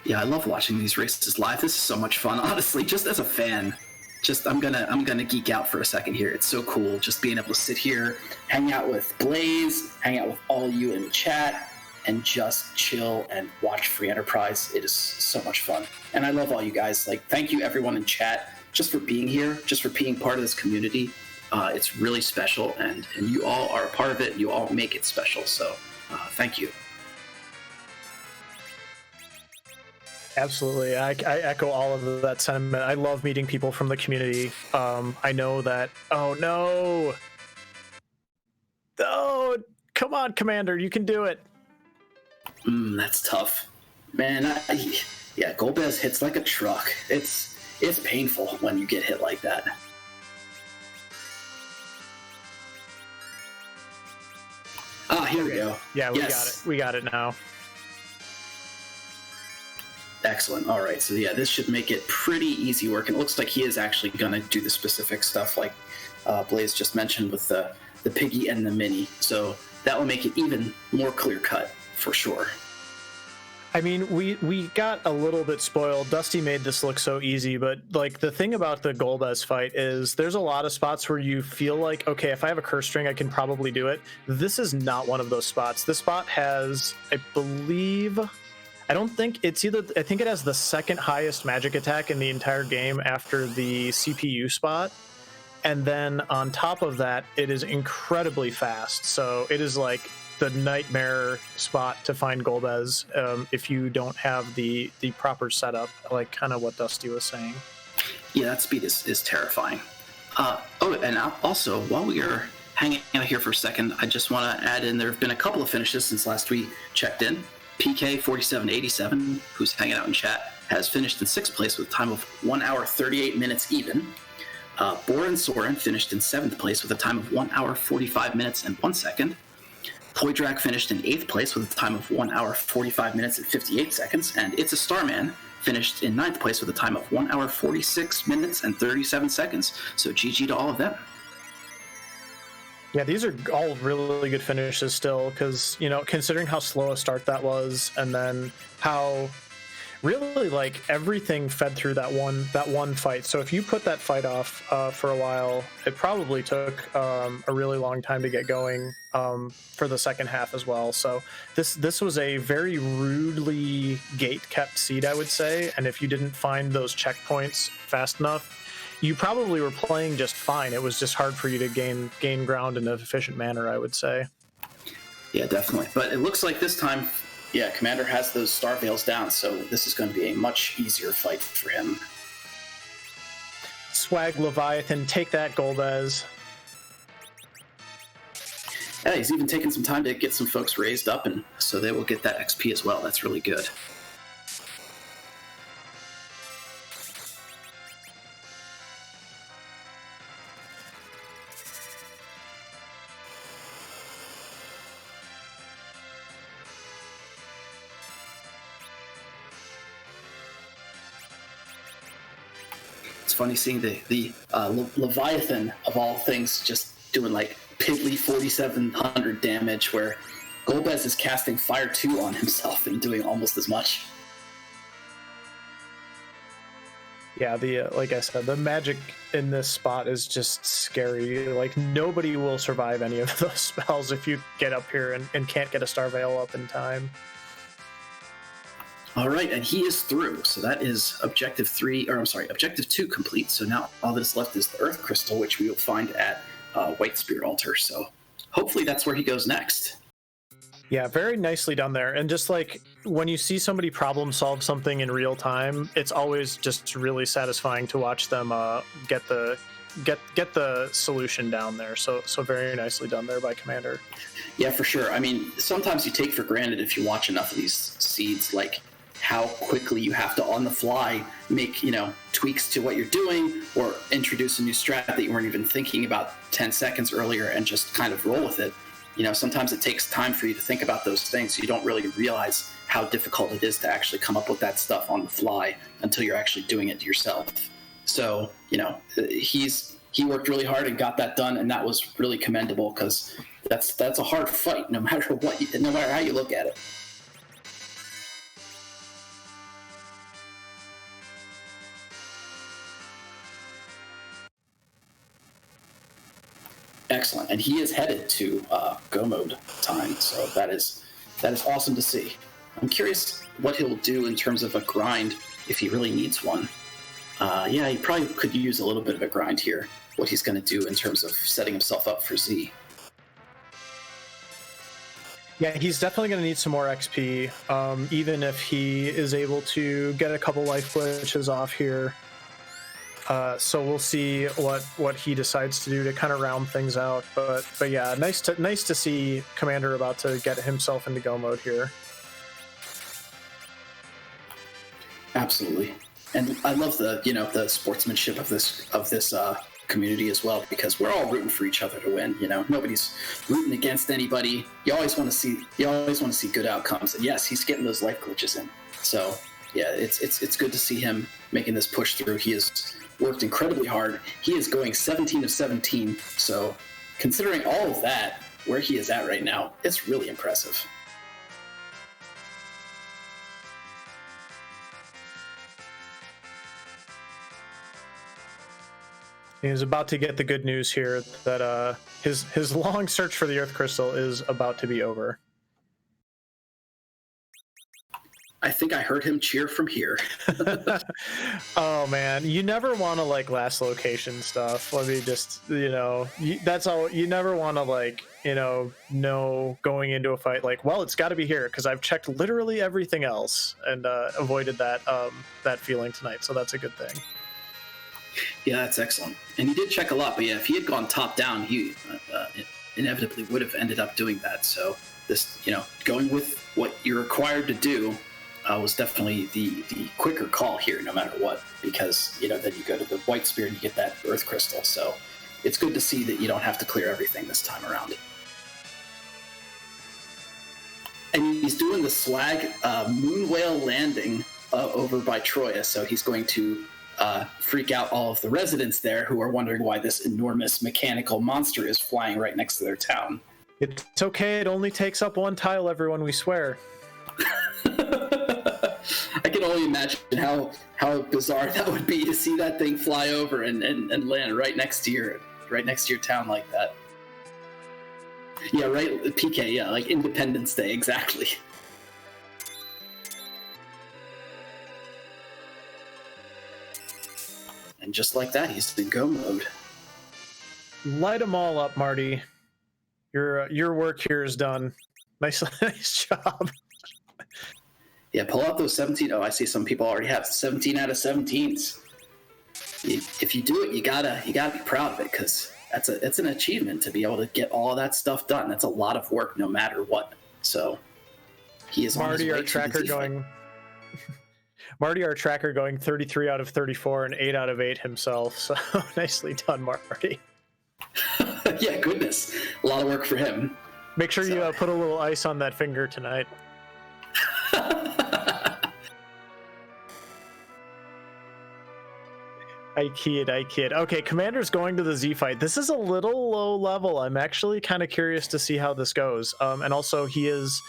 Yeah, I love watching these races live. This is so much fun, honestly, just as a fan. I'm gonna geek out for a second here. It's so cool just being able to sit here, hang out with Blaze, hang out with all you in the chat, and just chill and watch Free Enterprise. It is so much fun, and I love all you guys. Like, thank you everyone in chat just for being here, just for being part of this community. It's really special, and you all are a part of it. And you all make it special. So thank you. Absolutely. I echo all of that sentiment. I love meeting people from the community. I know that... Oh, no! Oh, come on, Commander. You can do it. That's tough. Man, yeah, Golbez hits like a truck. It's painful when you get hit like that. Ah, here we go. Yeah, we got it. We got it now. Excellent. All right. So yeah, this should make it pretty easy work. And it looks like he is actually going to do the specific stuff like Blaze just mentioned with the Piggy and the Mini. So that will make it even more clear cut for sure. I mean, we got a little bit spoiled. Dusty made this look so easy, but like the thing about the Golbez fight is there's a lot of spots where you feel like, okay, if I have a curse string, I can probably do it. This is not one of those spots. This spot has, I believe... I don't think it's either... I think it has the second highest magic attack in the entire game after the CPU spot. And then on top of that, it is incredibly fast. So it is like the nightmare spot to find Golbez if you don't have the proper setup, like kind of what Dusty was saying. Yeah, that speed is terrifying. And also, while we are hanging out here for a second, I just want to add in, there have been a couple of finishes since last we checked in. PK4787, who's hanging out in chat, has finished in 6th place with a time of 1 hour 38 minutes even. Boren Soren finished in 7th place with a time of 1 hour 45 minutes and 1 second. Poydrak finished in 8th place with a time of 1 hour 45 minutes and 58 seconds. And It's a Starman finished in 9th place with a time of 1 hour 46 minutes and 37 seconds. So GG to all of them. Yeah, these are all really good finishes still, because, you know, considering how slow a start that was, and then how really like everything fed through that one fight. So if you put that fight off for a while, it probably took a really long time to get going for the second half as well. So this was a very rudely gate kept seed, I would say, and if you didn't find those checkpoints fast enough, you probably were playing just fine. It was just hard for you to gain ground in an efficient manner, I would say. Yeah, definitely. But it looks like this time, yeah, Commander has those star veils down, so this is going to be a much easier fight for him. Swag Leviathan, take that, Golbez. Yeah, he's even taken some time to get some folks raised up, and so they will get that XP as well. That's really good. It's funny seeing the Leviathan, of all things, just doing like piddly 4,700 damage, where Golbez is casting Fire 2 on himself and doing almost as much. Yeah, like I said, the magic in this spot is just scary. Like, nobody will survive any of those spells if you get up here and can't get a Star Veil up in time. All right, and he is through. So that is objective 2 complete. So now all that's left is the Earth Crystal, which we will find at White Spear Altar. So hopefully that's where he goes next. Yeah, very nicely done there. And just like when you see somebody problem solve something in real time, it's always just really satisfying to watch them get the solution down there. So very nicely done there by Commander. Yeah, for sure. I mean, sometimes you take for granted, if you watch enough of these seeds, like how quickly you have to on the fly make, tweaks to what you're doing, or introduce a new strat that you weren't even thinking about 10 seconds earlier and just kind of roll with it. Sometimes it takes time for you to think about those things. So you don't really realize how difficult it is to actually come up with that stuff on the fly until you're actually doing it yourself. So, he worked really hard and got that done, and that was really commendable, because that's a hard fight no matter how you look at it. Excellent, and he is headed to go mode time, so that is awesome to see. I'm curious what he'll do in terms of a grind if he really needs one. Yeah, he probably could use a little bit of a grind here. What he's going to do in terms of setting himself up for Z. Yeah, he's definitely going to need some more XP, even if he is able to get a couple life glitches off here. So we'll see what he decides to do to kind of round things out. But yeah, nice to see Commander about to get himself into go mode here. Absolutely, and I love the sportsmanship of this community as well, because we're all rooting for each other to win. Nobody's rooting against anybody. You always want to see good outcomes. And yes, he's getting those life glitches in. So yeah, it's good to see him making this push through. He has worked incredibly hard. He is going 17 of 17. So considering all of that, where he is at right now, it's really impressive. He's about to get the good news here that his long search for the Earth Crystal is about to be over. I think I heard him cheer from here. Oh man, you never want to last location stuff. Let me just, that's all. You never want to know going into a fight well, it's got to be here because I've checked literally everything else and avoided that feeling tonight. So that's a good thing. Yeah, that's excellent. And he did check a lot, but yeah, if he had gone top down, he inevitably would have ended up doing that. So this, going with what you're required to do, was definitely the quicker call here, no matter what, because then you go to the White Spear and you get that Earth Crystal. So it's good to see that you don't have to clear everything this time around. And he's doing the swag Moon Whale landing over by Troya, so he's going to freak out all of the residents there who are wondering why this enormous mechanical monster is flying right next to their town. It's okay, it only takes up 1 tile, everyone, we swear. I can only imagine how bizarre that would be to see that thing fly over and land right next to your town like that. Yeah, right, PK, yeah, like Independence Day, exactly. And just like that, he's in go mode. Light them all up, Marty. Your work here is done. Nice job. Yeah, pull out those 17. Oh, I see some people already have 17 out of 17s. If you do it, you gotta be proud of it, because it's an achievement to be able to get all of that stuff done. That's a lot of work, no matter what. So he is Marty, on his way our tracker going. Marty, our tracker, going 33 out of 34 and 8 out of 8 himself. So nicely done, Marty. Yeah, goodness, a lot of work for him. Make sure you put a little ice on that finger tonight. I kid. Okay, Commander's going to the Z fight. This is a little low level. I'm actually kind of curious to see how this goes. And also, he is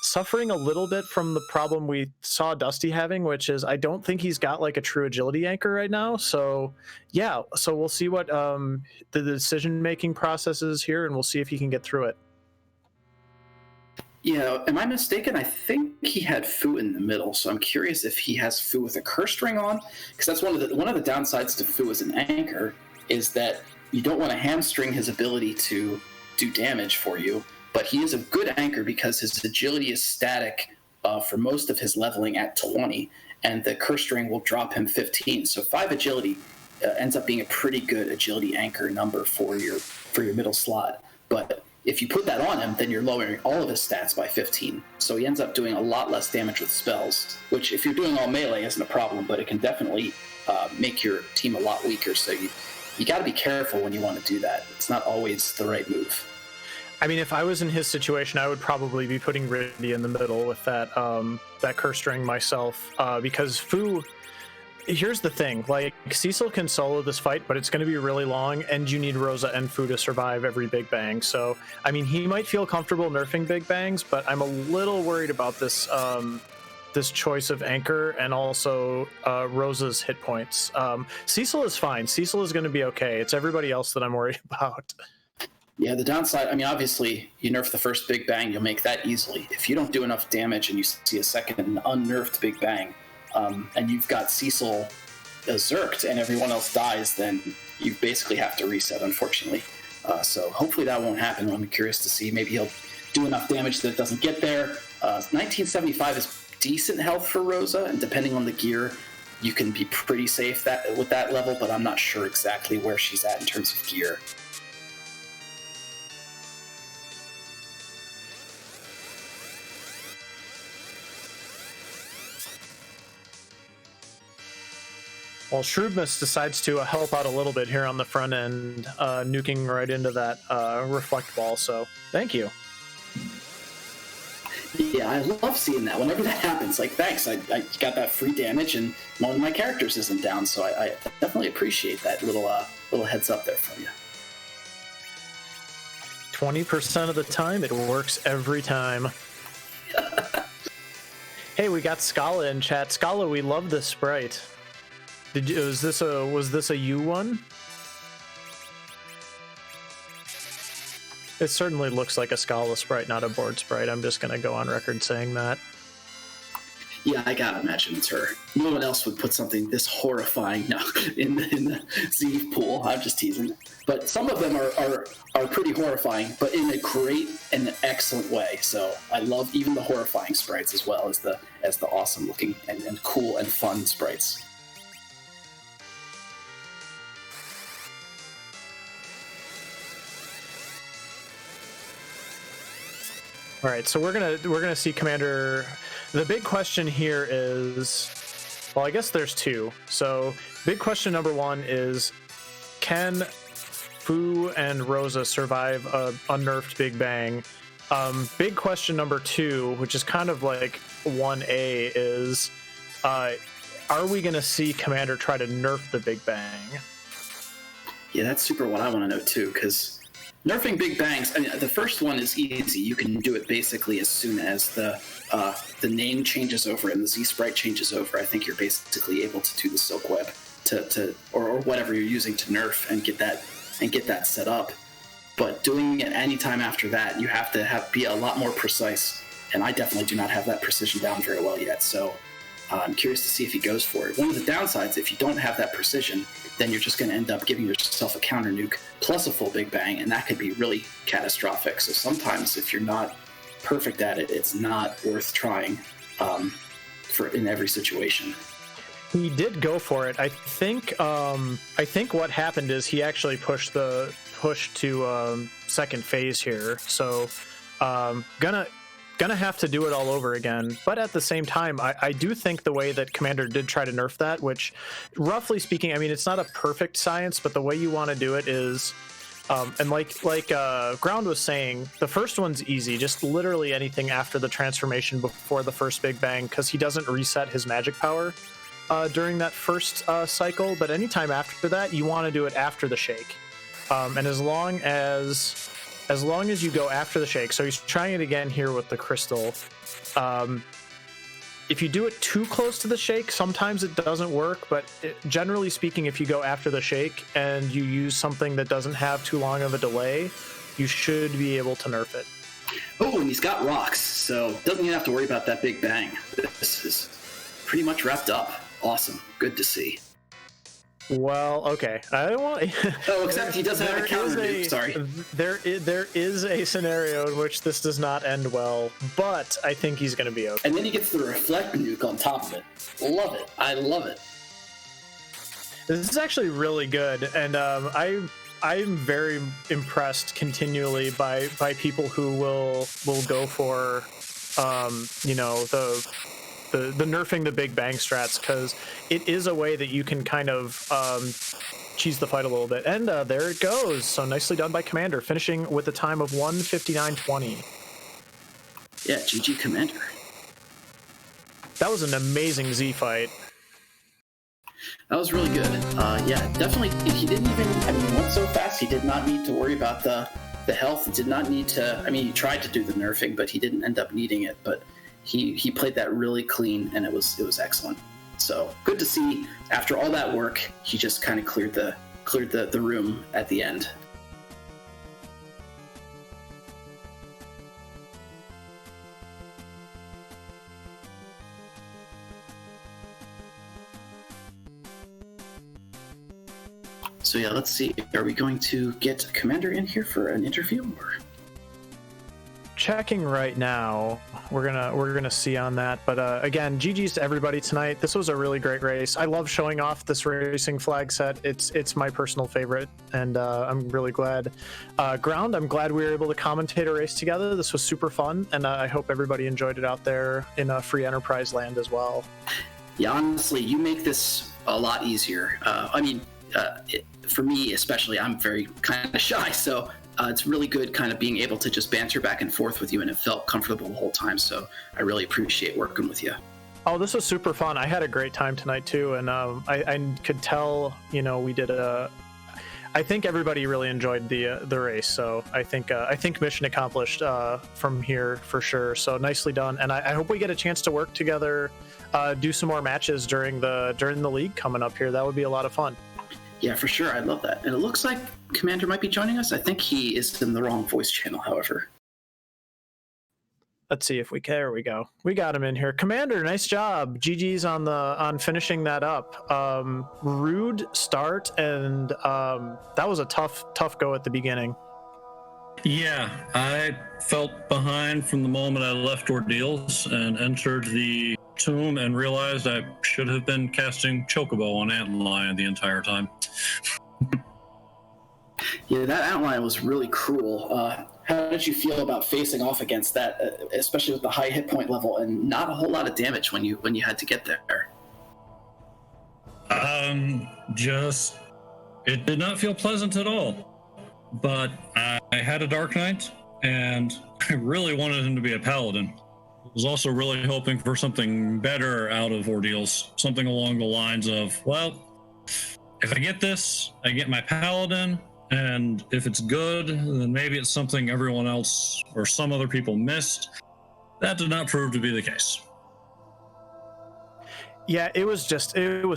suffering a little bit from the problem we saw Dusty having, which is I don't think he's got like a true agility anchor right now. So yeah, so we'll see what the decision-making process is here, and we'll see if he can get through it. Yeah, am I mistaken? I think he had Fu in the middle, so I'm curious if he has Fu with a curse string on, because that's one of the downsides to Fu as an anchor is that you don't want to hamstring his ability to do damage for you, but he is a good anchor because his agility is static for most of his leveling at 20, and the curse string will drop him 15. So 5 agility ends up being a pretty good agility anchor number for your middle slot, but if you put that on him, then you're lowering all of his stats by 15. So he ends up doing a lot less damage with spells, which if you're doing all melee isn't a problem, but it can definitely make your team a lot weaker. So you got to be careful when you want to do that. It's not always the right move. I mean, if I was in his situation, I would probably be putting Riddy in the middle with that curse string myself, because Fu... Here's the thing, like, Cecil can solo this fight, but it's going to be really long, and you need Rosa and Fu to survive every Big Bang. So, I mean, he might feel comfortable nerfing Big Bangs, but I'm a little worried about this this choice of anchor and also Rosa's hit points. Cecil is fine. Cecil is going to be okay. It's everybody else that I'm worried about. Yeah, the downside, I mean, obviously, you nerf the first Big Bang, you'll make that easily. If you don't do enough damage and you see a second unnerfed Big Bang, and you've got Cecil zerked and everyone else dies, then you basically have to reset, unfortunately. So hopefully that won't happen. I'm curious to see. Maybe he'll do enough damage that it doesn't get there. 1975 is decent health for Rosa, and depending on the gear, you can be pretty safe with that level, but I'm not sure exactly where she's at in terms of gear. Well, Shrewdness decides to help out a little bit here on the front end, nuking right into that reflect ball, so thank you. Yeah, I love seeing that. Whenever that happens, like, thanks, I got that free damage, and one of my characters isn't down, so I definitely appreciate that little heads up there from you. 20% of the time, it works every time. Hey, we got Scala in chat. Scala, we love this sprite. Was this a you one? It certainly looks like a Scala sprite, not a board sprite. I'm just gonna go on record saying that. Yeah, I gotta imagine it's her. No one else would put something this horrifying in the Z pool. I'm just teasing. But some of them are pretty horrifying, but in a great and excellent way. So I love even the horrifying sprites as well as the awesome looking and cool and fun sprites. All right, so we're gonna see Commander. The big question here is, well, I guess there's two. So big question number one is, can Fu and Rosa survive a unnerfed Big Bang? Big question number two, which is kind of like 1A, is are we going to see Commander try to nerf the Big Bang? Yeah, that's super what I want to know too, because nerfing Big Bangs, I mean, the first one is easy. You can do it basically as soon as the name changes over and the Z sprite changes over. I think you're basically able to do the Silk Web or whatever you're using to nerf and get that set up. But doing it anytime after that, you have to be a lot more precise. And I definitely do not have that precision down very well yet. So I'm curious to see if he goes for it. One of the downsides, if you don't have that precision, then you're just going to end up giving yourself a counter nuke plus a full Big Bang, and that could be really catastrophic. So sometimes if you're not perfect at it, it's not worth trying in every situation. He did go for it. I think what happened is he actually pushed to second phase here. So gonna have to do it all over again. But at the same time, I do think the way that Commander did try to nerf that, which roughly speaking, I mean, it's not a perfect science, but the way you want to do it is, and like Ground was saying, the first one's easy, just literally anything after the transformation before the first Big Bang, because he doesn't reset his magic power during that first cycle. But anytime after that, you want to do it after the shake. And as long as you go after the shake, so he's trying it again here with the crystal. If you do it too close to the shake, sometimes it doesn't work, but generally speaking, if you go after the shake and you use something that doesn't have too long of a delay, you should be able to nerf it. Oh, and he's got rocks, so doesn't even have to worry about that Big Bang. This is pretty much wrapped up. Awesome. Good to see. Well, okay. I don't want. Oh, except he does have a counter nuke. Sorry. There is a scenario in which this does not end well, but I think he's going to be okay. And then he gets the reflect nuke on top of it. Love it. I love it. This is actually really good, and I'm very impressed continually by people who will go for the nerfing the Big Bang strats, because it is a way that you can kind of cheese the fight a little bit. And there it goes. So nicely done by Commander, finishing with a time of 1:59.20. Yeah, GG Commander. That was an amazing Z fight. That was really good. Yeah, definitely. He didn't even, he went so fast, he did not need to worry about the health. He did not need to, he tried to do the nerfing, but he didn't end up needing it. But he played that really clean, and it was excellent. So good to see. After all that work, he just kind of cleared the room at the end. So yeah, let's see. Are we going to get Commander in here for an interview? Or? Checking right now, we're gonna see on that. But again, GG's to everybody tonight. This was a really great race. I love showing off this racing flag set. It's my personal favorite, and I'm really glad. Ground, I'm glad we were able to commentate a race together. This was super fun, and I hope everybody enjoyed it out there in free enterprise land as well. Yeah, honestly, you make this a lot easier. For me especially, I'm very kind of shy, so it's really good kind of being able to just banter back and forth with you, and it felt comfortable the whole time, so I really appreciate working with you. Oh, this was super fun. I had a great time tonight too, and I could tell, we did I think everybody really enjoyed the race, so I think mission accomplished from here for sure. So nicely done, and I hope we get a chance to work together, do some more matches during the league coming up here. That would be a lot of fun. Yeah, for sure. I'd love that. And it looks like Commander might be joining us. I think he is in the wrong voice channel, however. Let's see if we can. There we go. We got him in here. Commander, nice job. GG's on finishing that up. Rude start, and that was a tough go at the beginning. Yeah, I felt behind from the moment I left Ordeals and entered the tomb and realized I should have been casting Chocobo on Antlion the entire time. Yeah, that Antlion was really cruel. how did you feel about facing off against that, especially with the high hit point level and not a whole lot of damage when you had to get there? Just it did not feel pleasant at all. But I had a Dark Knight, and I really wanted him to be a Paladin. I was also really hoping for something better out of Ordeals, something along the lines of, well, if I get this, I get my Paladin, and if it's good, then maybe it's something everyone else or some other people missed. That did not prove to be the case. Yeah, it was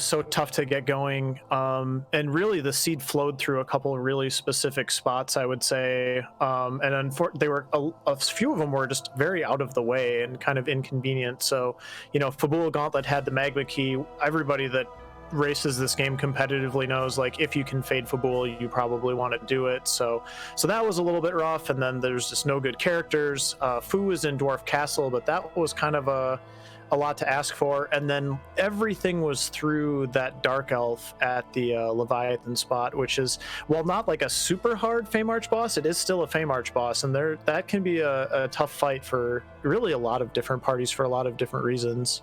so tough to get going. And really the seed flowed through a couple of really specific spots, I would say. And they were, a few of them were just very out of the way and kind of inconvenient. So, Fabula Gauntlet had the Magma Key. Everybody that races this game competitively knows, like, if you can fade Fabula, you probably want to do it. So that was a little bit rough. And then there's just no good characters. Fu was in Dwarf Castle, but that was kind of a lot to ask for. And then everything was through that Dark Elf at the Leviathan spot, which is, while not like a super hard Feymarch boss, it is still a Feymarch boss, and that can be a tough fight for really a lot of different parties for a lot of different reasons.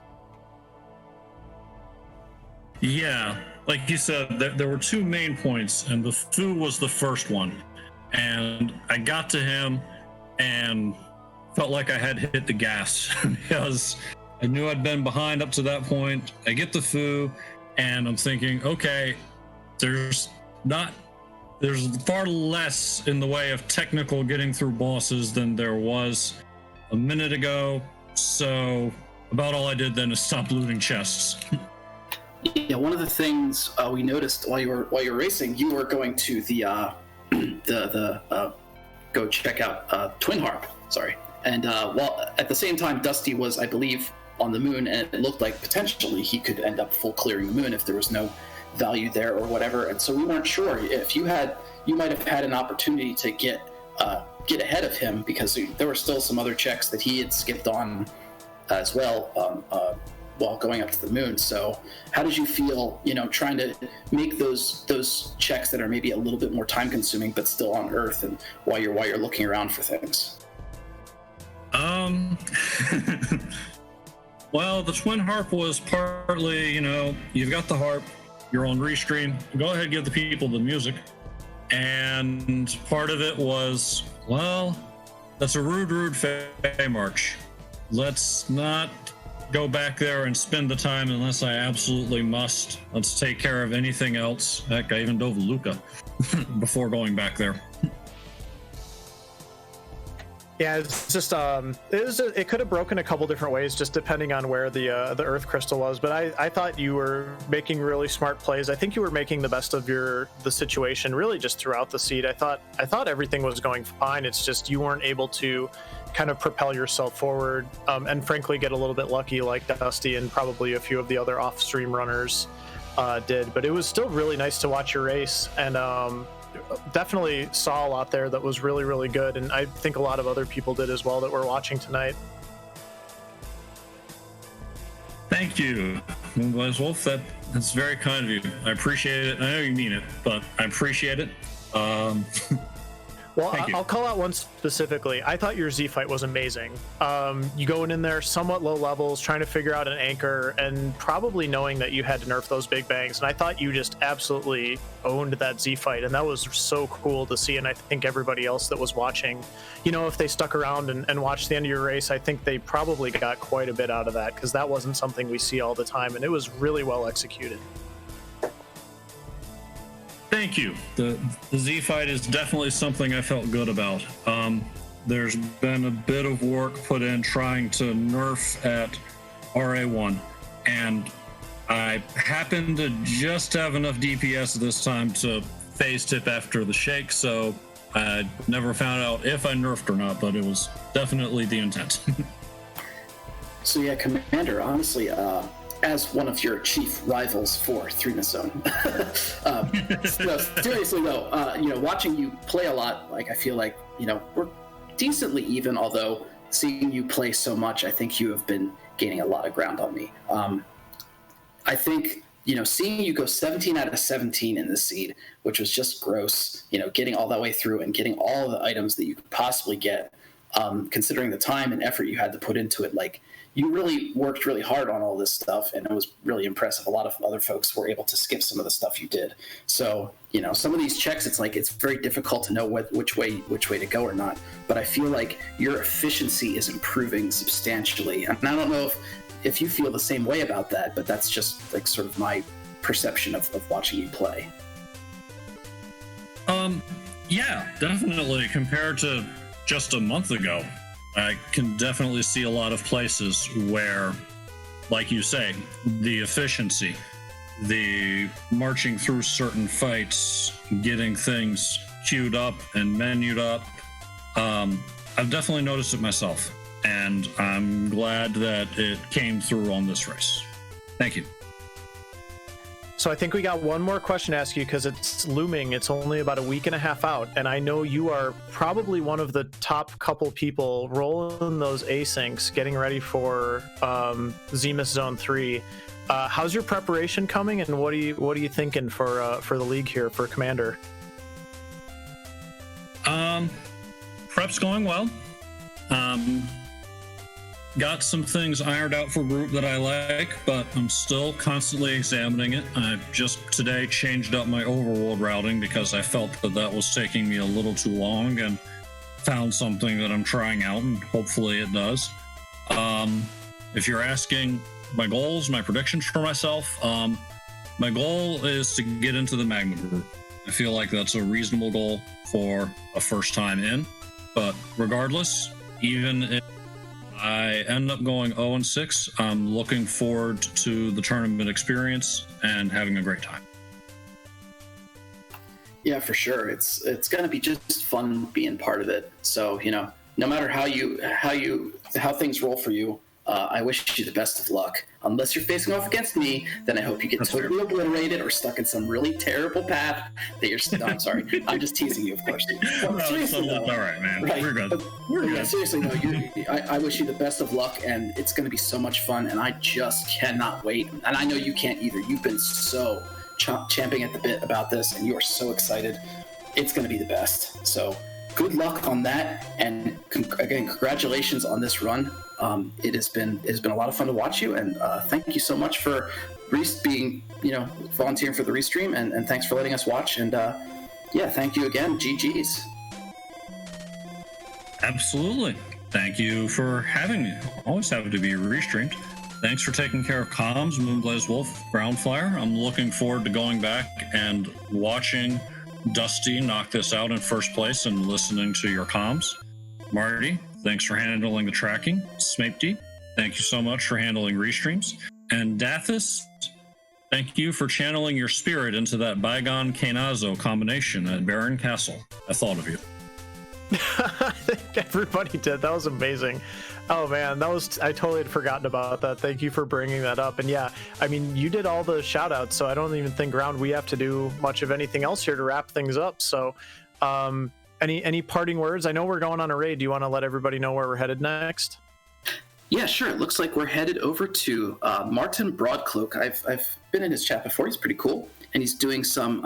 Yeah, like you said, there were two main points, and the Fu was the first one. And I got to him and felt like I had hit the gas because I knew I'd been behind up to that point. I get the Fu, and I'm thinking, okay, there's far less in the way of technical getting through bosses than there was a minute ago. So about all I did then is stop looting chests. Yeah, one of the things we noticed while you were racing, you were going to the go check out Twin Harp. Sorry, and while at the same time, Dusty was, I believe, on the moon, and it looked like potentially he could end up full clearing the moon if there was no value there or whatever. And so we weren't sure if you might have had an opportunity to get ahead of him, because there were still some other checks that he had skipped on as well while going up to the moon. So how did you feel, trying to make those checks that are maybe a little bit more time consuming but still on Earth, and while you're looking around for things? Well, the Twin Harp was partly, you've got the harp, you're on Restream, go ahead, give the people the music. And part of it was, well, that's a rude Feymarch. Let's not go back there and spend the time unless I absolutely must. Let's take care of anything else. Heck, I even dove Luca before going back there. Yeah, it's just it could have broken a couple different ways, just depending on where the Earth Crystal was. But I thought you were making really smart plays. I think you were making the best of the situation really just throughout the seed. I thought everything was going fine. It's just you weren't able to kind of propel yourself forward, and frankly get a little bit lucky like Dusty and probably a few of the other off-stream runners did. But it was still really nice to watch your race, and definitely saw a lot there that was really, really good, and I think a lot of other people did as well that were watching tonight. Thank you, Moonblazewolf. That's very kind of you. I appreciate it. I know you mean it, but I appreciate it. Well, I'll call out one specifically. I thought your Z fight was amazing. You going in there somewhat low levels, trying to figure out an anchor, and probably knowing that you had to nerf those big bangs. And I thought you just absolutely owned that Z fight, and that was so cool to see. And I think everybody else that was watching, if they stuck around and watched the end of your race, I think they probably got quite a bit out of that, because that wasn't something we see all the time, and it was really well executed. Thank you. The Z fight is definitely something I felt good about. There's been a bit of work put in trying to nerf at RA1, and I happened to just have enough DPS this time to phase tip after the shake, so I never found out if I nerfed or not, but it was definitely the intent. So yeah, Commander, honestly, as one of your chief rivals for 3-Miss Zone. No, seriously though, watching you play a lot, like I feel like, we're decently even, although seeing you play so much, I think you have been gaining a lot of ground on me. I think seeing you go 17 out of 17 in this seed, which was just gross, getting all that way through and getting all the items that you could possibly get, considering the time and effort you had to put into it, like, you really worked really hard on all this stuff, and it was really impressive. A lot of other folks were able to skip some of the stuff you did. So, some of these checks, it's like it's very difficult to know which way to go or not. But I feel like your efficiency is improving substantially. And I don't know if you feel the same way about that, but that's just like sort of my perception of watching you play. Yeah, definitely. Compared to just a month ago, I can definitely see a lot of places where, like you say, the efficiency, the marching through certain fights, getting things queued up and menued up, I've definitely noticed it myself, and I'm glad that it came through on this race. Thank you. So I think we got one more question to ask you because it's looming. It's only about a week and a half out, and I know you are probably one of the top couple people rolling those asyncs, getting ready for Zemus Zone 3. How's your preparation coming, and what are you thinking for the league here for Commander? Prep's going well. Got some things ironed out for group that I like, but I'm still constantly examining it. I just today changed up my overworld routing because I felt that was taking me a little too long, and found something that I'm trying out, and hopefully it does. If you're asking my goals, my predictions for myself, my goal is to get into the Magma group. I feel like that's a reasonable goal for a first time in, but regardless, even if I end up going 0-6, I'm looking forward to the tournament experience and having a great time. Yeah, for sure. It's going to be just fun being part of it. So, no matter how things roll for you, I wish you the best of luck. Unless you're facing off against me, then I hope you get totally obliterated or stuck in some really terrible path that you're. No, I'm sorry. I'm just teasing you, of course. Well, seriously, though, all right, man. Right, We're good. We're yeah, good. seriously, though, I wish you the best of luck, and it's going to be so much fun, and I just cannot wait. And I know you can't either. You've been so champing at the bit about this, and you are so excited. It's going to be the best. So good luck on that, and again, congratulations on this run. It has been a lot of fun to watch you, and thank you so much for being volunteering for the restream, and thanks for letting us watch. And thank you again. GGs. Absolutely. Thank you for having me. Always happy to be restreamed. Thanks for taking care of comms, Moonblazewolf, Groundflier. I'm looking forward to going back and watching Dusty knock this out in first place and listening to your comms. Marty, thanks for handling the tracking. Smapety, thank you so much for handling restreams. And Dathis, thank you for channeling your spirit into that Bygone Kainazo combination at Baron Castle. I thought of you. I think everybody did. That was amazing. Oh man, I totally had forgotten about that. Thank you for bringing that up. And yeah, I mean, you did all the shout outs, so I don't even think we have to do much of anything else here to wrap things up. So any parting words? I know we're going on a raid. Do you want to let everybody know where we're headed next? Yeah, sure. It looks like we're headed over to Martin Broadcloak. I've been in his chat before. He's pretty cool. And he's doing some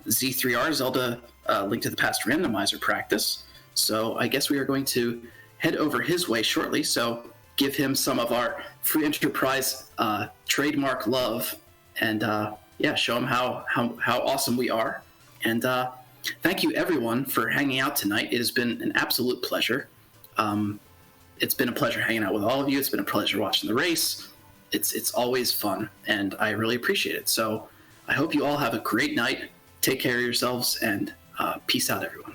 Z3R Zelda Link to the Past randomizer practice. So I guess we are going to head over his way shortly. So give him some of our free enterprise trademark love, and show him how awesome we are. And thank you everyone for hanging out tonight. It has been an absolute pleasure. It's been a pleasure hanging out with all of you. It's been a pleasure watching the race. It's always fun, and I really appreciate it. So I hope you all have a great night. Take care of yourselves, and peace out, everyone.